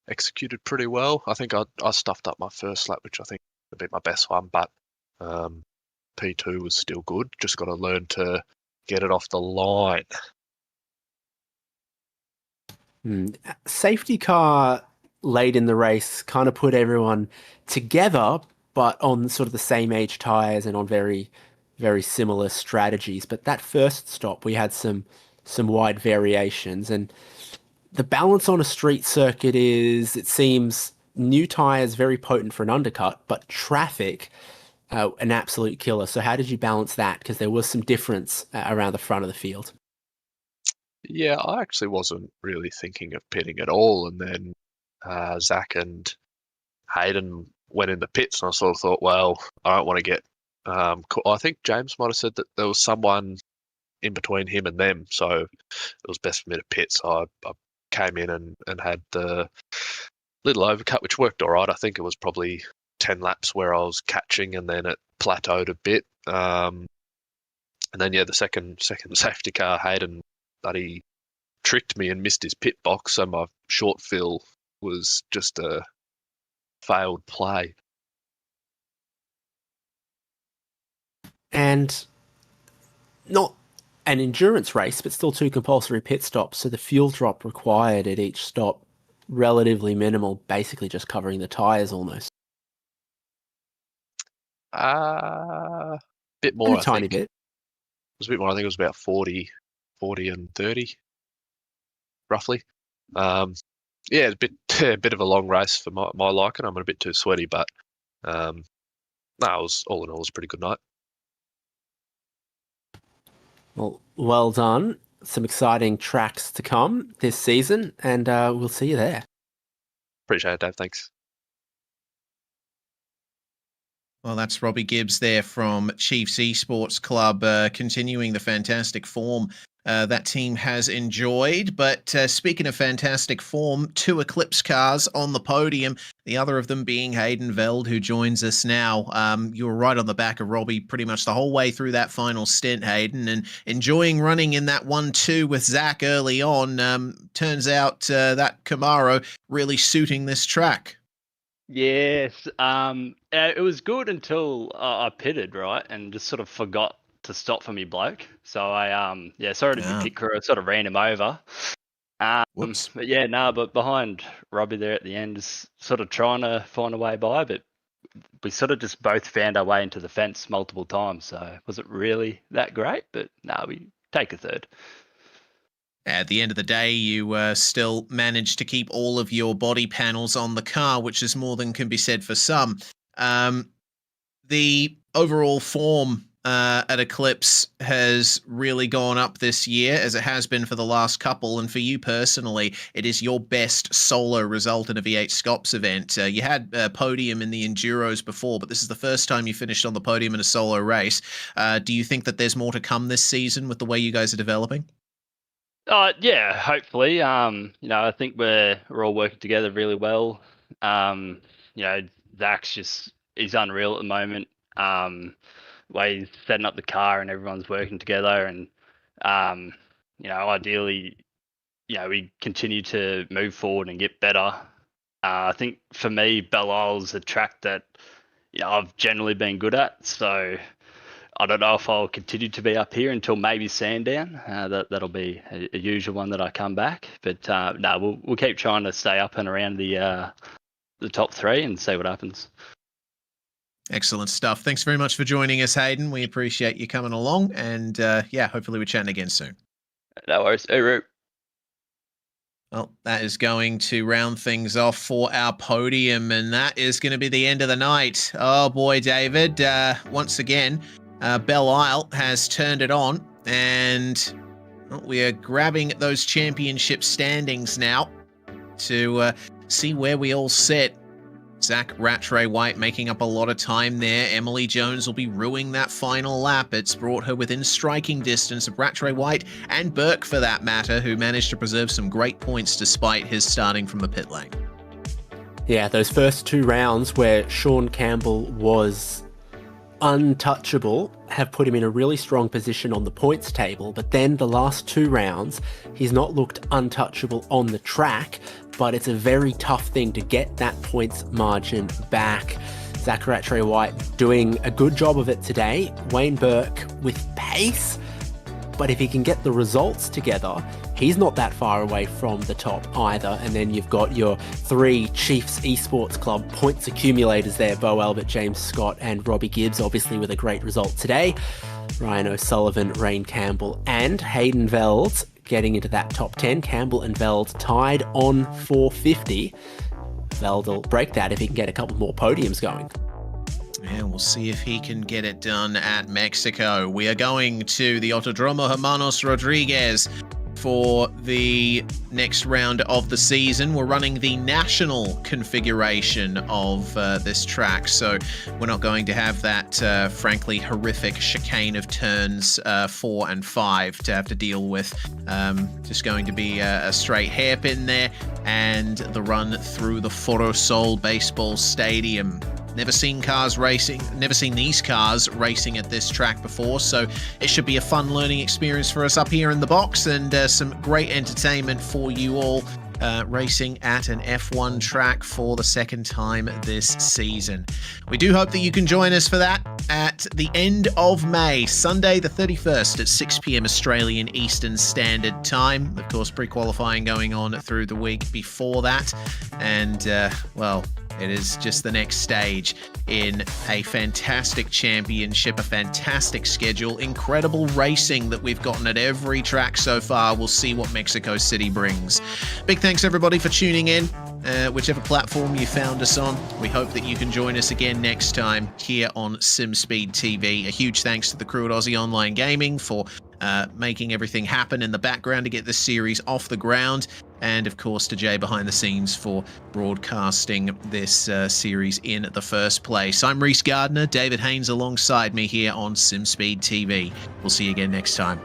Speaker 6: executed pretty well. I think I stuffed up my first lap, which I think would be my best one, but P2 was still good. Just got to learn to get it off the line.
Speaker 4: Safety car late in the race kind of put everyone together, but on sort of the same age tyres and on very, very similar strategies. But that first stop, we had some wide variations, and the balance on a street circuit is, it seems, new tyres very potent for an undercut, but traffic an absolute killer. So how did you balance that? Because there was some difference around the front of the field.
Speaker 6: Yeah, I actually wasn't really thinking of pitting at all, and then Zach and Hayden went in the pits, and I sort of thought, well, I don't want to get I think James might have said that there was someone in between him and them, so it was best for me to pit. So I came in and had the little overcut, which worked all right. I think it was probably 10 laps where I was catching, and then it plateaued a bit. And then, yeah, the second safety car, Hayden, that he tricked me and missed his pit box, so my short fill was just a failed play.
Speaker 4: And not an endurance race, but still 2 compulsory pit stops, so the fuel drop required at each stop relatively minimal, basically just covering the tyres almost.
Speaker 6: Bit more,
Speaker 4: a tiny bit.
Speaker 6: It was a bit more. I think it was about 40 and 30, roughly. Yeah, it's a bit of a long race for my liking. I'm a bit too sweaty, but no, it was, all in all, it was a pretty good night.
Speaker 4: Well done. Some exciting tracks to come this season, and we'll see you there.
Speaker 6: Appreciate it, Dave. Thanks.
Speaker 3: Well, that's Robbie Gibbs there from Chiefs Esports Club, continuing the fantastic form that team has enjoyed. But speaking of fantastic form, 2 Eclipse cars on the podium, the other of them being Hayden Veld, who joins us now. You were right on the back of Robbie pretty much the whole way through that final stint, Hayden, and enjoying running in that 1-2 with Zach early on. Turns out that Camaro really suiting this track.
Speaker 7: Yes, it was good until I pitted, right, and just sort of forgot to stop for me bloke. So I sorry to be pit crew, I sort of ran him over.
Speaker 3: Whoops.
Speaker 7: But yeah, but behind Robbie there at the end, is sort of trying to find a way by, but we sort of just both found our way into the fence multiple times. So was it really that great? But no, we take a third.
Speaker 3: At the end of the day, you still managed to keep all of your body panels on the car, which is more than can be said for some. The overall form at Eclipse has really gone up this year, as it has been for the last couple. And for you personally, it is your best solo result in a V8SCOPS event. You had a podium in the Enduros before, but this is the first time you finished on the podium in a solo race. Do you think that there's more to come this season with the way you guys are developing?
Speaker 7: Yeah, hopefully. I think we're all working together really well. Zach's he's unreal at the moment. Way he's setting up the car and everyone's working together, and ideally, we continue to move forward and get better. I think for me, Belle is a track that I've generally been good at, so I don't know if I'll continue to be up here until maybe Sandown. That'll be a usual one that I come back, but no, we'll keep trying to stay up and around the top three and see what happens.
Speaker 3: Excellent stuff. Thanks very much for joining us, Hayden. We appreciate you coming along, and hopefully we're chatting again soon.
Speaker 7: No worries. Hey, Roop.
Speaker 3: Well, that is going to round things off for our podium, and that is going to be the end of the night. Oh boy, David. Once again, Belle Isle has turned it on, and we are grabbing those championship standings now to see where we all sit. Zach Rattray White making up a lot of time there. Emily Jones will be ruining that final lap. It's brought her within striking distance of Rattray White and Burke, for that matter, who managed to preserve some great points despite his starting from the pit lane.
Speaker 4: Yeah, those first two rounds where Sean Campbell was untouchable have put him in a really strong position on the points table, but then the last two rounds, he's not looked untouchable on the track, but it's a very tough thing to get that points margin back. Zach Rattray White doing a good job of it today. Wayne Burke with pace, but if he can get the results together, he's not that far away from the top either. And then you've got your three Chiefs Esports Club points accumulators there, Bo Albert, James Scott and Robbie Gibbs, obviously with a great result today. Ryan O'Sullivan, Rain Campbell and Hayden Veld getting into that top 10. Campbell and Veld tied on 450. Veld will break that if he can get a couple more podiums going.
Speaker 3: Yeah, we'll see if he can get it done at Mexico. We are going to the Autodromo Hermanos Rodriguez for the next round of the season. We're running the national configuration of this track, so we're not going to have that frankly horrific chicane of turns 4 and 5 to have to deal with. Just going to be a straight hairpin there and the run through the Foro Sol baseball stadium. Never seen these cars racing at this track before, so it should be a fun learning experience for us up here in the box, and some great entertainment for you all racing at an F1 track for the second time this season. We do hope that you can join us for that at the end of May, Sunday the 31st at 6 p.m. Australian Eastern Standard Time. Of course, pre-qualifying going on through the week before that, and it is just the next stage in a fantastic championship, a fantastic schedule, incredible racing that we've gotten at every track so far. We'll see what Mexico City brings. Big thanks, everybody, for tuning in, whichever platform you found us on. We hope that you can join us again next time here on SimSpeed TV. A huge thanks to the crew at Aussie Online Gaming for making everything happen in the background to get this series off the ground. And of course to Jay behind the scenes for broadcasting this series in the first place. I'm Reese Gardner, David Haynes alongside me here on SimSpeed TV. We'll see you again next time.